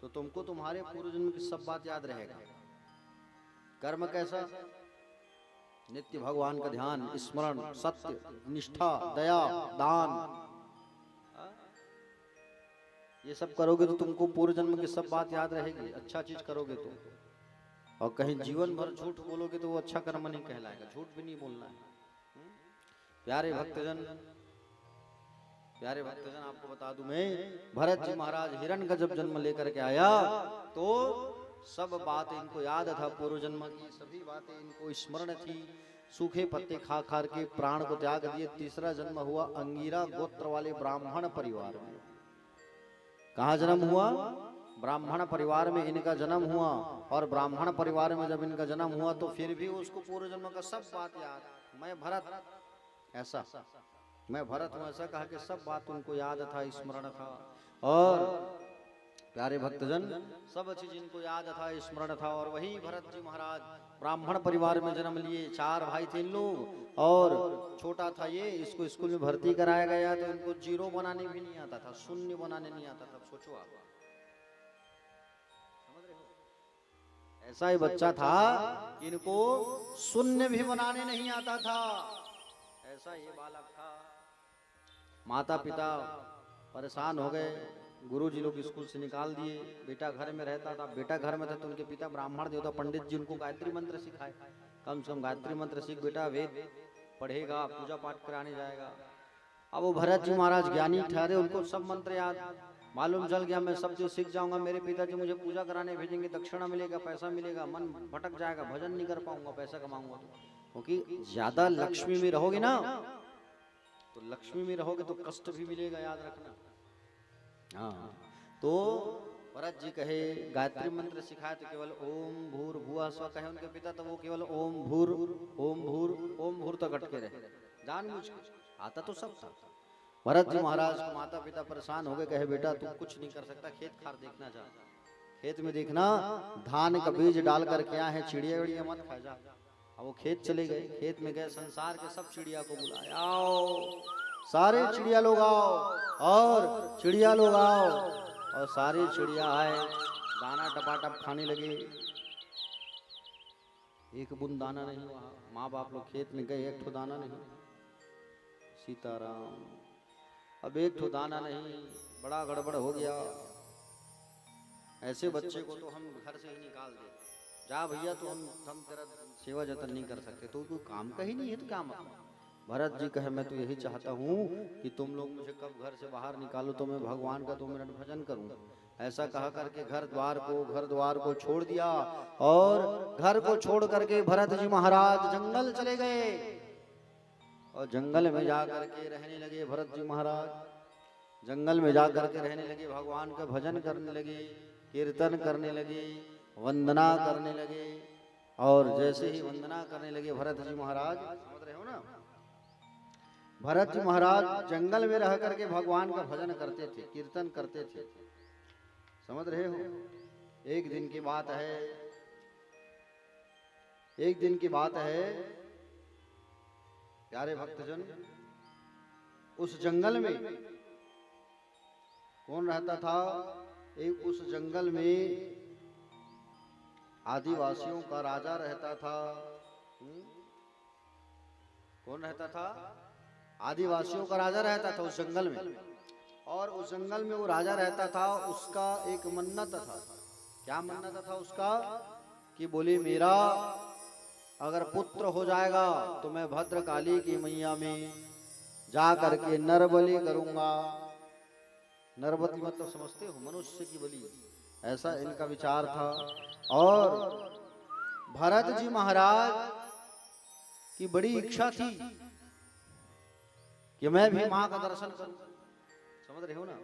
तो तुमको तुम्हारे पूर्व जन्म की सब बात याद रहेगा। कर्म कैसा? नित्य भगवान का ध्यान, स्मरण, सत्य, निष्ठा, दया, दान, ये सब करोगे तो तुमको पूर्व जन्म की सब बात याद रहेगी। अच्छा चीज करोगे तो, और कहीं जीवन भर झूठ बोलोगे तो वो अच्छा कर्म नहीं कहलाएगा। झूठ भी नहीं बोलना है। प्यारे भक्तजन, प्यारे भक्तजन, आपको बता दूं मैं, भरत जी महाराज हिरण का जब जन्म लेकर के आया तो सब बात इनको याद था, पूर्व जन्म की सभी बातें इनको स्मरण थी। सूखे पत्ते खा खा के प्राण को त्याग दिए। तीसरा जन्म हुआ अंगीरा गोत्र वाले ब्राह्मण परिवार में। कहाँ जन्म हुआ? ब्राह्मण परिवार में इनका जन्म हुआ। और ब्राह्मण परिवार में जब इनका जन्म हुआ तो फिर भी उसको पूर्व जन्म का सब बात याद। मैं भरत ऐसा, मैं भरत हूँ ऐसा कहा कि सब बात उनको याद था, स्मरण था। और प्यारे भक्तजन, सब चीज इनको याद था, स्मरण था। और वही भरत जी महाराज ब्राह्मण परिवार में जन्म लिए। 4 भाई थे इन लोग, और छोटा था ये। इसको स्कूल में भर्ती कराया गया तो इनको 0 बनाने भी नहीं आता था, शून्य बनाने नहीं आता था। सोचो आप, ऐसा ही बच्चा था इनको शून्य भी बनाने नहीं आता था। ऐसा ये बालक था। माता पिता परेशान हो गए, गुरुजी लोग स्कूल से निकाल दिए। बेटा घर में रहता था। बेटा घर में था तो उनके पिता ब्राह्मण देवता पंडित जी उनको गायत्री मंत्र सिखाए। कम से कम गायत्री मंत्र सीख बेटा, वेद पढ़ेगा, पूजा पाठ कराने जाएगा। अब वो भरत जी महाराज ज्ञानी ठहरे, उनको सब मंत्र याद। मालूम चल गया मैं सब चीज सीख जाऊंगा, मेरे पिताजी मुझे पूजा कराने भेजेंगे, दक्षिणा मिलेगा, पैसा मिलेगा, मन भटक जाएगा, भजन नहीं कर पाऊंगा, पैसा कमाऊंगा तो। क्योंकि ज्यादा लक्ष्मी में रहोगे ना, तो लक्ष्मी में रहोगे तो कष्ट भी मिलेगा, याद रखना। हाँ, तो भरत जी कहे गायत्री मंत्र सिखाए तो केवल ओम भूर भुआ स्व कहे उनके पिता, तो वो केवल ओम भूर ओम भूर ओम भूर तक अटके रहे, जानबूझ के। आता तो सब था। भरत जी महाराज को माता पिता परेशान हो गए, कहे बेटा तू कुछ नहीं कर सकता, खेत खार देखना जा, खेत में देखना धान का बीज डाल कर क्या है, चिड़िया विड़िया मत खा जा। अब वो खेत चले गए, खेत में गए, संसार के सब चिड़िया को बुलाया, आओ सारे चिड़िया लोग आओ और चिड़िया लोग आओ। और सारी चिड़िया आए, दाना टपाटप खाने लगे। एक बूंद दाना नहीं वहाँ, माँ बाप लोग खेत में गए, एक ठो दाना नहीं। सीताराम, अब एक ठो दाना नहीं, बड़ा गड़बड़ हो गया। ऐसे बच्चे को तो हम घर से ही निकाल दे, जा भैया, तो हम तेरा सेवा जतन नहीं कर सकते, तो कोई काम का ही नहीं है तो क्या मतलब। भरत जी कहे, मैं तो यही चाहता हूँ कि तुम लोग मुझे कब घर से बाहर निकालो तो मैं भगवान का 2 मिनट भजन करूँ। ऐसा कहा करके घर द्वार को छोड़ दिया और घर को छोड़ करके भरत जी महाराज जंगल चले गए और जंगल में जा करके रहने लगे। भरत जी महाराज जंगल में जा करके रहने लगे, भगवान का भजन करने लगे, कीर्तन करने लगे, वंदना करने लगे। और जैसे ही वंदना करने लगे भरत जी महाराज, समझ रहे हो ना, भरत जी महाराज जंगल में रह करके भगवान का भजन करते थे, कीर्तन करते थे, समझ रहे हो। एक दिन की बात है, एक दिन की बात है प्यारे भक्तजन, उस जंगल में कौन रहता था? एक उस जंगल में आदिवासियों का राजा रहता था। कौन रहता था? आदिवासियों का राजा रहता था उस जंगल में। और उस जंगल में वो राजा रहता था, उसका एक मन्नत था। क्या मन्नत था उसका? कि बोले मेरा अगर पुत्र हो जाएगा तो मैं भद्रकाली की मैया में जा करके नर बलि करूंगा। नर बलि मतलब समझते हो, मनुष्य की बलि, ऐसा इनका विचार था। और भरत जी महाराज की बड़ी इच्छा थी कि मैं भी माँ का दर्शन करूं, समझ रहे हो ना।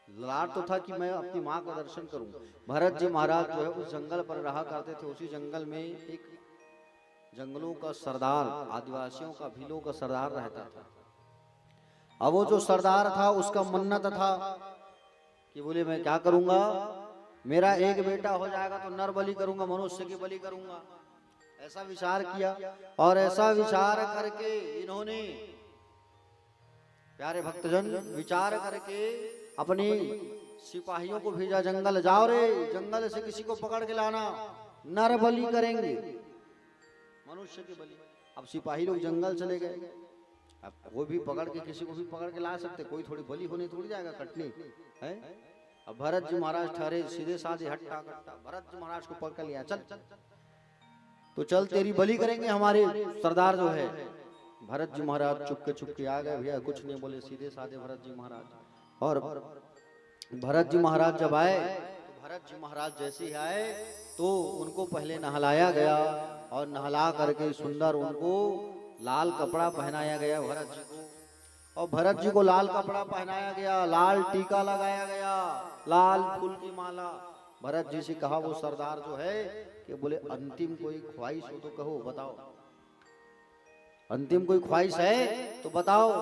लाड तो था कि मैं अपनी माँ का दर्शन करूं। भरत जी महाराज जो है उस जंगल पर रहा करते थे। उसी जंगल में एक जंगलों का सरदार, आदिवासियों का, भीलों का सरदार रहता था। अब वो जो सरदार था उसका मन्नत था कि बोले मैं क्या करूंगा, मेरा एक बेटा हो जाएगा तो नर बलि करूंगा, मनुष्य की बलि करूंगा। ऐसा विचार किया और ऐसा विचार करके इन्होंने, प्यारे भक्तजन, विचार करके अपने सिपाहियों को भेजा जंगल, जाओ रे जंगल से किसी को पकड़ के लाना, नर बलि करेंगे, मनुष्य की बलि। अब सिपाही लोग जंगल चले गए। अब कोई भी पकड़ के किसी को भी पकड़ के ला सकते, कोई थोड़ी बलि होने थोड़ी जाएगा, कटनी है। अब भरत जी महाराज ठहरे सीधे साधे, हट्टा कट्टा। भरत जी महाराज को पकड़ लिया, चल तो चल तेरी बलि करेंगे हमारे सरदार जो है। भरत जी महाराज चुपके आ गए, भैया कुछ नहीं बोले, सीधे साधे भरत जी महाराज। और भरत जी महाराज जब आए तो भरत जी महाराज जैसे ही आए तो उनको पहले नहलाया गया और नहला करके सुंदर उनको लाल कपड़ा पहनाया गया भरत जी को। और भरत जी को लाल कपड़ा पहनाया गया, लाल टीका लगाया गया, लाल फूल की माला। भरत जी से कहा वो सरदार जो है कि बोले अंतिम कोई ख्वाहिश हो तो कहो, बताओ, अंतिम कोई ख्वाहिश है तो बताओ।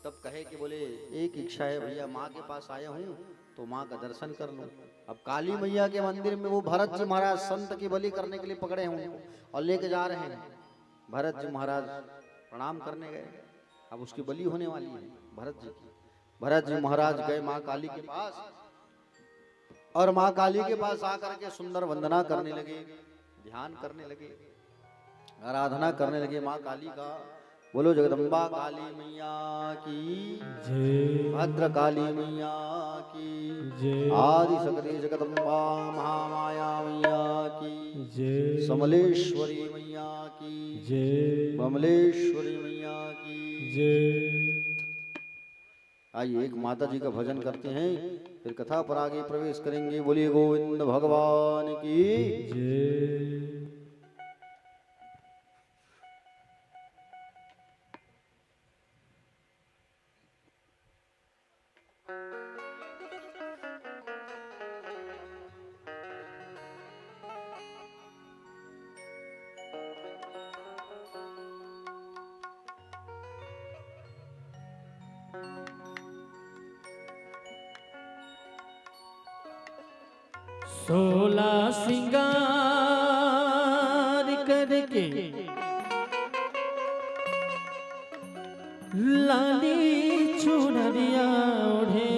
तब कहे कि बोले एक इच्छा है भैया, माँ के पास आया हूँ तो माँ का दर्शन कर लूं। अब काली मैया के मंदिर में वो भरत जी महाराज संत की बलि करने के लिए पकड़े हुए और लेके जा रहे हैं। भरत जी महाराज प्रणाम करने गए, अब उसकी बलि होने वाली है भरत जी की। भरत जी महाराज गए माँ काली के पास और माँ काली के पास आकर के सुंदर वंदना करने लगे, ध्यान करने लगे, आराधना करने लगे माँ काली का। बोलो जगदम्बा काली मैया की जय, भद्र काली मैया की जय, आदि शक्ति जगदम्बा महामाया मैया की जय, समलेश्वरी मैया की जय, बमलेश्वरी मैया की जय। आइए एक माता जी का भजन करते हैं, फिर कथा पर आगे प्रवेश करेंगे। बोलिए गोविंद भगवान की जय। सोला सिंगार करके लाली चुनरिया ओढ़े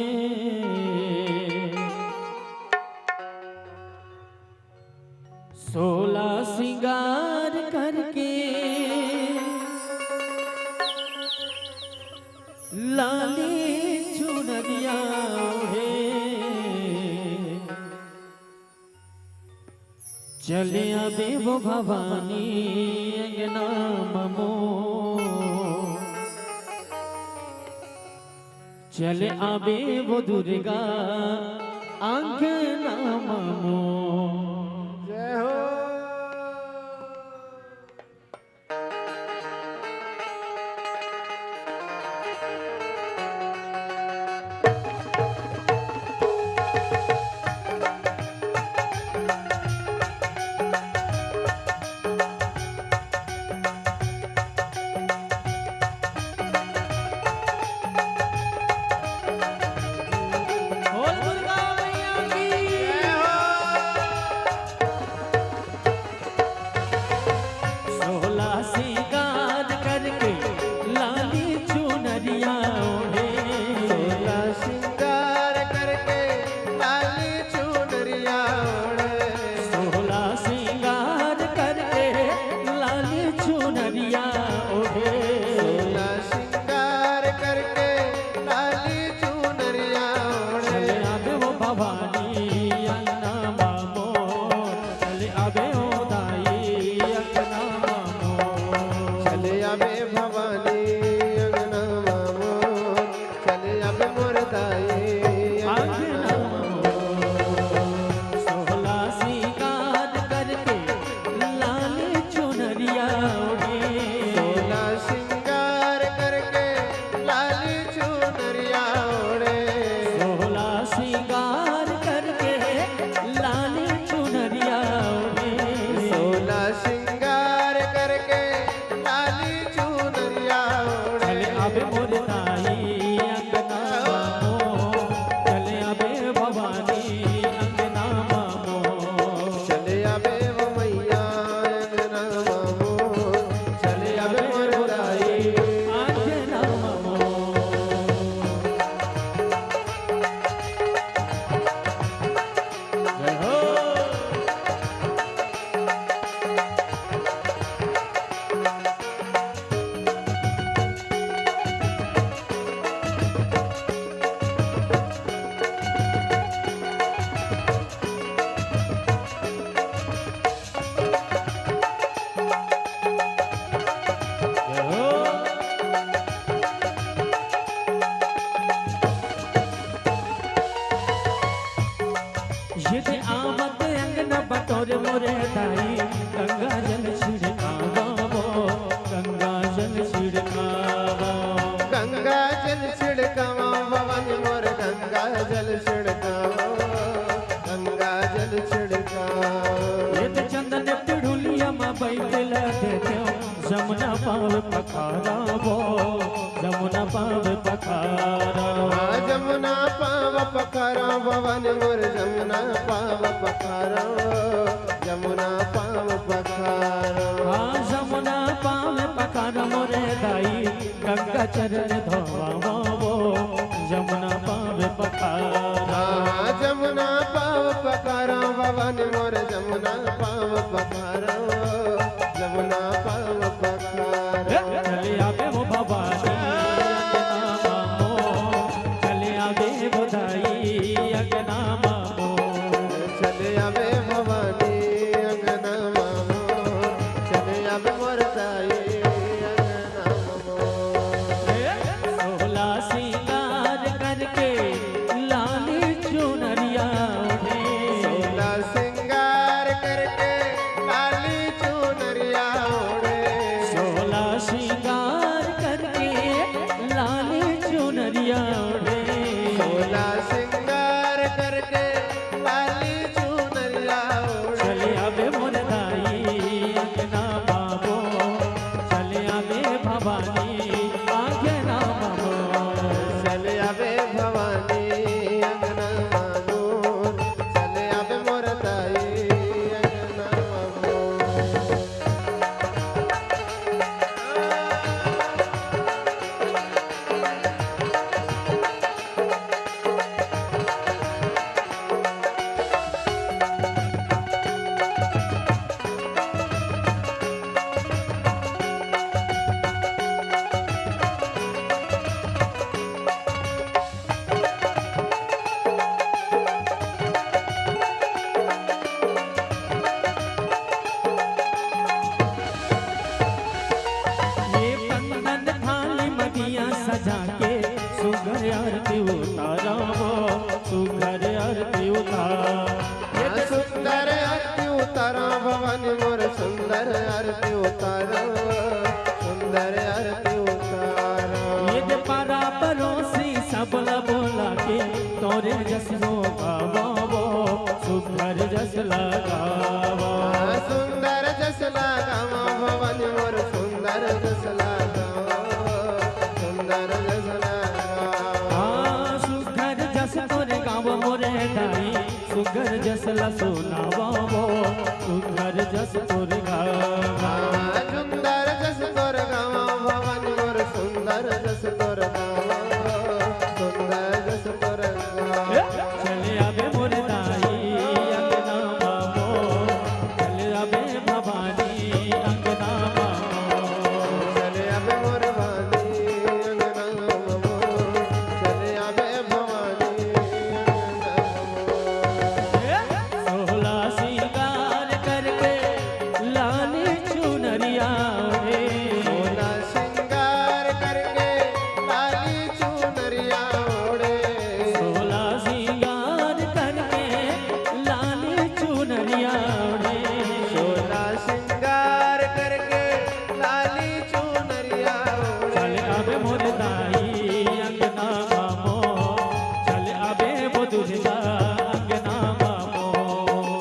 सोला सिंगार करके लाली चुनरिया ओढ़े चले आवे वो भवानी अंगना ममो चले आवे वो दुर्गा अंगना ममो जय हो बोल दुर्गा मैया की सोला सिंगार करके लाली चुनरिया ओढ़े सोला सिंगार करके लाली चुनरिया ओढ़े सोला सिंगार करके लाली चुनरिया ओढ़े सोला सिंगार करके लाली चुनरिया ओढ़े चले आवे वो भवानी अंगना मामो चले आवे ओ दाई अंगना मामो चले आवे भवानी अंगना मामो चले आवे मुरदाई अंगना मामो सोला सिंगार करके लाली चुनरिया ओढ़े सोला सिंगार करके लाली चुनरिया ओढ़े सोला सिंगार करके लाली चुनरिया ओढ़े सोला सिंगार करके लाली चुनरिया ओढ़े चले आवे मोर ताई अंगना मामो चले आवे भवानी अंगना मामो चले आवे वो मैया अंगना मामो चले आवे मुरदाई अंगना मामो जय हो जय हो ये आवत अंगना बटोरे मोरे दाई गंगा जल छिड़कावा गंगा जल छिड़कावा गंगा जल छिड़कावा भवानी मोर गंगा जल छिड़कावा गंगा जल छिड़कावा ये तो चंदन पिढ़ुलिया में बैठल देते जमुना पाव पखारा वो जमुना पाव पखारा जमुना पाव पखारा भवन मोर जमुना पाव पखारा जमुना पाव पखारा हाँ जमुना पाव पखारा मोरे दाई गंगा चरण धोवा वो जमुना पाव पखारा जमुना पाव पखारा भवन मोर जमुना पाव पखारा जमुना पाव पखारा चले आवे वो भवानी अंगना मामो चले आवे वो दाई अंगना मामो चले आवे भवानी अंगना मामो चले आवे मुरदाई अंगना मामो सोला सिंगार करके लाली चुनरिया ओढ़े सोला सिंगार करके लाली चुनरिया ओढ़े सोला सिंगार करके लाली चुनरिया ओढ़े सोला सिंगार करके लाली चुनरिया ओढ़े चले आवे मोर दाई अंगना मामो उतारो, सुंदर आरती उतारो। ये पारा परोसी सबला बोला के तोरे जसनो गावो सुंदर जस लगावो। सुंदर जस लगावो भवानी मोर सुंदर जस लगावो, सुंदर जस लगावो। सुघर जस तोरे गावो मोरे दाई सुघर जस ला सुनावो सुघर जस तोरे गावो। सुंदर जस तोर गावो भवानी मोर सुंदर जस तोर गावो, सुंदर जस तोर गावो। चले आवे मोरे दाई अंगना मामो, चले आवे भवानी अंगना मामो। चले आवे मोर भवानी अंगना मामो, चले आवे भवानी अंगना मामो। सोहला सिंगार करके लाली चुनरिया रे, सोला सिंगार करके लाली चुनरिया ओढ़े। सोहला सिंगार करके लाली चुनरिया रे। सोला सिंगार करके लाली चुनरिया ओढ़े। चले आवे मोरे दाई अंगना मामो, चले आवे बुधुरिया अंगना मामो।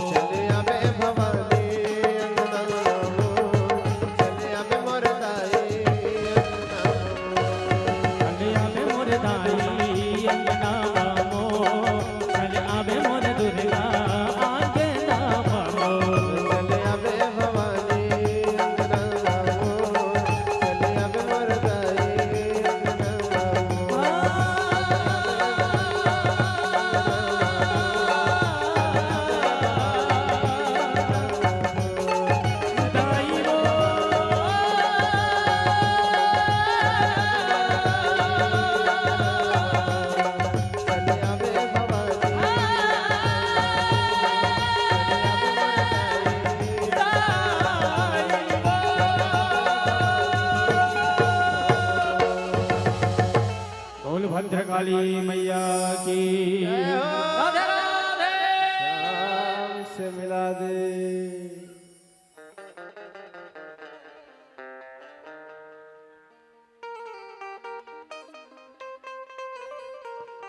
चले आवे भवानी अंगना मामो, चले आवे मोर दाई अंगना मामो। चले आवे मोरे दाई अंगना मामो, चले आवे मोरे दुर्गा अंगना मामो। चले आवे भवानी अंगना मामो, चले आवे मोर दाई अंगना मामो। दाई रो चले आवे भवानी, बोल भद्रकाली मैया की राधे राधे। श्याम से मिला दे।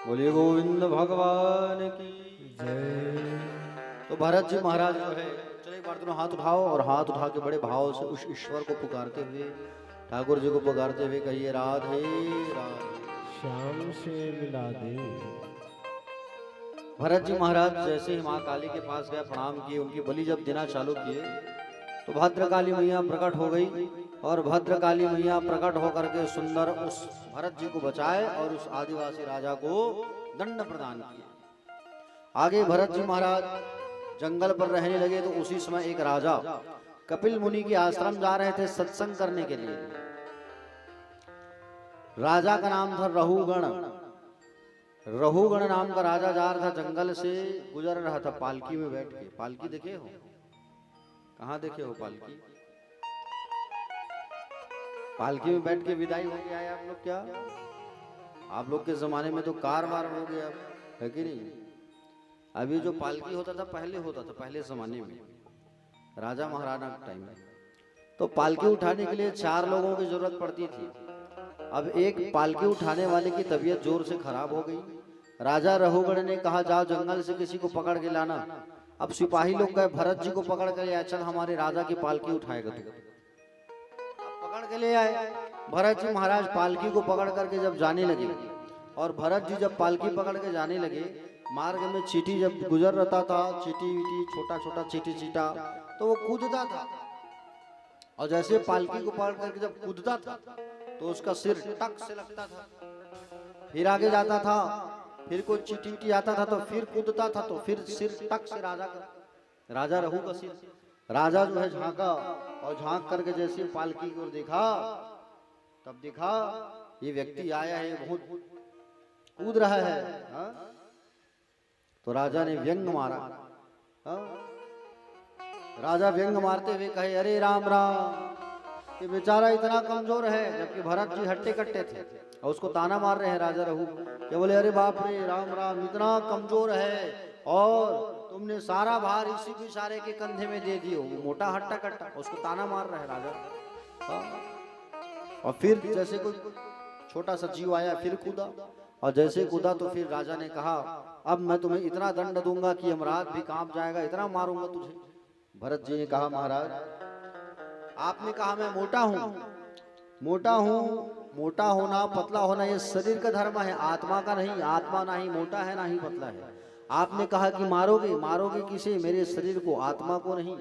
बोलिए गोविंद भगवान की। जय। तो भरत जी महाराज जो है, चलो एक बार दोनों हाथ उठाओ और हाथ उठा के बड़े भाव से उस ईश्वर को पुकारते हुए, ठाकुर जी को पुकारते हुए कहिए राधे राधे। श्याम से मिला दे। भरत जी महाराज जैसे ही माँ काली के पास गए, प्रणाम किए, उनकी बलि जब देना चालू किए तो भद्रकाली मैया प्रकट हो गई और भद्रकाली मैया प्रकट होकर के सुंदर उस भरत जी को बचाए और उस आदिवासी राजा को दंड प्रदान किया। आगे भरत जी महाराज जंगल पर रहने लगे तो उसी समय एक राजा कपिल मुनि के आश्रम जा रहे थे सत्संग करने के लिए। राजा का नाम था रहुगण। रहुगण नाम का राजा जा रहा था, जंगल से गुजर रहा था पालकी में बैठ के। पालकी देखे हो? कहाँ देखे हो पालकी? पालकी में बैठ के विदाई हो गया है आप लोग क्या? आप लोग के जमाने में तो कार वार हो गया है कि नहीं? अभी जो पालकी होता था पहले होता था, पहले जमाने में राजा महाराजा के टाइम में तो पालकी उठाने के लिए 4 लोगों की जरूरत पड़ती थी। अब एक पालकी उठाने वाले की तबीयत जोर से खराब हो गई। राजा रहुगण ने कहा जाओ जंगल से किसी को पकड़ के लाना। अब सिपाही लोग गए, भरत जी को पकड़ कर ले आए, चल हमारे राजा की पालकी उठाएगा तू। पकड़ के ले आए। भरत जी महाराज पालकी को पकड़ करके जब जाने लगे और भरत जी जब पालकी पकड़ के जाने लगे, मार्ग में चींटी जब गुजर रहा था, चींटी वीटी छोटा छोटा चींटी चीटा तो वो कूदता था और जैसे पालकी को पकड़ करके जब कूदता था तो उसका सिर टक से लगता था, फिर आगे जाता था, फिर कोई चींटी वीटी आता था तो फिर कूदता था तो फिर सिर टक से राजा रहू का सिर। राजा जो है झांका और झांक करके जैसे पालकी को देखा तब देखा ये व्यक्ति आया है, बहुत कूद रहा है। हा? तो राजा ने व्यंग मारा। हा? राजा व्यंग मारते हुए कहे अरे राम राम, ये बेचारा इतना कमजोर है, जबकि भरत जी हट्टे कट्टे थे और उसको ताना मार रहे हैं राजा रहू। क्या बोले अरे बाप रे राम राम, इतना कमजोर है और तुमने सारा भार इसी बेचारे के कंधे में दे दियो। वो मोटा हट्टा कट्टा, उसको ताना मार रहा है राजा। हाँ। और फिर जैसे कोई छोटा सा जीव आया फिर कूदा, और जैसे कूदा तो फिर राजा ने कहा अब मैं तुम्हें इतना दंड दूंगा कि यमराज भी कांप जाएगा, इतना मारूंगा तुझे। भरत जी ने कहा महाराज आपने कहा मैं मोटा हूं, मोटा हूं, मोटा होना पतला होना ये शरीर का धर्म है, आत्मा का नहीं। आत्मा ना ही मोटा है ना ही पतला है। आपने कहा कि मारोगे, मारोगे किसे? मेरे शरीर को, आत्मा को नहीं।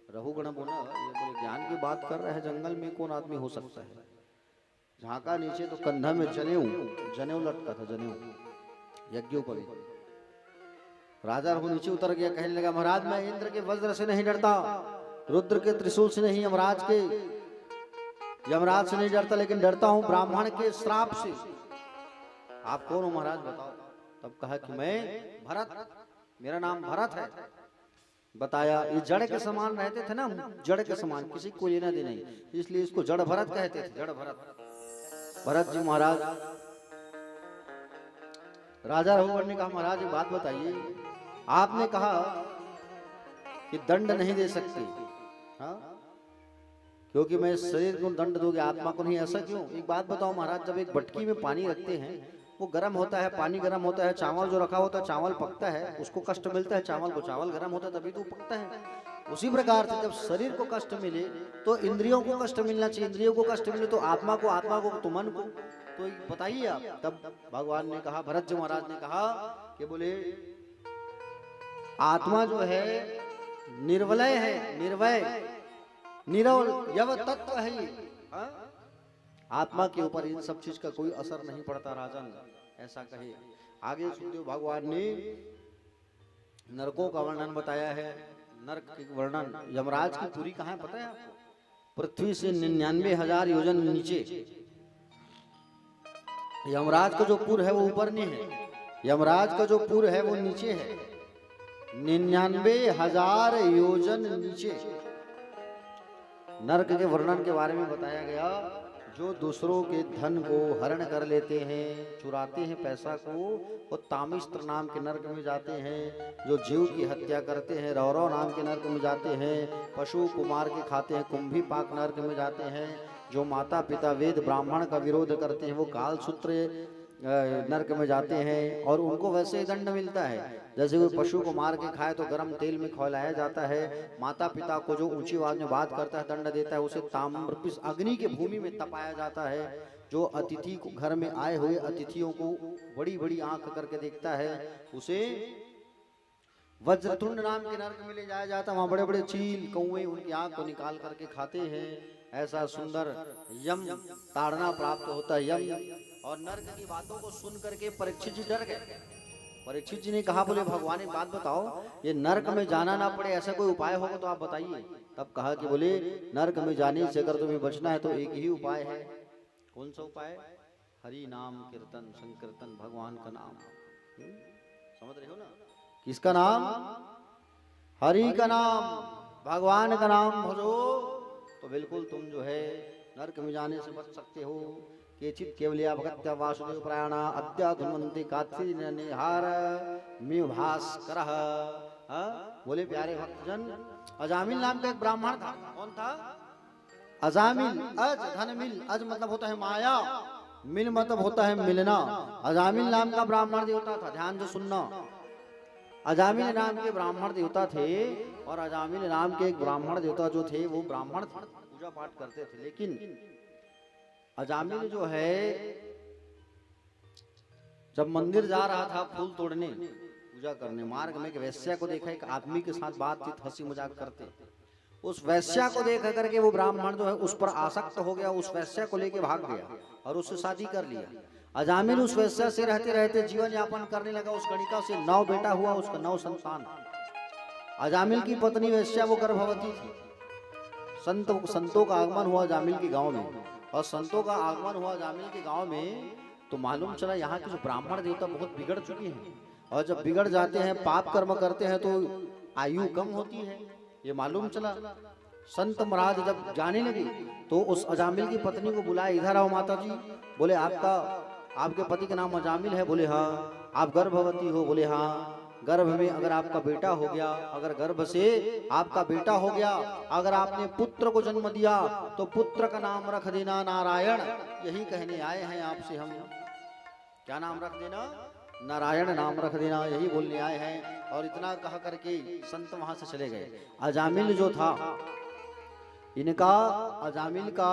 रघुगण बोला ये बड़े ज्ञान की बात कर रहे हैं, जंगल में कौन आदमी हो सकता है? झांका नीचे तो कंधा में जनेऊ, जनेऊ लटका था, जनेऊ यज्ञोपवीत। राजा रघु नीचे उतर गया, कहने लगा महाराज मैं इंद्र के वज्र से नहीं डरता, रुद्र के त्रिशूल से नहीं, यमराज से नहीं डरता, लेकिन डरता हूं ब्राह्मण के श्राप से। आप कौन हो महाराज बताओ? तब कहा कि मैं भरत, मेरा नाम भरत है। बताया ये जड़ के समान रहते थे ना, जड़ के समान, किसी को लेना देना नहीं, इसलिए इसको जड़ भरत कहते थे, जड़ भरत। भरत जी महाराज, राजा रघुवर ने कहा महाराज एक बात बताइए, आपने कहा कि दंड नहीं दे सकते, हाँ? क्योंकि मैं शरीर को दंड दोगे, आत्मा को नहीं, ऐसा क्यों? एक बात बताओ महाराज, जब एक बटकी में पानी रखते हैं वो गर्म होता है, पानी गर्म होता है, चावल जो रखा होता है चावल पकता है, उसको कष्ट मिलता है चावल को, चावल गर्म होता है तभी तो पकता है। उसी प्रकार से जब शरीर को कष्ट मिले तो इंद्रियों को कष्ट मिलना चाहिए, इंद्रियों को कष्ट मिले तो आत्मा को, आत्मा को तो मन को। तो बताइए आप। तब भगवान ने कहा, भरत जी महाराज ने कहा कि बोले आत्मा जो है निर्वलय है, निर्वय, निरवल यव तत्व है ये, हाँ? आत्मा के ऊपर इन सब चीज का कोई असर नहीं पड़ता राजन, ऐसा कहे। आगे सुखदेव भगवान ने नरकों का वर्णन बताया है। नरक के वर्णन, यमराज की पुरी कहाँ है पता है आपको? पृथ्वी से 99,000 योजन नीचे। यमराज का जो पुर है वो ऊपर नहीं है, यमराज का जो पुर है वो नीचे है, 99,000 योजन नीचे। नरक के वर्णन के बारे में बताया गया, जो दूसरों के धन को हरण कर लेते हैं, चुराते हैं पैसा को, वो तामिस्त्र नाम के नरक में जाते हैं। जो जीव की हत्या करते हैं रौरव नाम के नरक में जाते हैं। पशु को मार के खाते हैं कुंभी पाक नरक में जाते हैं। जो माता पिता वेद ब्राह्मण का विरोध करते हैं वो कालसूत्र नरक में जाते हैं, और उनको वैसे ही दंड मिलता है। जैसे कोई पशु को मार के खाए तो गर्म तेल में खौलाया जाता है। माता पिता को जो ऊंची आवाज में बात करता है दंड देता है, उसे ताम्रपिस अग्नि के भूमि में तपाया जाता है। जो अतिथि को, घर में आए हुए अतिथियों को बड़ी बड़ी आंख करके देखता है, उसे वज्रतुंड नाम के नरक में ले जाया जाता है। वहां बड़े बड़े चील कौए उनकी आंख को निकाल करके खाते हैं। ऐसा सुंदर यम ताड़ना प्राप्त होता है, यम। और नरक की बातों को सुन करके परीक्षित जी डर गए। परीक्षित जी ने कहा, बोले भगवान एक बात बताओ, ये नरक में जाना ना पड़े ऐसा कोई उपाय होगा तो आप बताइए। तब कहा कि बोले नरक में जाने से अगर तुम्हें बचना है तो एक ही उपाय है। कौन सा उपाय? हरि नाम कीर्तन, संकीर्तन, भगवान का नाम। समझ रहे हो ना? किसका नाम? हरि का नाम, भगवान का नाम भजो तो बिल्कुल तुम जो है नरक में जाने से बच सकते हो। केचित केवलिया भगत्या वासुदेव प्रयाणा अद्याधुमंति कात्रिनिहार मिभास्करः। बोले प्यारे भक्तजन, अजामिल नाम का एक ब्राह्मण था। कौन था? अजामिल। अज धन मिल, अज मतलब होता है माया, मिल मतलब होता है मिलना। अजामिल नाम का ब्राह्मण देवता था, ध्यान से सुनना। अजामिल नाम के ब्राह्मण देवता थे, और अजामिल नाम के एक ब्राह्मण देवता जो थे वो ब्राह्मण पूजा पाठ करते थे। लेकिन अजामिल जो है जब मंदिर जा रहा था फूल तोड़ने, पूजा करने, मार्ग में एक वैश्या को देखा, एक आदमी के साथ बातचीत हंसी मजाक करते। उस वैश्या को देख करके वो ब्राह्मण जो है उस पर आसक्त हो गया, उस वैश्या को लेके भाग गया और उससे शादी कर लिया। अजामिल उस वैश्या से रहते रहते जीवन यापन करने लगा। उस गणिका से 9 बेटा हुआ, उसका 9 संतान। अजामिल की पत्नी वैश्या वो गर्भवती थी। संतों का आगमन हुआ अजामिल के गांव में, और संतों का आगमन हुआ अजामिल के गांव में तो मालूम चला यहाँ के जो ब्राह्मण देवता बहुत बिगड़ चुके हैं, और जब बिगड़ जाते हैं पाप कर्म करते हैं तो आयु कम होती है, ये मालूम चला। संत महाराज जब जाने लगे तो उस अजामिल की पत्नी को बुलाया, इधर आओ माता जी। बोले आपके पति का नाम अजामिल है? बोले हाँ। आप गर्भवती हो? बोले हाँ। गर्भ में अगर आपका बेटा हो गया, अगर गर्भ से आपका बेटा हो गया, अगर आपने पुत्र को जन्म दिया तो पुत्र का नाम रख देना नारायण। यही कहने आए हैं आपसे हम। क्या नाम रख देना? नारायण नाम रख देना, यही बोलने आए हैं। और इतना कह करके संत वहां से चले गए। अजामिल जो था, इनका अजामिल का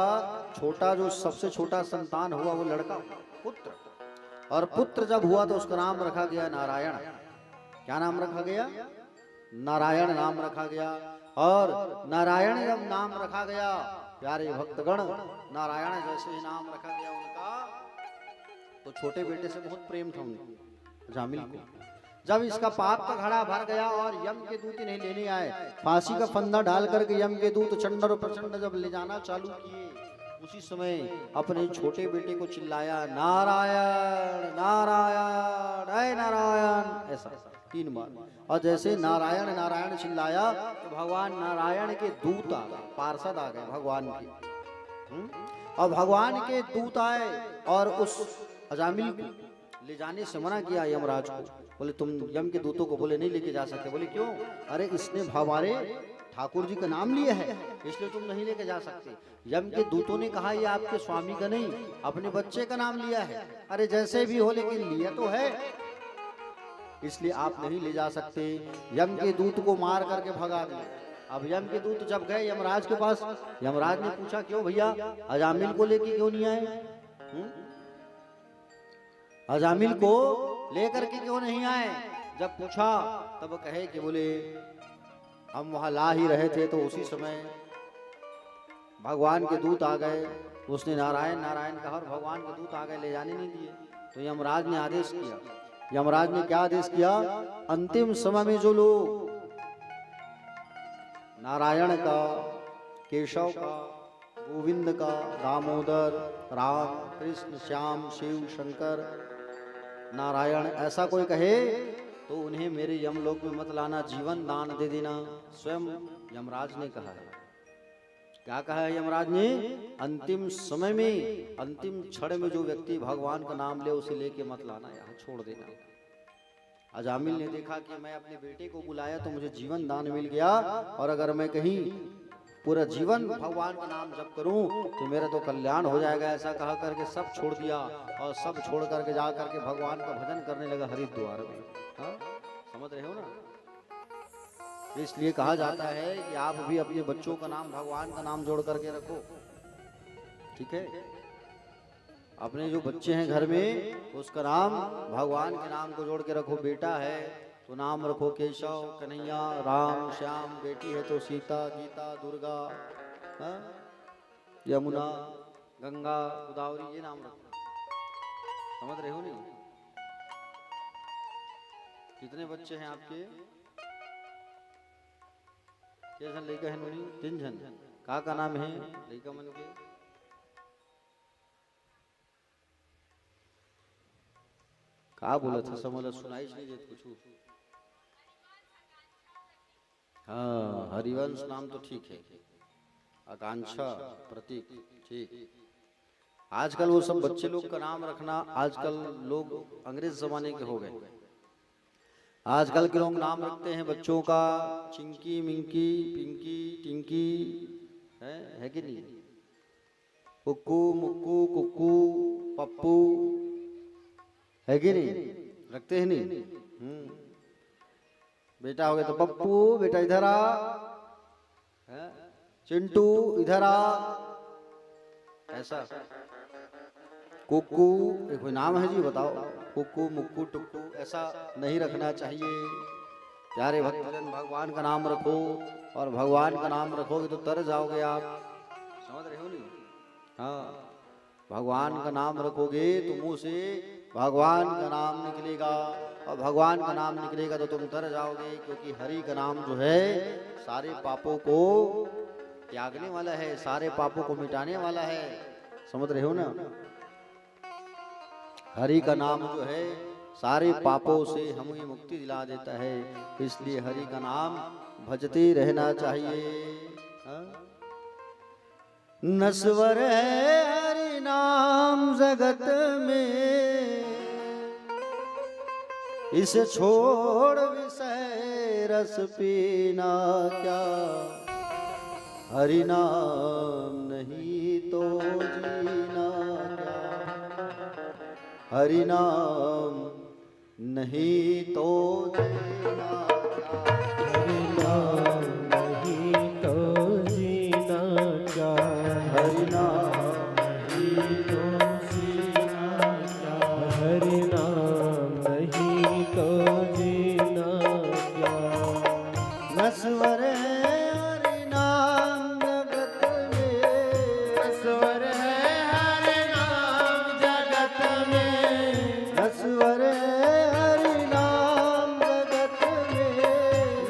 छोटा जो सबसे छोटा संतान हुआ वो लड़का पुत्र, और पुत्र जब हुआ तो उसका नाम रखा गया नारायण। क्या नाम रखा गया? नारायण नाम रखा गया। और नारायण जब नाम रखा गया, प्यारे भक्तगण, नारायण जैसे ही नाम रखा गया उनका, तो छोटे बेटे से बहुत प्रेम था उनको, अजामिल को। जब इसका पाप का घड़ा भर गया और यम के दूत इन्हें लेने आए, फांसी का फंदा डाल करके यम के दूत चंड और प्रचंड जब ले जाना चालू किए, उसी समय अपने छोटे बेटे को चिल्लाया, नारायण नारायण ऐ नारायण, ऐसा 3 बार। और जैसे नारायण नारायण चिल्लाया तो भगवान नारायण के दूत आ गए, पार्षद आ गए भगवान के। और भगवान के दूत आए और उस अजामिल को ले जाने से मना किया यमराज को। बोले तुम यम के दूतों को बोले नहीं लेके जा सकते। बोले क्यों? अरे इसने हमारे ठाकुर जी का नाम लिया है, इसलिए तुम नहीं लेके जा सकते। यम के दूतों ने कहा ये आपके स्वामी का नहीं, अपने बच्चे का नाम लिया है। अरे जैसे भी हो लेकिन लिया तो है, इसलिए आप नहीं ले जा सकते। यम के दूत को मार करके भगा दिया। अब यम के दूत जब गए यमराज के पास, यमराज ने पूछा क्यों भैया अजामिल को लेके क्यों नहीं आए? अजामिल को लेकर के क्यों नहीं आए? जब पूछा तब कहे कि बोले हम वहां ला ही रहे थे तो उसी समय भगवान के दूत आ गए। उसने नारायण नारायण कहा और भगवान के दूत आ गए, ले जाने नहीं दिए। तो यमराज ने आदेश किया। यमराज ने क्या आदेश किया? अंतिम समय में जो लोग नारायण का, केशव का, गोविंद का, दामोदर, राम, कृष्ण, श्याम, शिव, शंकर, नारायण ऐसा कोई कहे तो उन्हें मेरे यमलोक में मत लाना, जीवन दान दे देना। स्वयं यमराज ने कहा है। क्या कहा है यमराज ने? अंतिम समय में, अंतिम क्षण में जो व्यक्ति भगवान का नाम ले उसे लेके मत लाना, यहाँ छोड़ देना। अजामिल ने देखा कि मैं अपने बेटे को बुलाया तो मुझे जीवन दान मिल गया, और अगर मैं कहीं पूरा जीवन भगवान का नाम जप करूं तो मेरा तो कल्याण हो जाएगा। ऐसा कहा करके सब छोड़ दिया और सब छोड़ करके जा करके भगवान का भजन करने लगा हरिद्वार में। हाँ? समझ रहे हो ना? इसलिए कहा जाता है कि आप भी अपने बच्चों का नाम भगवान का नाम जोड़ करके रखो, ठीक है? अपने जो बच्चे हैं घर में उसका नाम भगवान के नाम को जोड़ के रखो। बेटा है तो नाम रखो केशव, कन्हैया, राम, श्याम। बेटी है तो सीता, गीता, दुर्गा, यमुना, गंगा, गोदावरी, ये नाम रखो। समझ रहे हो नहीं? कितने बच्चे हैं आपके? कैसा लड़का है? 3 जन। का नाम है लड़का मन के? का बोला था? समझ सुनाई नहीं देत कुछ। हाँ, हरिवंश नाम तो ठीक है, आकांक्षा, प्रतीक, ठीक। आजकल वो सब बच्चे लोग का नाम रखना, आजकल लोग अंग्रेज जमाने के हो गए। आजकल के लोग नाम रखते हैं बच्चों का चिंकी, मिंकी, पिंकी, टिंकी, है कि नहीं? कुक्कू, मुक्कू, कुक्कू, पप्पू, है कि नहीं? रखते हैं नहीं? बेटा हो गया तो पप्पू, बेटा इधर आ, चिंटू इधर आ, ऐसा। कुक्कू कोई नाम है जी? बताओ। कुक्कू, मुक्कू, टुक्कू ऐसा नहीं रखना चाहिए। प्यारे भक्तजन, भगवान का नाम रखो, और भगवान का नाम रखोगे तो तर जाओगे आप। समझ रहे हो नहीं? हाँ, भगवान का नाम रखोगे तो मुंह से भगवान का नाम निकलेगा, और भगवान का नाम निकलेगा तो तुम तर जाओगे। क्योंकि हरि का नाम जो है सारे पापों को त्यागने वाला है, सारे पापों को मिटाने वाला है। समझ रहे हो ना? हरि का नाम जो है सारे पापों से हमें मुक्ति दिला देता है। इसलिए हरि का नाम भजते रहना चाहिए। नस्वर है हरि नाम जगत में, इसे छोड़ विषय रस पीना क्या, हरि नाम नहीं तो जीना क्या, हरि नाम नहीं तो जीना क्या, हरि नाम नहीं तो जीना क्या, हरि नाम नहीं तो जीना क्या, हरि नाम नहीं तो जीना क्या। नश्वर है हरि नाम जगत में, नश्वर है हरि नाम जगत में, नश्वर है हरि नाम जगत में,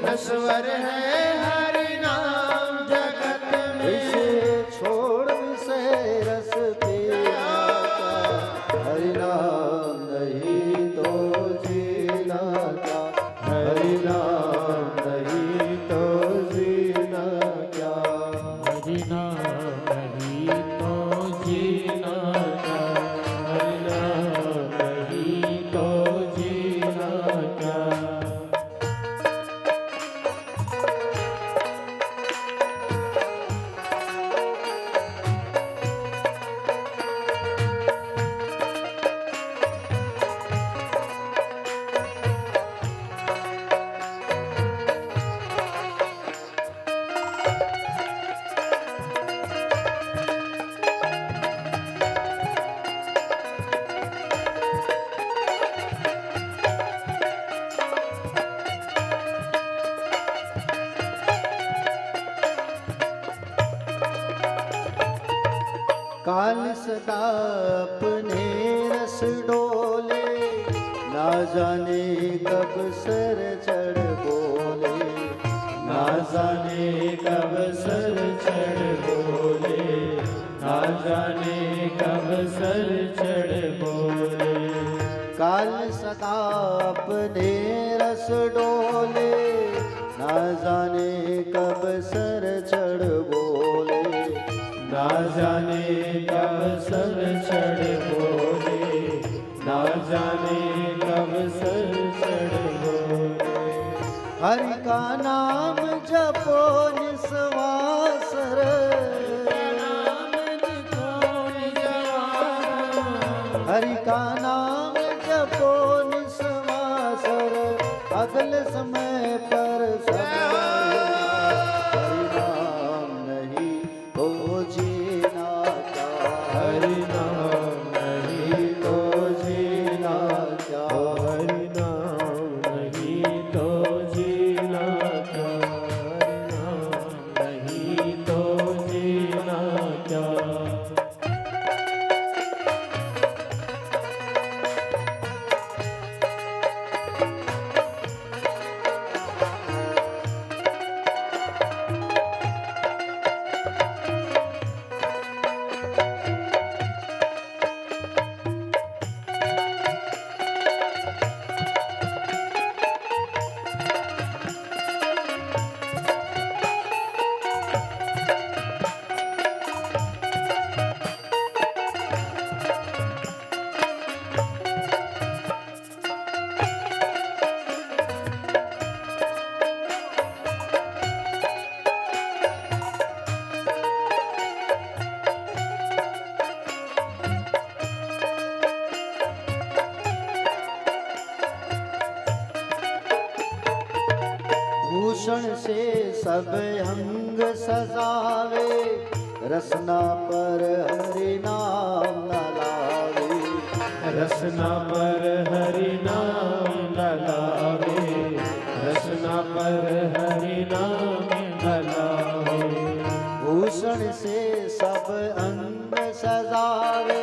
नश्वर है हरि नाम जगत में। इसे छोड़ विषय रस पीना क्या, हरि नाम नहीं तो जीना क्या, हरि नाम नहीं तो जीना क्या, हरि नाम नहीं तो जीना क्या, हरि नाम नहीं तो जीना क्या। काल सदा अपने रस डोले, ना जाने कब सर चढ़ बोले, ना जाने कब सर चढ़ बोले, ना जाने कब सर चढ़ बोले। काल सदा अपने रस डोले, ना जाने कब सर चढ़ बोले, ना जाने कब सर चढ़ बोले, ना जाने कब सर चढ़ बोले। हरि का नाम जपो निस्वासर, हरि का नाम जपो निस्वासर, अगले समय पर समय, हरि नाम नहीं तो जीना क्या, हरि नाम नहीं तो जीना क्या, हरि नाम नहीं तो जीना क्या, हरि नाम नहीं तो जीना क्या। भूषण से सब अंग सजावे, रसना पर हरि नाम न लावे, रसना पर हरि नाम न लावे, रसना पर हरि नाम न लावे। भूषण से सब अंग सजावे,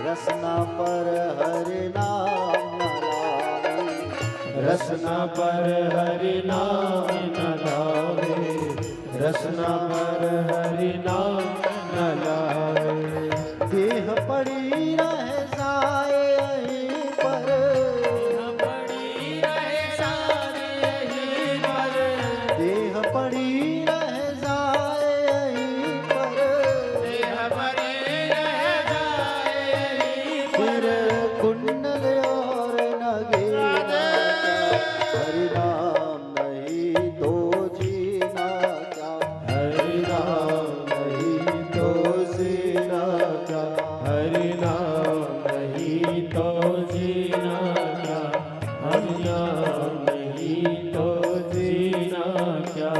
रसना पर हरि नाम न लावे, रसना पर हरि नाम न लावे, रसना पर हरि नाम न लावे। देह पड़ी रह जाए यहीं पर, पड़ी रहे सारे यहीं पर, देह पड़ी रह जाए यहीं पर, देह पड़े रह जाए यहीं फिर कुंडल और नगीना नाम नहीं तो जीना क्या, हरि नाम नहीं तो जीना क्या।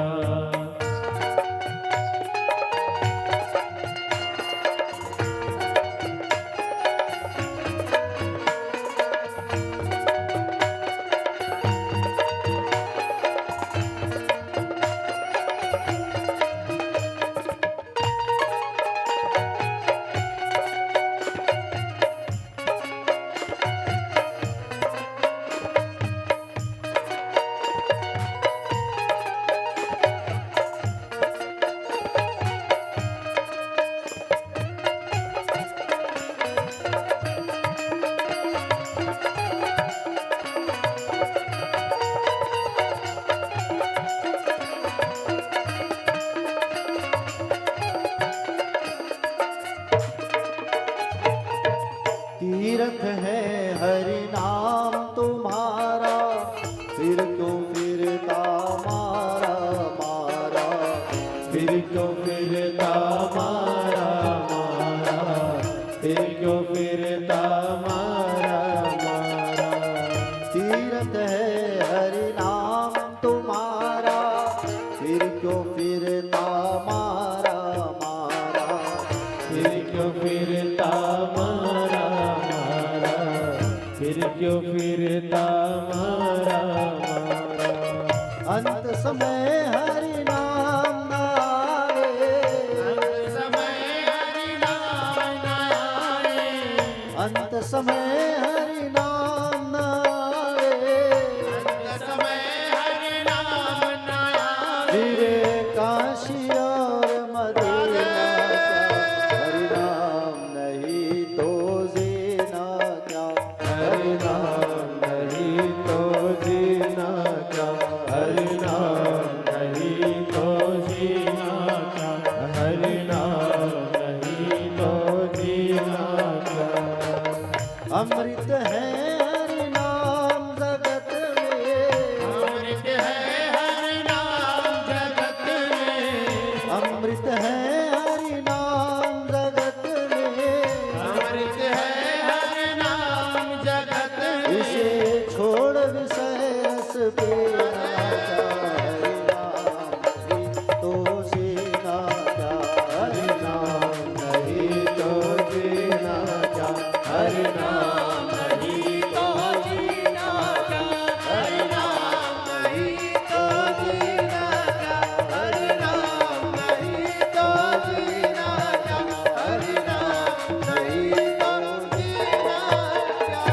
तीर्थ है हरि नाम तुम्हारा, फिर क्यों फिरता मारा मारा, फिर क्यों फिरता मारा मारा, फिर क्यों फिरता मारा मारा। तीर्थ है हरि नाम तुम्हारा, फिर क्यों फिरता मारा मारा, फिर क्यों फिरता मारा मारा, फिर क्यों फिरता मारा मारा। अंत समय हरि नाम नारे, अंत समय हरि नाम नारे, अंत समय हरि नाम नारे, अंत समय हरि नाम नारे। फिरे काशी और मदीना क्या, हरि नाम नहीं तो जीना क्या, हरि नाम नहीं तो जीना क्या, हरि नाम नहीं तो जीना क्या, हरि नाम नहीं तो जीना क्या। अमृत है हरि नाम जगत में, अमृत है हरि नाम जगत में, अमृत है हरि नाम जगत में, अमृत है हरि नाम जगत में। इसे छोड़ विषय रस पीना क्या, हरि नाम नहीं तो जीना क्या, हरि नाम नहीं तो जीना क्या, हरि नाम नहीं तो जीना क्या, हरि नाम नहीं तो जीना क्या, हरि नाम नहीं तो जीना क्या, हरि नाम नहीं तो जीना क्या।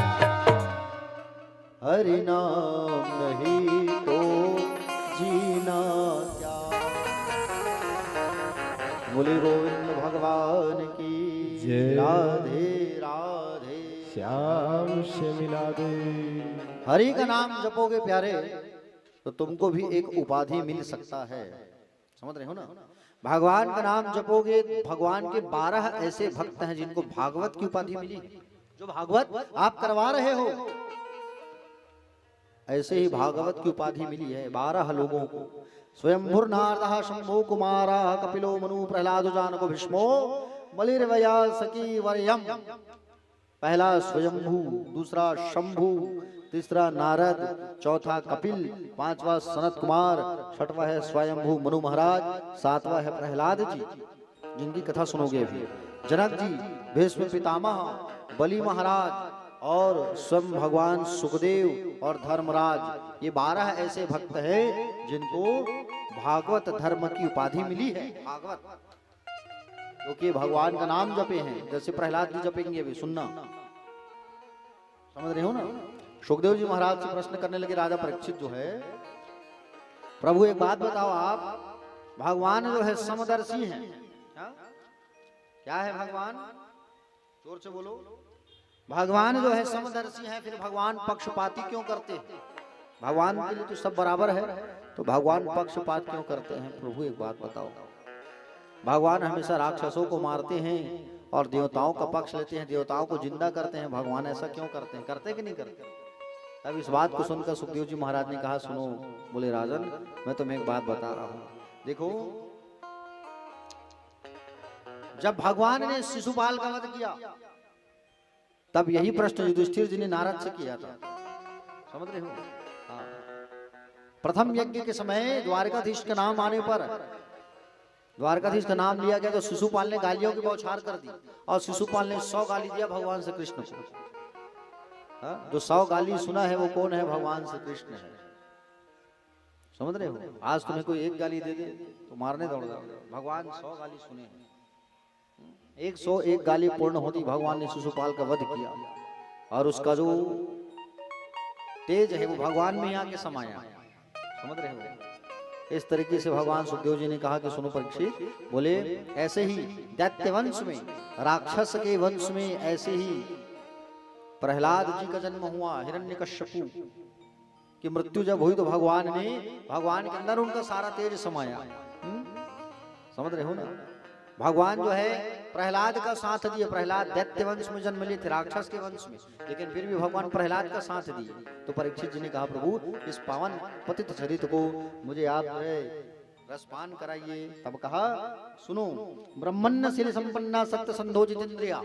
हरि नाम नहीं तो जीना क्या। बोले गोविंद भगवान की जय। राधे राधे। श्याम से मिला दे। हरि का नाम जपोगे प्यारे तो तुमको भी एक उपाधि मिल सकता है, समझ रहे हो ना। भगवान का नाम जपोगे, भगवान के 12 ऐसे भक्त हैं जिनको भागवत की उपाधि मिली। जो भागवत आप करवा रहे हो, ऐसे ही भागवत की उपाधि मिली है 12 लोगों को। स्वयंभुर नारदः शंभो कुमारः कपिलो मनु प्रहलादो जानको भीष्मो बलिर्व्यासकी वर्यम। पहला स्वयंभू, दूसरा शंभु, तीसरा नारद, चौथा कपिल, पांचवा सनत कुमार, छठवा है स्वयंभू मनु महाराज, सातवां है प्रहलाद जी जिनकी कथा सुनोगे अभी। जनक जी, भीष्म पितामह, बलि महाराज और स्वयं भगवान सुखदेव और धर्मराज, ये 12 ऐसे भक्त हैं जिनको भागवत धर्म की उपाधि मिली है। भागवत क्योंकि भगवान का नाम जपे हैं, जैसे प्रहलाद जी जपेंगे अभी, सुनना, समझ रहे हो ना। सुखदेव जी महाराज से प्रश्न करने लगे राजा परीक्षित जो है, प्रभु एक बात बताओ, आप भगवान जो है समदर्शी हैं, क्या है भगवान, जोर से बोलो। भगवान जो है समदर्शी है, फिर भगवान पक्षपाती क्यों करते हैं? भगवान के लिए तो सब बराबर है, तो भगवान पक्षपात क्यों करते हैं? प्रभु एक बात बताओ। भगवान हमेशा राक्षसों को मारते हैं और देवताओं का पक्ष लेते हैं, देवताओं को जिंदा करते हैं, भगवान ऐसा क्यों करते हैं? करते कि नहीं करते? तब इस बात को सुनकर सुखदेव जी महाराज ने कहा, सुनो, बोले राजन, मैं तुम्हें एक बात बता रहा हूं। देखो, जब भगवान ने शिशुपाल का वध किया, तब यही प्रश्न युधिष्ठिर जी ने नारद से किया था, समझ रहे हो। हाँ। प्रथम यज्ञ के समय द्वारकाधीश का नाम आने पर, द्वारकाधीश का नाम लिया गया तो शिशुपाल ने गालियों की बौछार कर दी और शिशुपाल ने 100 गाली दिया भगवान श्री कृष्ण को। हाँ? जो 100 गाली सुना है वो कौन है? भगवान श्री कृष्ण है, समझ रहे हो। आज तुम्हें कोई एक गाली दे दे तो मारने दौड़ जाओ, भगवान 100 गाली सुने हैं। 101 गाली पूर्ण होती भगवान ने शिशुपाल का वध किया और उसका जो तेज है वो भगवान में आके समाया, समझ रहे हो। इस तरीके से भगवान सुखदेव जी ने कहा कि सुनो परीक्षित, बोले ऐसे ही दैत्य वंश में, राक्षस के वंश में ऐसे ही प्रहलाद जी का जन्म हुआ, हिरण्यकश्यपु की मृत्यु जब हुई तो भगवान के अंदर उनका सारा तेज समाया। समझ रहे हो ना। भगवान जो है प्रहलाद का साथ दिए। प्रहलाद दैत्य वंश में जन्म लिए थे, राक्षस के वंश में, लेकिन फिर भी भगवान प्रहलाद का साथ दिए। तो परीक्षित जी ने कहा प्रभु इस पावन पतित चरित को मुझे आप जो है रसपान कराइए। तब कहा सुनो, ब्रह्मण्य शील संपन्ना सत्य संधो जितेंद्रिया,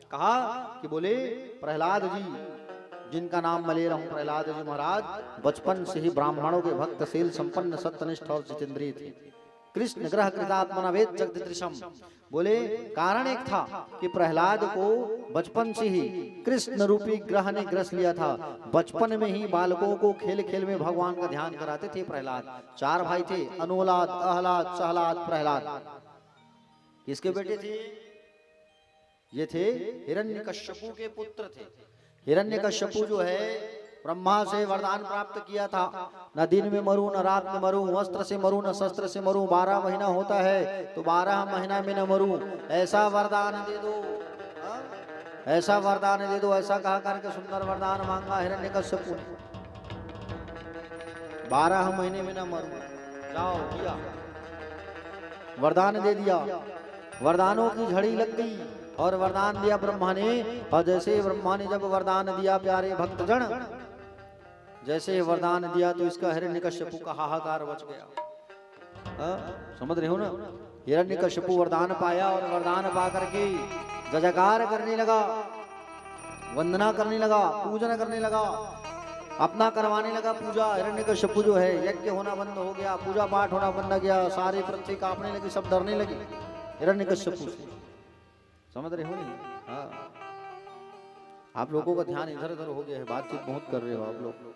कहा कि बोले प्रहलाद जी जिनका नाम मैं ले रहा हूं, प्रहलाद जी महाराज बचपन से ही ब्राह्मणों के भक्त शील संपन्न सत्यनिष्ठ और जितेंद्रिय थे। कृष्ण ग्रह कृतात्मना वेद जगदृशम, बोले कारण एक था कि प्रहलाद को बचपन से ही कृष्ण रूपी ग्रह ने ग्रस लिया था। बचपन में ही बालकों को खेल खेल में भगवान का ध्यान कराते थे प्रहलाद। 4 भाई थे, अनुलाद, अहलाद, सहलाद, प्रहलाद। किसके बेटे थे? ये थे हिरण्यकश्यपु के पुत्र थे। हिरण्यकश्यपु जो है ब्रह्मा से वरदान प्राप्त किया था, न दिन में मरूं न रात में मरूं, वस्त्र से मरूं न शस्त्र से मरूं, 12 महीना होता है तो 12 महीना में न मरूं, ऐसा वरदान दे दो, ऐसा वरदान दे दो। ऐसा कहा करके सुंदर वरदान मांगा हिरण्यकश्यपु ने, 12 महीने में न मरूं। जाओ किया, वरदान दे दिया। वरदानों की झड़ी लग गई और वरदान दिया ब्रह्मा ने। और जैसे ब्रह्मा ने जब वरदान दिया प्यारे भक्तजन, जैसे वरदान दिया तो इसका हिरण्यकश्यपु का हाहाकार बच गया। समझ रहे हो ना। हिरण्यकश्यपु वरदान पाया और वरदान पा करके जयकार करने लगा, वंदना करने लगा, पूजन करने लगा, अपना करवाने लगा पूजा। हिरण्यकश्यपु जो है यज्ञ होना बंद हो गया, पूजा पाठ होना बंद हो गया, सारी पृथ्वी कांपने लगी, सब डरने लगी हिरण्यकश्यपु से। समझ रहे हो नहीं। हाँ, आप लोगों का ध्यान इधर उधर हो गया है, बातचीत बहुत कर रहे हो आप लोग।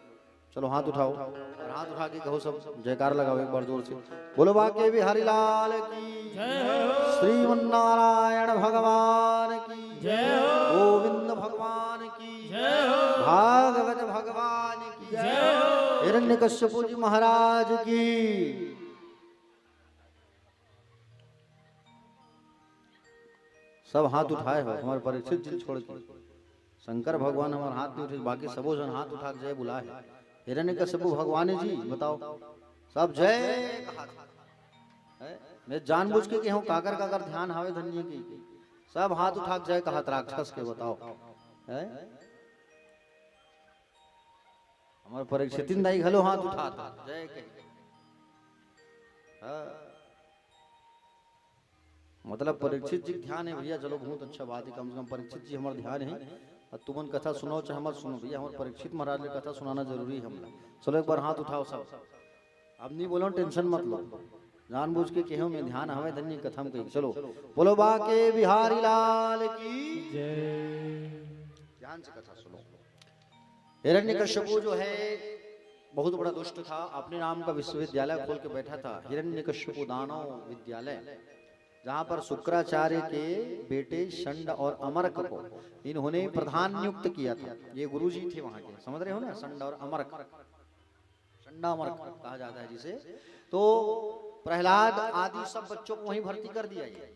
चलो हाथ उठाओ और हाथ उठा के कहो सब जयकार लगाओ एक बार जोर से। बोलो बाके बिहारी लाल की जय, श्रीमन्नारायण भगवान की जय, गोविंद भगवान की जय, भागवत भगवान की जय, हिरण्यकश्यपु जी महाराज की। सब हाथ उठाए हो, हमारे परीक्षित जी छोड़ के शंकर भगवान हमारे हाथ नहीं उठे, बाकी सबो जन हाथ उठा के जय बुलाए। हिरण्यकश्यपु भगवान जी बताओ सब जय कहा है। मैं जानबूझ के कहूं काकर काकर ध्यान हावे धन्य की, सब हाथ उठा के जय कहा राक्षस के बताओ है। हमारे परीक्षित दाई घलो हाथ उठाता जय के। मतलब परीक्षित जी ध्यान है भैया, चलो बहुत अच्छा बात है, कम से कम परीक्षित जी हमारा ध्यान है। और तुमन कथा सुनो चाहे मत सुनो भैया, हमारे परीक्षित महाराज ने कथा सुनाना जरूरी है हमला। चलो एक बार हाथ उठाओ सब। अब नहीं बोलो टेंशन मत लो, जानबूझ के कहो मैं ध्यान हमें धन्य कथा में कही। चलो बोलो बाके बिहारी लाल की जय। ध्यान से कथा सुनो। हिरण्यकश्यपु जो है बहुत बड़ा दुष्ट था, अपने नाम का विश्वविद्यालय खोल के बैठा था, हिरण्यकश्यपु दानव विद्यालय, जहां पर शुक्राचार्य के बेटे षंड और अमरक को इन्होंने प्रधान नियुक्त किया था। ये गुरुजी थे वहां के, समझ रहे हो ना। षंड और अमरक, षंडा अमरक कहा जाता है जिसे। तो प्रहलाद आदि सब बच्चों को वहीं भर्ती कर दिया। ये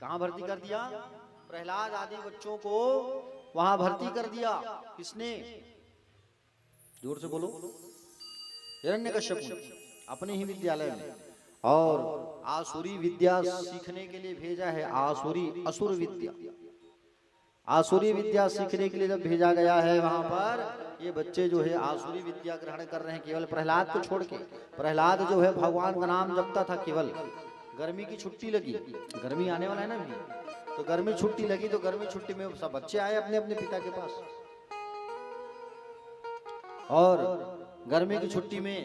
कहां भर्ती कर दिया? प्रहलाद आदि बच्चों को वहां भर्ती कर दिया। किसने? जोर से बोलो। हिरण्यकश्यपु अपने ही विद्यालय में। और आसुरी विद्या सीखने के लिए भेजा है। असुर विद्या, आसुरी विद्या सीखने के लिए जब भेजा गया है वहां पर, ये बच्चे जो है आसुरी विद्या ग्रहण कर रहे हैं, केवल प्रहलाद को छोड़ के। प्रहलाद जो है भगवान का नाम जपता था केवल। गर्मी की छुट्टी लगी, गर्मी आने वाला है ना भी, तो गर्मी छुट्टी लगी तो गर्मी छुट्टी में सब बच्चे आए अपने अपने पिता के पास। और गर्मी की छुट्टी में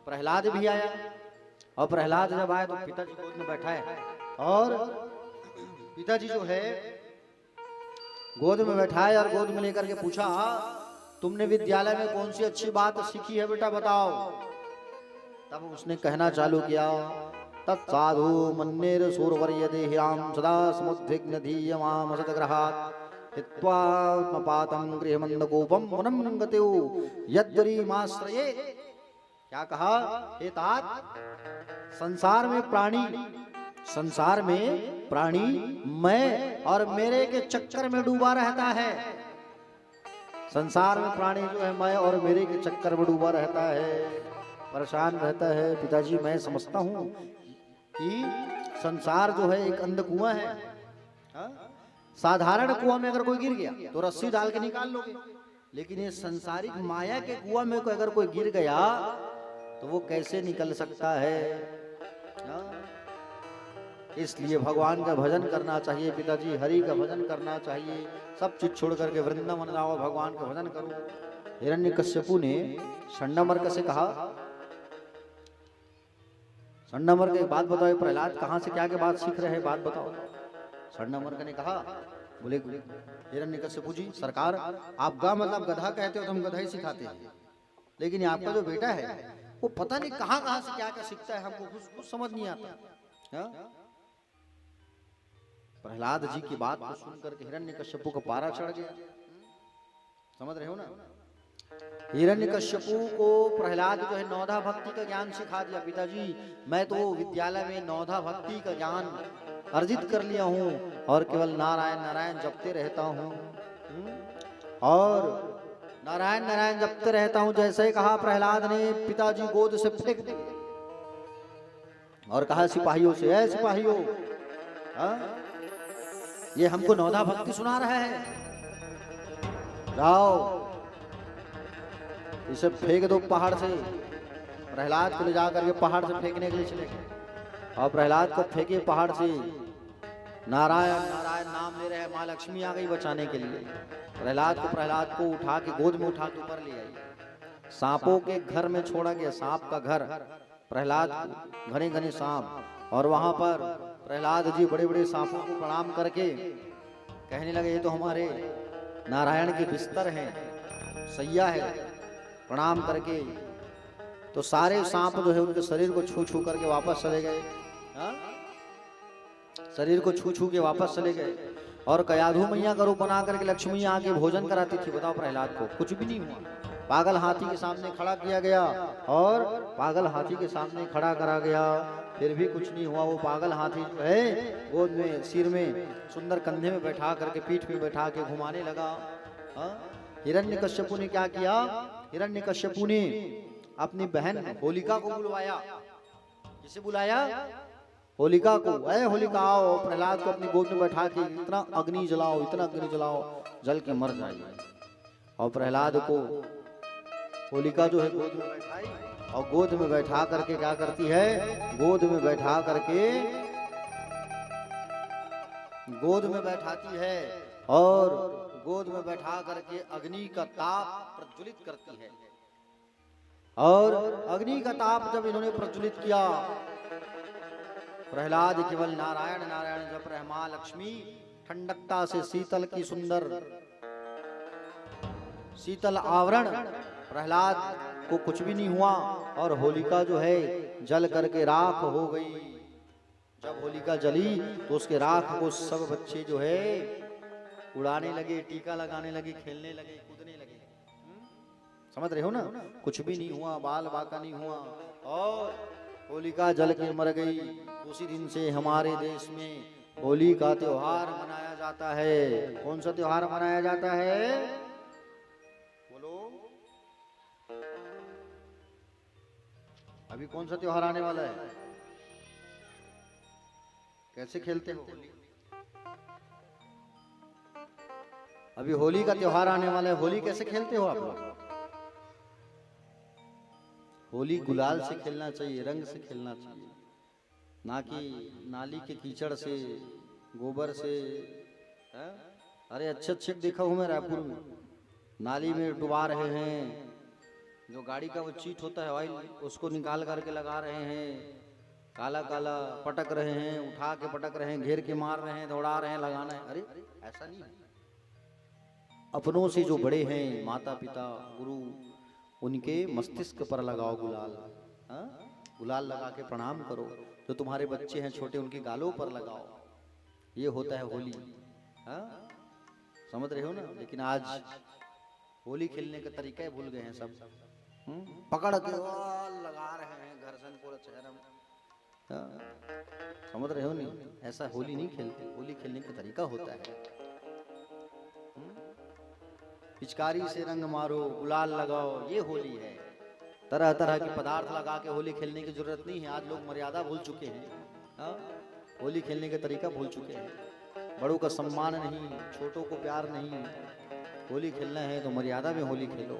प्रहलाद भी आया। और प्रहलाद जब आया तो पिताजी गोद में बैठा है और पिताजी जो है गोद में बैठा है और गोद में लेकर के पूछा, तुमने विद्यालय में कौन सी अच्छी बात सीखी है बेटा बताओ। तब उसने कहना चालू किया, तत्साधु मन्नेर सूरवर्य देह्याम सदा समुद्विग्न धीयमाम सदग्रहात् हित्वात्मपातं गृहमन्दकोपं वनं गतो यद्वरीमाश्रये। क्या कहा, हे तात, संसार में प्राणी मैं और मेरे के चक्कर में डूबा रहता है। संसार में प्राणी जो है मैं और मेरे के चक्कर में डूबा रहता है, परेशान रहता है। पिताजी मैं समझता हूँ कि संसार जो है एक अंध कुआं है। साधारण कुआं में अगर कोई गिर गया तो रस्सी डाल के निकाल लोगे, लेकिन ये संसारिक माया के कुआं में अगर कोई गिर गया तो वो कैसे निकल सकता है। इसलिए भगवान का भजन करना चाहिए पिताजी, हरि का भजन करना चाहिए। सब चीज छोड़ करके वृंदावन जाओ, भगवान का भजन करो। हिरण्यकश्यपु ने षण्डमर्क से कहा, षण्डमर्क एक बात बताओ, प्रहलाद कहाँ से क्या के बात सीख रहे हैं, बात बताओ। षण्डमर्क ने कहा, बोले हिरण्यकश्यपु जी सरकार, आप गा मतलब गधा कहते हो तो हम गधा ही सिखाते हैं, लेकिन आपका जो बेटा है वो पता नहीं कहाँ कहाँ से क्या क्या सीखता है, हमको कुछ समझ नहीं आता। प्रहलाद जी की बात को सुनकर के हिरण्यकश्यपु का पारा चढ़ गया। समझ रहे हो ना। हिरण्यकश्यपु को प्रहलाद जो है नौधा भक्ति का ज्ञान सिखा दिया। पिताजी मैं तो विद्यालय में नौधा भक्ति का ज्ञान अर्जित कर लिया हूँ और केवल नारायण नारायण जपते रहता हूँ और नारायण नारायण जपते रहता हूँ। जैसे ही कहा प्रहलाद ने पिताजी गोद से फेंक दिए और कहा सिपाहियों से, ऐ सिपाहियों, ये हमको नौधा भक्ति सुना रहा है, जाओ इसे फेंक दो पहाड़ से। प्रहलाद को ले जाकर के पहाड़ से फेंकने के लिए चले गए और प्रहलाद को फेंके पहाड़ से। नारायण नारायण नाम ले रहे हैं, माँ लक्ष्मी आ गई बचाने के लिए। प्रहलाद को उठा के गोद में उठा के ऊपर ले आई। सांपों के घर में छोड़ा गया, सांप का घर, प्रहलाद घने घने सांप, और वहां पर प्रहलाद जी बड़े बड़े सांपों को प्रणाम करके कहने लगे, ये तो हमारे नारायण के बिस्तर हैं, सैया है। प्रणाम करके तो सारे सांप जो है उनके शरीर को छू छू करके वापस चले गए। शरीर को छू छू के वापस चले गए और कयाधु मैया का रूप बना करके लक्ष्मी आके भोजन कराती थी। बताओ प्रहलाद को कुछ भी नहीं हुआ। पागल हाथी के सामने खड़ा किया गया और पागल हाथी के सामने खड़ा करा गया, फिर भी कुछ नहीं हुआ। वो पागल हाथी जो है गोद में, सिर में, सुंदर कंधे में बैठा करके, पीठ में बैठा के घुमाने लगा। हिरण्यकश्यपु ने क्या किया, हिरण्यकश्यपु ने अपनी बहन होलिका को बुलवाया। किसे बुलाया? होलिका को। अरे होलिका आओ, प्रहलाद को अपनी गोद में बैठा के इतना अग्नि जलाओ, इतना अग्नि जलाओ, जल के मर जाइए। और प्रहलाद को होलिका जो है गोद में बैठाई और गोद में बैठा करके क्या करती है, गोद में बैठा करके गोद में बैठाती है और गोद में बैठा करके अग्नि का ताप प्रज्वलित करती है। और अग्नि का ताप जब इन्होंने प्रज्वलित किया, प्रहलाद केवल नारायण नारायण जप रहे। मां लक्ष्मी ठंडकता से शीतल की सुंदर शीतल आवरण, प्रहलाद को कुछ भी नहीं हुआ और होलिका जो है जल करके राख हो गई। जब होलिका जली तो उसके राख को सब बच्चे जो है उड़ाने लगे, टीका लगाने लगे, खेलने लगे, कूदने लगे। समझ रहे हो ना। कुछ भी नहीं हुआ, बाल बाका नहीं हुआ और होलिका जल के मर गई। उसी दिन से हमारे देश में होली का त्योहार मनाया जाता है। कौन सा त्योहार मनाया जाता है? बोलो। अभी कौन सा त्योहार आने वाला है? कैसे खेलते हो होली? अभी होली का त्योहार आने वाला है। होली कैसे खेलते हो आप लोग? होली गुलाल से खेलना चाहिए, रंग से खेलना चाहिए, ना कि नाली के कीचड़ से, गोबर से हाँ? अरे अच्छे अच्छे देखा हूँ मैं रायपुर में, नाली में डुबा रहे हैं, जो गाड़ी का वो चीट होता है ऑयल, उसको निकाल करके लगा रहे हैं, काला काला पटक रहे हैं, उठा के पटक रहे हैं, घेर के मार रहे हैं, दौड़ा रहे हैं, लगाना है। अरे ऐसा नहीं है। अपनों से जो बड़े हैं, माता पिता गुरु, उनके मस्तिष्क पर लगाओ गुलाल, हाँ? गुलाल लगा के प्रणाम करो। जो तुम्हारे बच्चे हैं छोटे, उनके गालों पर लगाओ। ये होता है होली, हाँ? समझ रहे हो ना। लेकिन आज होली खेलने का तरीका ही भूल गए हैं सब। पकड़ के लगा रहे हैं, घर्षण पूरा चेहरा में, हाँ? समझ रहे हो नहीं, ऐसा होली नहीं खेलते। होली खेलने का तरीका होता है, पिचकारी से रंग मारो, गुलाल लगाओ, ये होली है। तरह तरह के पदार्थ लगा के होली खेलने की जरूरत नहीं है। आज लोग मर्यादा भूल चुके हैं, हाँ? होली खेलने का तरीका भूल चुके हैं। बड़ों का सम्मान नहीं, छोटों को प्यार नहीं। होली खेलना है तो मर्यादा में होली खेलो,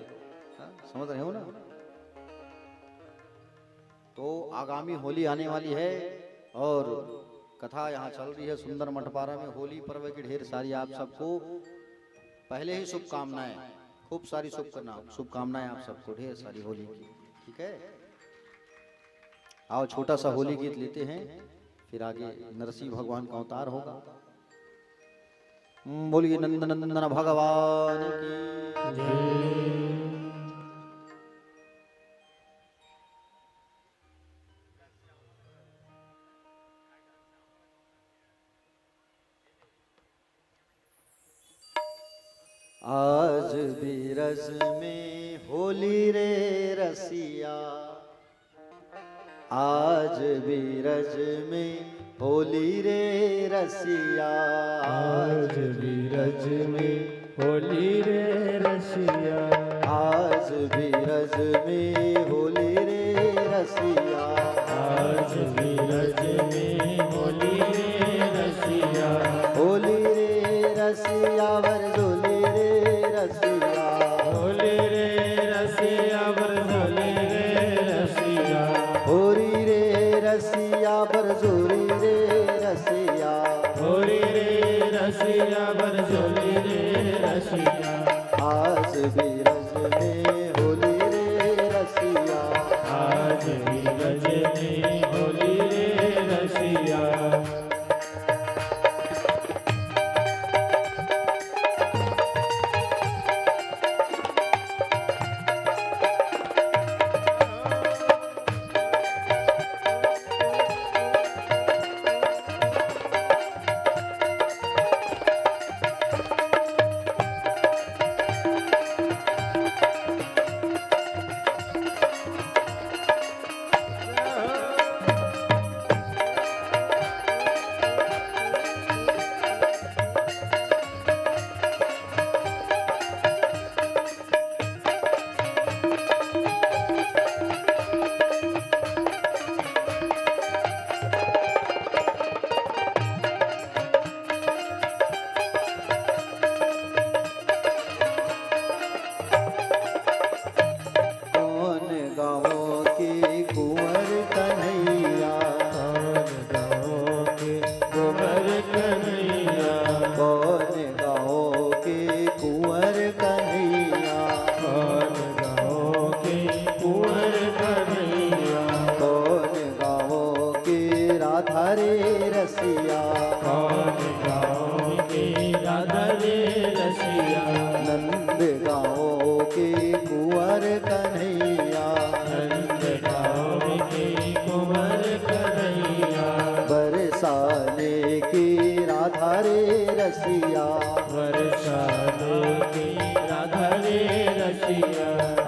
हाँ? समझ रहे हो ना। तो आगामी होली आने वाली है और कथा यहाँ चल रही है सुंदर मठपारा में। होली पर्व की ढेर सारी आप सबको पहले ही शुभकामनाएं, खूब सारी शुभकामनाएं आप सबको, ढेर सारी होली की। ठीक है, आओ छोटा सा होली गीत लेते हैं, फिर आगे नरसिंह भगवान का अवतार होगा। बोलिए नंदनंदन भगवान की जय। आज बीरज में होली रे रसिया, आज बीरज में होली रे रसिया, आज बीरज में होली रे रसिया, आज बीरज में होली रे रसिया, आज बीरज में होली रे रसिया, होली रे रसिया बरजोली रे रसिया, होली रे रसिया बरजोली रे रसिया, होरी रे रसिया बरजोली रे रसिया, होली रे रसिया बरजोली रे रसिया, आज बीरज में होली रे रसिया, आज बीरज में होली रे रसिया।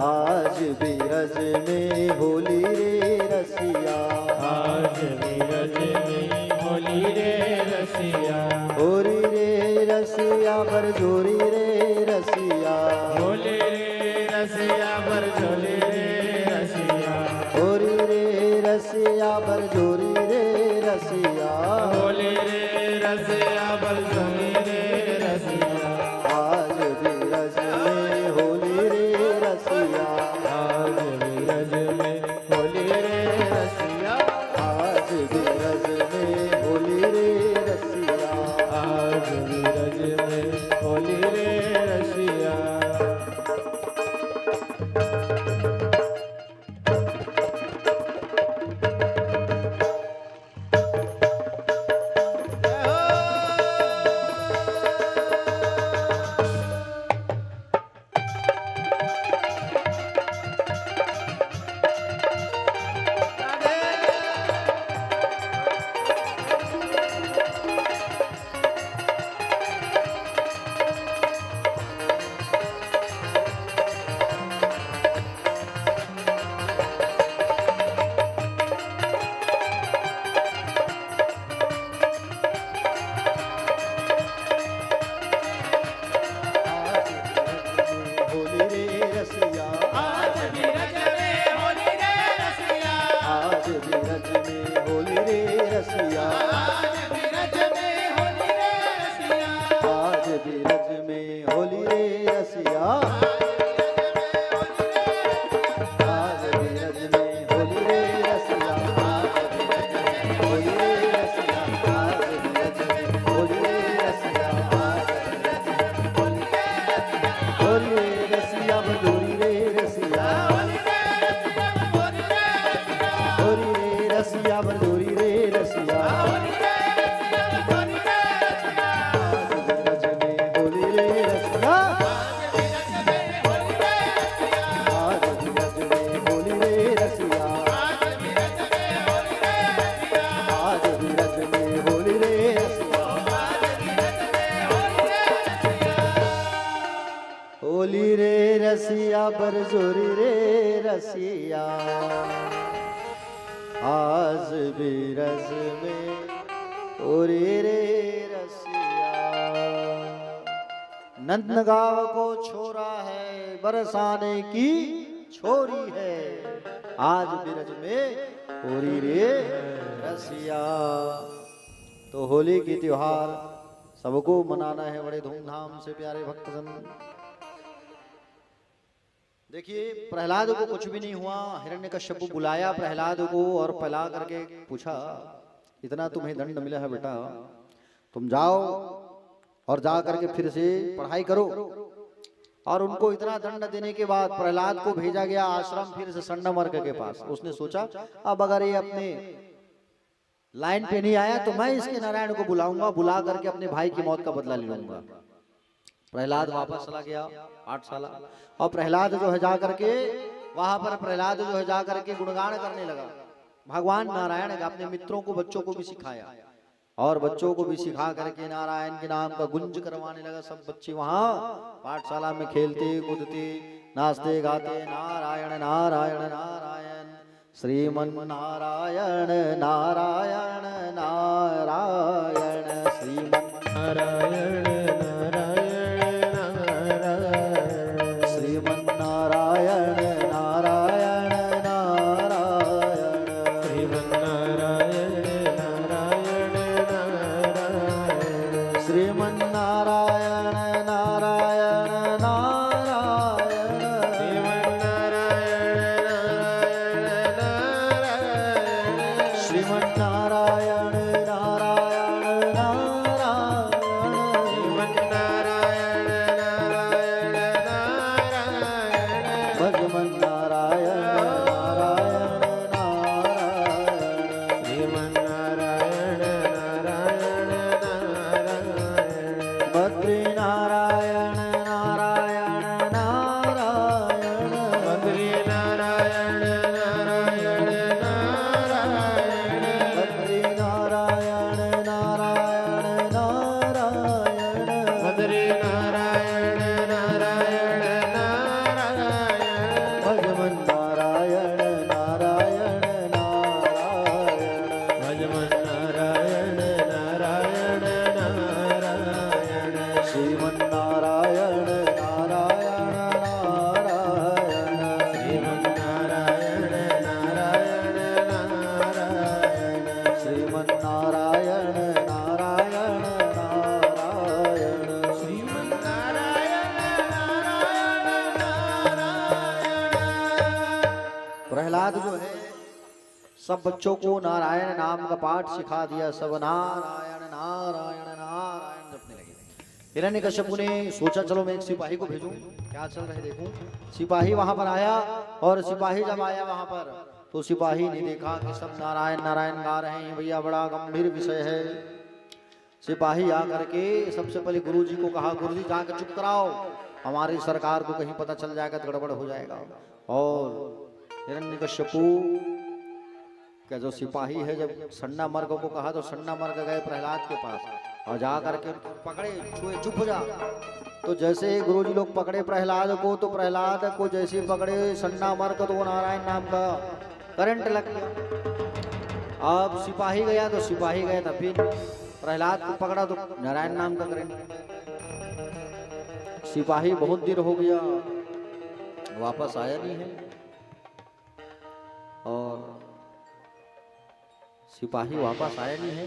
आज बीरज में होली रे रसिया, आज बीरज में होली रे रसिया, होरी रे रसिया बरजोरी रे रसिया, होली रे रसिया बरजोली रे रसिया, होरी रे रसिया बरजोरी रे रसिया, होली रे रसिया बरजोली रे रसिया, आज बीरज में होली रे रसिया, आज बीरज में होली रे रसिया, आज बीरज में होली रे रसिया। बीरज में होली रे रसिया, आज बीरज में होली रे रसिया, आज बीरज में होली रे रसिया, आज बीरज में होली रे रसिया, आज होली रे रसिया, बजोरी रे रसिया, होली रे रसिया, बजोरी रे रसिया, होली रे रसिया बरजोरी रे रसिया, आज बीरज में होली रे रसिया। नंदगांव को छोरा है बरसाने की छोरी है, आज बीरज में होली रे रसिया। तो होली की त्योहार सबको मनाना है बड़े धूमधाम से प्यारे भक्तजन। देखिए प्रहलाद को कुछ भी नहीं हुआ, हिरण्यकश्यप बुलाया प्रहलाद को और पला करके पूछा, इतना तुम्हें दंड मिला है बेटा, तुम जाओ और जा करके फिर से पढ़ाई करो। और उनको इतना दंड देने के बाद प्रहलाद को भेजा गया आश्रम फिर से संडमर्क के पास। उसने सोचा अब अगर ये अपने लाइन पे नहीं आया तो मैं इसके नारायण को बुलाऊंगा, बुला करके अपने भाई की मौत का बदला ले लूंगा। प्रहलाद वापस चला गया 8 साल, और प्रहलाद जो है जा करके वहां पर प्रहलाद जो है जा करके गुणगान करने लगा भगवान नारायण का। अपने मित्रों को बच्चों को भी सिखाया और बच्चों को भी सिखा करके नारायण के नाम का गुंज करवाने लगा। सब बच्चे वहां पाठशाला में खेलते कूदते नाचते गाते नारायण नारायण नारायण श्रीमन नारायण नारायण नारायण श्रीमन नारायण प्रहलाद जो है सब बच्चों को नारायण नाम का पाठ सिखा दिया। सब नारायण नारायण नारायण जपने लगे। हिरण्यकश्यप ने सोचा चलो मैं एक सिपाही को भेजूं, क्या चल रहे देखूं। सिपाही वहां पर आया और सिपाही जब आया वहां पर तो सिपाही ने देखा कि सब नारायण नारायण गा रहे हैं। भैया बड़ा गंभीर विषय है। सिपाही आकर के सबसे पहले गुरु जी को कहा, गुरु जी जाकर चुप कराओ, हमारी सरकार को कहीं पता चल जाएगा तो गड़बड़ हो जाएगा। और हिरण्यकश्यप का जो सिपाही है जब सन्ना मर्ग को कहा तो सन्ना मर्ग गए प्रहलाद के पास और जा करके पकड़े, छुए, चुप हो जा। तो जैसे गुरु जी लोग पकड़े प्रहलाद को तो प्रहलाद को जैसे पकड़े सन्ना मर्ग तो वो नारायण नाम का करंट लग गया। अब सिपाही गया तो सिपाही गया था, फिर प्रहलाद को पकड़ा तो नारायण नाम का करंट। सिपाही बहुत देर हो गया वापस आया नहीं है और सिपाही वापस आया नहीं है।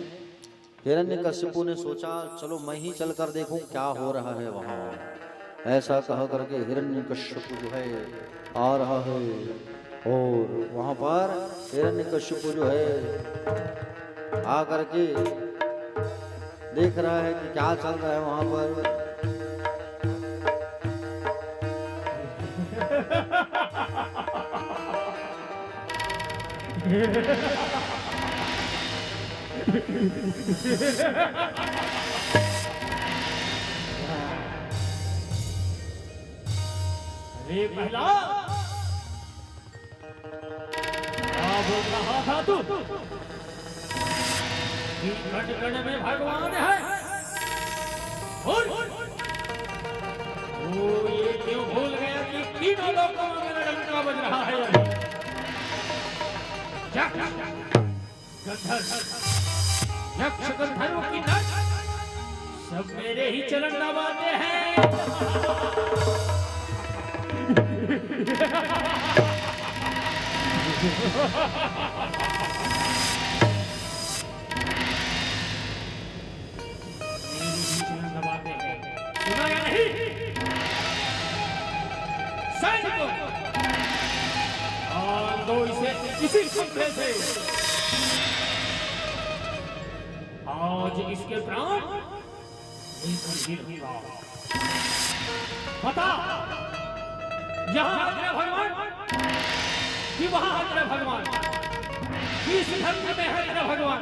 हिरण्यकशिपु ने सोचा चलो मैं ही चल कर देखूं क्या हो रहा है वहां। ऐसा कह करके हिरण्यकशिपु जो है आ रहा है और वहां पर हिरण्यकशिपु जो है आ करके देख रहा है कि क्या चल रहा है वहां पर। अरे पहला क्या बोल रहा था तू कि कण में भगवान है? और वो ये क्यों भूल गया कि तीनों लोगों में मेरा डंका बज रहा है? यक्ष गंधर्व की नच सब मेरे ही चरण दबाते हैं। सुना या नहीं? सैनिकों, दो इसे इसी खंभे से। आज इसके प्राण लेकर ही रहूंगा। बता, यहाँ है तेरा भगवान कि वहां है तेरा भगवान? किस धरती में है तेरा भगवान?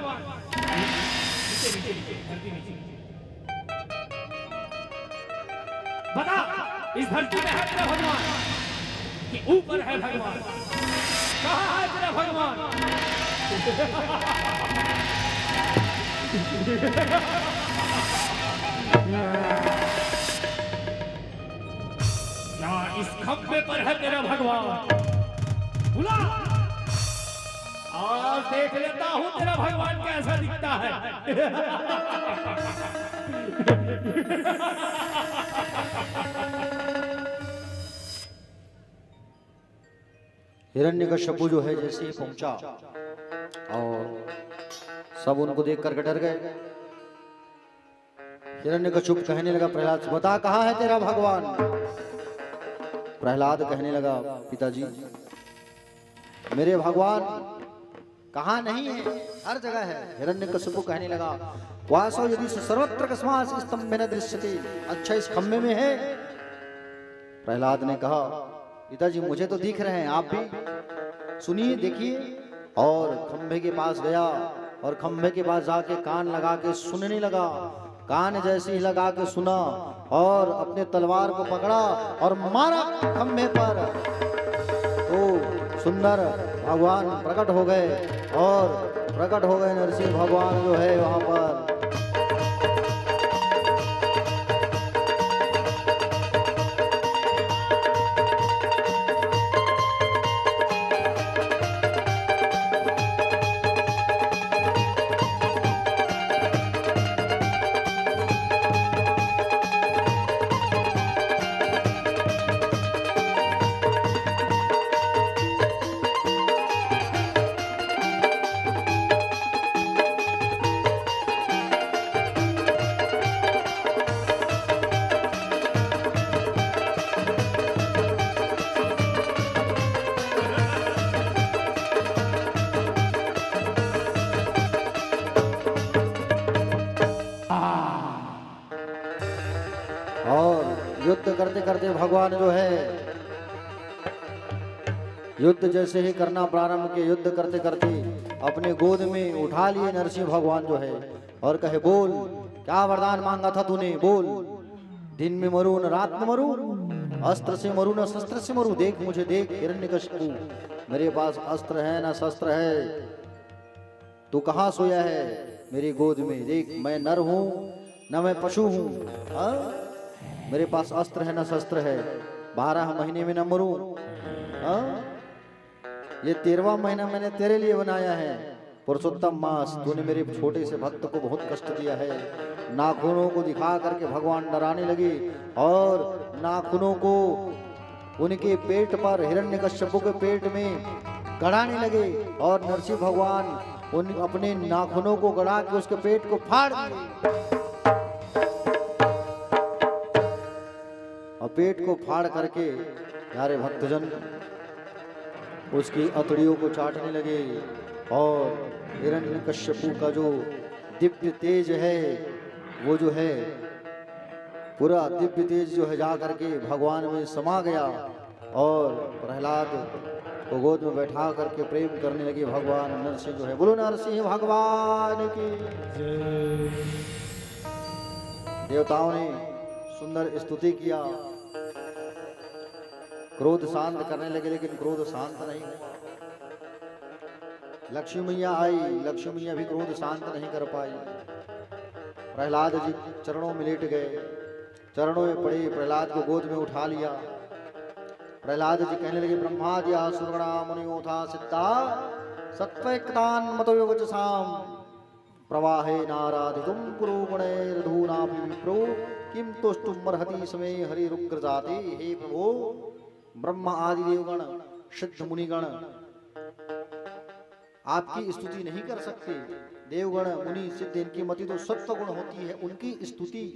नीचे नीचे नीचे धरती नीचे। बता, इस धरती में है तेरा भगवान कि ऊपर है भगवान? कहाँ है तेरा भगवान? क्या इस खंभे पर है तेरा भगवान? बुला, आज देख लेता हूं तेरा भगवान कैसा दिखता है। हिरण्यकशिपु जो है जैसे ही पहुंचा और सब उनको देखकर डर गए। हिरण्यकशिपु कहने लगा प्रहलाद से, बता कहाँ है तेरा भगवान? प्रहलाद कहने लगा पिताजी मेरे भगवान कहाँ नहीं है, हर जगह है। हिरण्यकशिपु कहने लगा वासो यदि सर्वत्र कस्मात् स्तंभे न दृश्यते, अच्छा इस खम्भे में है? प्रहलाद ने कहा पिताजी मुझे तो दिख रहे हैं, आप भी सुनिए देखिए। और खंभे के पास गया और खंभे के पास जाके कान लगा के सुनने लगा। कान जैसे ही लगा के सुना और अपने तलवार को पकड़ा और मारा खंभे पर, तो सुंदर भगवान प्रकट हो गए और प्रकट हो गए नरसिंह भगवान जो है वहां पर। युद्ध करते करते भगवान जो है युद्ध जैसे ही करना प्रारंभ किए, युद्ध करते करते अपने गोद में उठा लिए नरसिंह भगवान जो है और कहे बोल क्या वरदान मांगा था तूने, बोल। दिन में मरू न रात में मरू, अस्त्र से मरू न शस्त्र से मरू, देख मुझे देख हिरण्यकशिपु, मेरे पास अस्त्र है न शस्त्र है, तू कहाँ सोया है मेरी गोद में, देख मैं नर हूं न मैं पशु हूं, मेरे पास अस्त्र है न शस्त्र है, 12 महीने में न मरूं। ये 13वां महीना मैंने तेरे लिए बनाया है पुरुषोत्तम मास, तूने मेरे छोटे से भक्त को बहुत कष्ट दिया है। नाखूनों को दिखा करके भगवान डराने लगे और नाखूनों को उनके पेट पर हिरण्यकश्यप के पेट में गड़ाने लगे और नरसिंह भगवान उन अपने नाखूनों को गड़ा के उसके पेट को फाड़ दिए और पेट को फाड़ करके प्यारे भक्तजन उसकी अतड़ियों को चाटने लगे और हिरण्यकश्यपु का जो दिव्य तेज है वो जो है पूरा दिव्य तेज जो है जा करके भगवान में समा गया और प्रहलाद को गोद में बैठा करके प्रेम करने लगे। भगवान नरसिंह जो है, बोलो नरसिंह भगवान की। देवताओं ने सुंदर स्तुति किया, क्रोध शांत करने लगे, लेकिन क्रोध शांत नहीं हुआ। लक्ष्मी मैया आई, लक्ष्मी मैया भी क्रोध शांत नहीं कर पाई। प्रहलाद जी चरणों में लेट गए, चरणों में पड़े, प्रहलाद को गोद में उठा लिया। प्रहलाद जी कहने लगे, ब्रह्मादि असुरगणा मुनियोथा सिद्धा सत्वैक्तान मतयोगजसाम प्रवाहे नाराधितुम पुरो गुणैर्धूनापि विप्रो किम तुष्टुम अर्हति समय हरिरुग्रजाते। हे प्रभु, ब्रह्मा आदि देवगण, सिद्ध मुनिगण आपकी स्तुति नहीं कर सकते। देवगण मुनि सिद्ध इनकी मति तो सत्व गुण होती है, उनकी स्तुति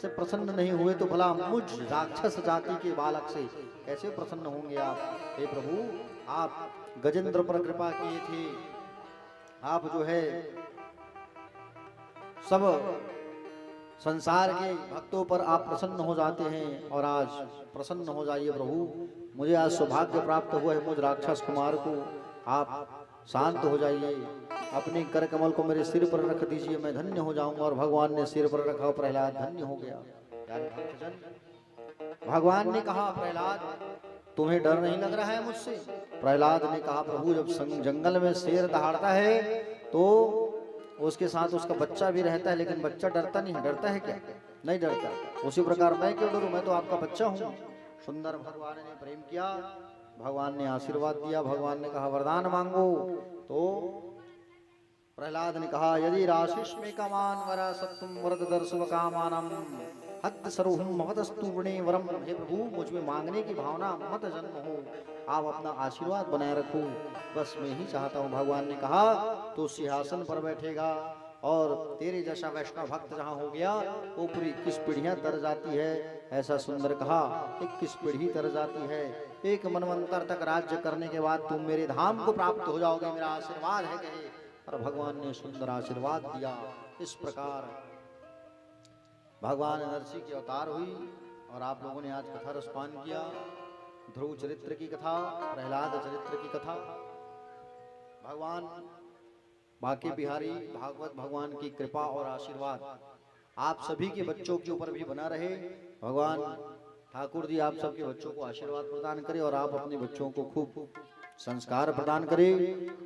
से प्रसन्न नहीं हुए तो भला मुझ राक्षस जाति के बालक से कैसे प्रसन्न होंगे आप। हे प्रभु, आप गजेंद्र पर कृपा किए थे, आप जो है सब संसार के भक्तों पर आप प्रसन्न हो जाते हैं और आज प्रसन्न हो जाइए प्रभु। मुझे आज सौभाग्य प्राप्त हुआ है, मुझ राक्षस कुमार को आप शांत हो जाइए, अपने कर कमल को मेरे सिर पर रख दीजिए, मैं धन्य हो जाऊंगा। और भगवान ने सिर पर रखा, प्रहलाद धन्य हो गया। भगवान ने कहा, प्रहलाद तुम्हें डर नहीं लग रहा है मुझसे? प्रहलाद ने कहा, प्रभु जब जंगल में शेर दहाड़ता है तो उसके साथ उसका बच्चा भी रहता है, लेकिन बच्चा डरता नहीं है। डरता है क्या? नहीं डरता। उसी प्रकार मैं क्यों डरूं, मैं तो आपका बच्चा हूं। सुंदर भगवान ने प्रेम किया, भगवान ने आशीर्वाद दिया। भगवान ने कहा, वरदान मांगो। तो प्रहलाद ने कहा, यदि राशिष में कामान वरा सत्तुम वरद दर्शव कामानम हद सर्वम महदस्तु वृणे वरम। हे प्रभु, मुझ में मांगने की भावना मत जन्म हो, आप अपना आशीर्वाद बनाए रखो, बस मैं ही चाहता हूँ। भगवान ने कहा, तो सिंहासन पर बैठेगा और तेरे जैसा वैष्णव भक्त जहाँ हो गया वो पूरी 21 पीढ़ियां तर जाती है। ऐसा सुंदर कहा, 21 पीढ़ी तर जाती है। एक मनवंतर तक राज्य करने के बाद तुम मेरे धाम को प्राप्त हो जाओगे, मेरा आशीर्वाद है कहे। और भगवान ने सुंदर आशीर्वाद दिया। इस प्रकार भगवान नरसिंह की अवतार हुई और आप लोगों ने आज कथा रसपान किया। ध्रुव चरित्र की कथा, प्रहलाद चरित्र की कथा। भगवान बांके बिहारी भागवत भगवान की कृपा और आशीर्वाद आप सभी के बच्चों के ऊपर भी बना रहे। भगवान ठाकुर जी आप सबके बच्चों को आशीर्वाद प्रदान करें और आप अपने बच्चों को खूब संस्कार प्रदान करें।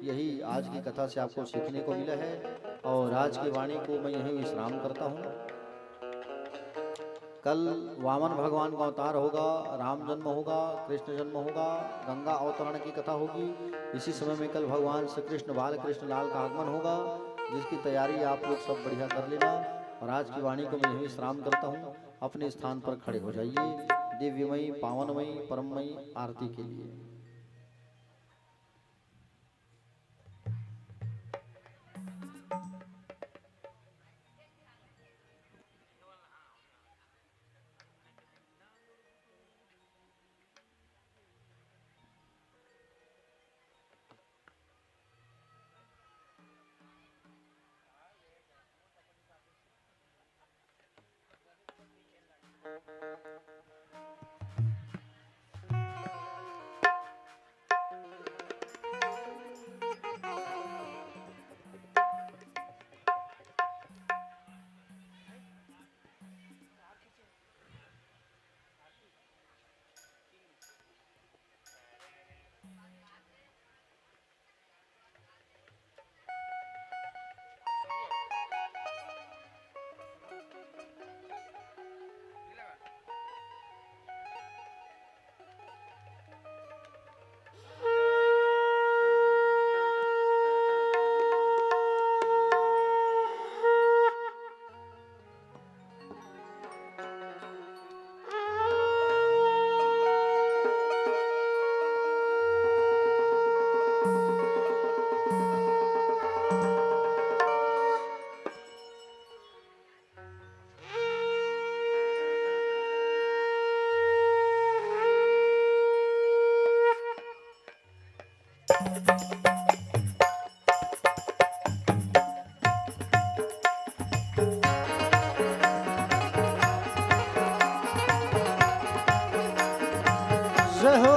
यही आज की कथा से आपको सीखने को मिला है और आज की वाणी को मैं यही विश्राम करता हूँ। कल वामन भगवान का अवतार होगा, राम जन्म होगा, कृष्ण जन्म होगा, गंगा अवतरण की कथा होगी। इसी समय में कल भगवान श्री कृष्ण बाल कृष्ण लाल का आगमन होगा, जिसकी तैयारी आप लोग सब बढ़िया कर लेना। और आज की वाणी को मैं यही विश्राम करता हूँ। अपने स्थान पर खड़े हो जाइए दिव्यमयी पावनमयी परममयी आरती के लिए। रहो।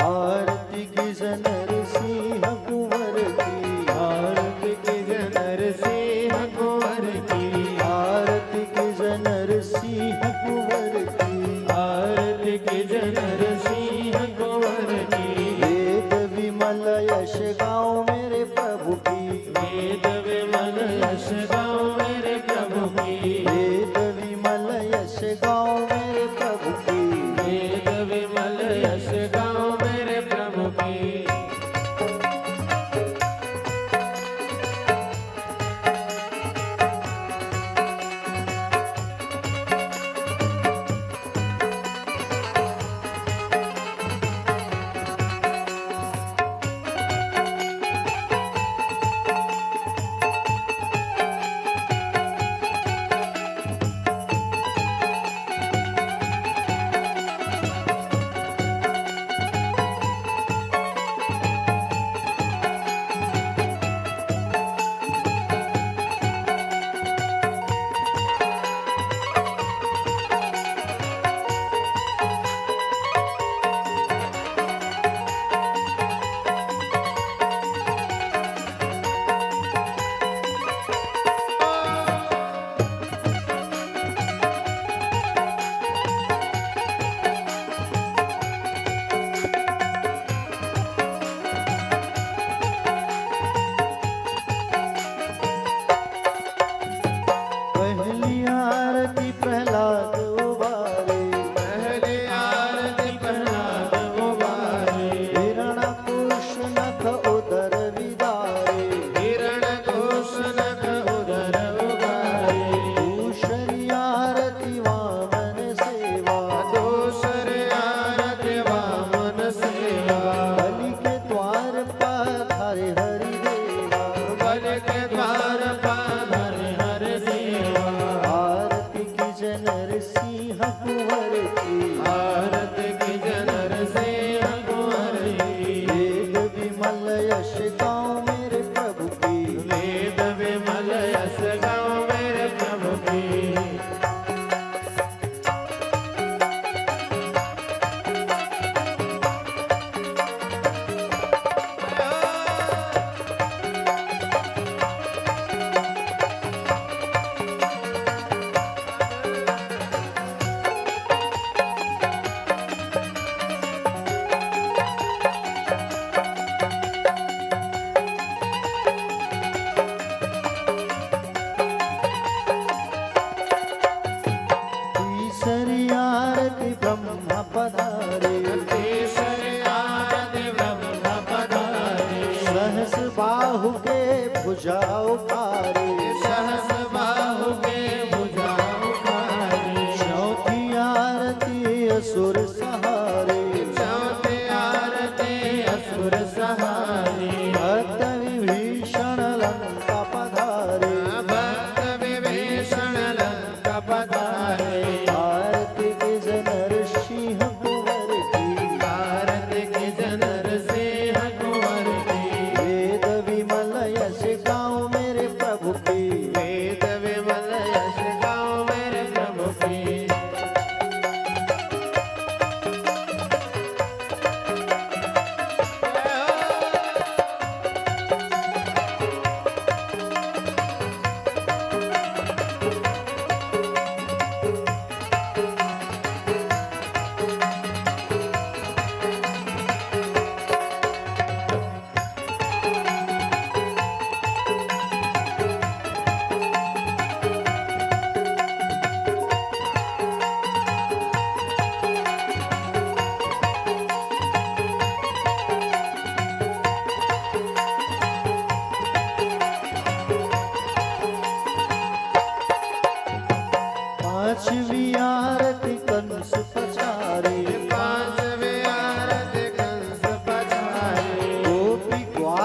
आरती की नरसिंह कुंवर की, आरती की नरसिंह कुंवर की, आरती की नरसिंह कुंवर की, आरती की नरसिंह कुंवर की, वेद विमल यश गाओ मेरे प्रभु की, वेद विमल यश गाओ मेरे प्रभु की, वेद विमल यश गाओ मेरे प्रभु की। वेद विमल यश गाओ मेरे प्रभु की।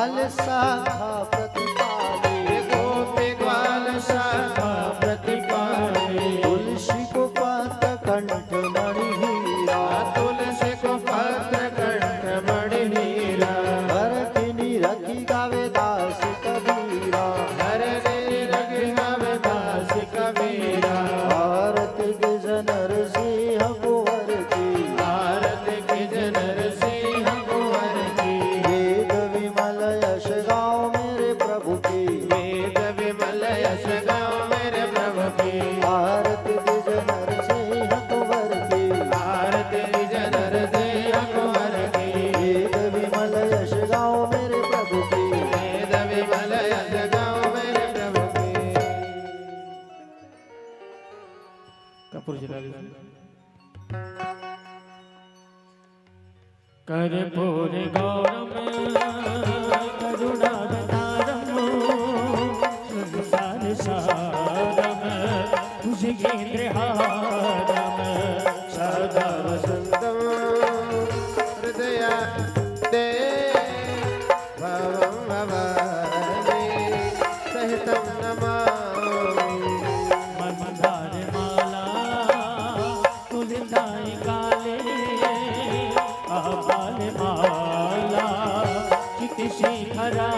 ग्वाल शाखा प्रतिपाले गोपी ग्वाल शाखा प्रतिपाले तुलसी को पात कंठ मणि हीरा तुलसी को पत्र कंठ मणि हीरा भरतनी रखी गावे दास कबीरा हरे रघु गावे दास कबीरा आरती के जनर सिंह कुंवर की भारत की जनर सिंह कुंवर की वेद विमल यश गाओ मेरे प्रभु की वेद विमल यश गाओ मेरे प्रभु की आरती के जनर सिंह कुंवर की भारत की जनर सिंह कुंवर की वेद विमल यश गाओ मेरे प्रभु की वेद विमल यश गाओ मेरे प्रभु की कपूर जला लीजिए। कर्पूर गौरम करुणावतारम संसार सारम भुजगेन्द्रहारम सदा वसन्तं हृदय ते भवं भवानि सहितं नमामि मंदार माला तुलसाई काले आबाल माला चित शिखरा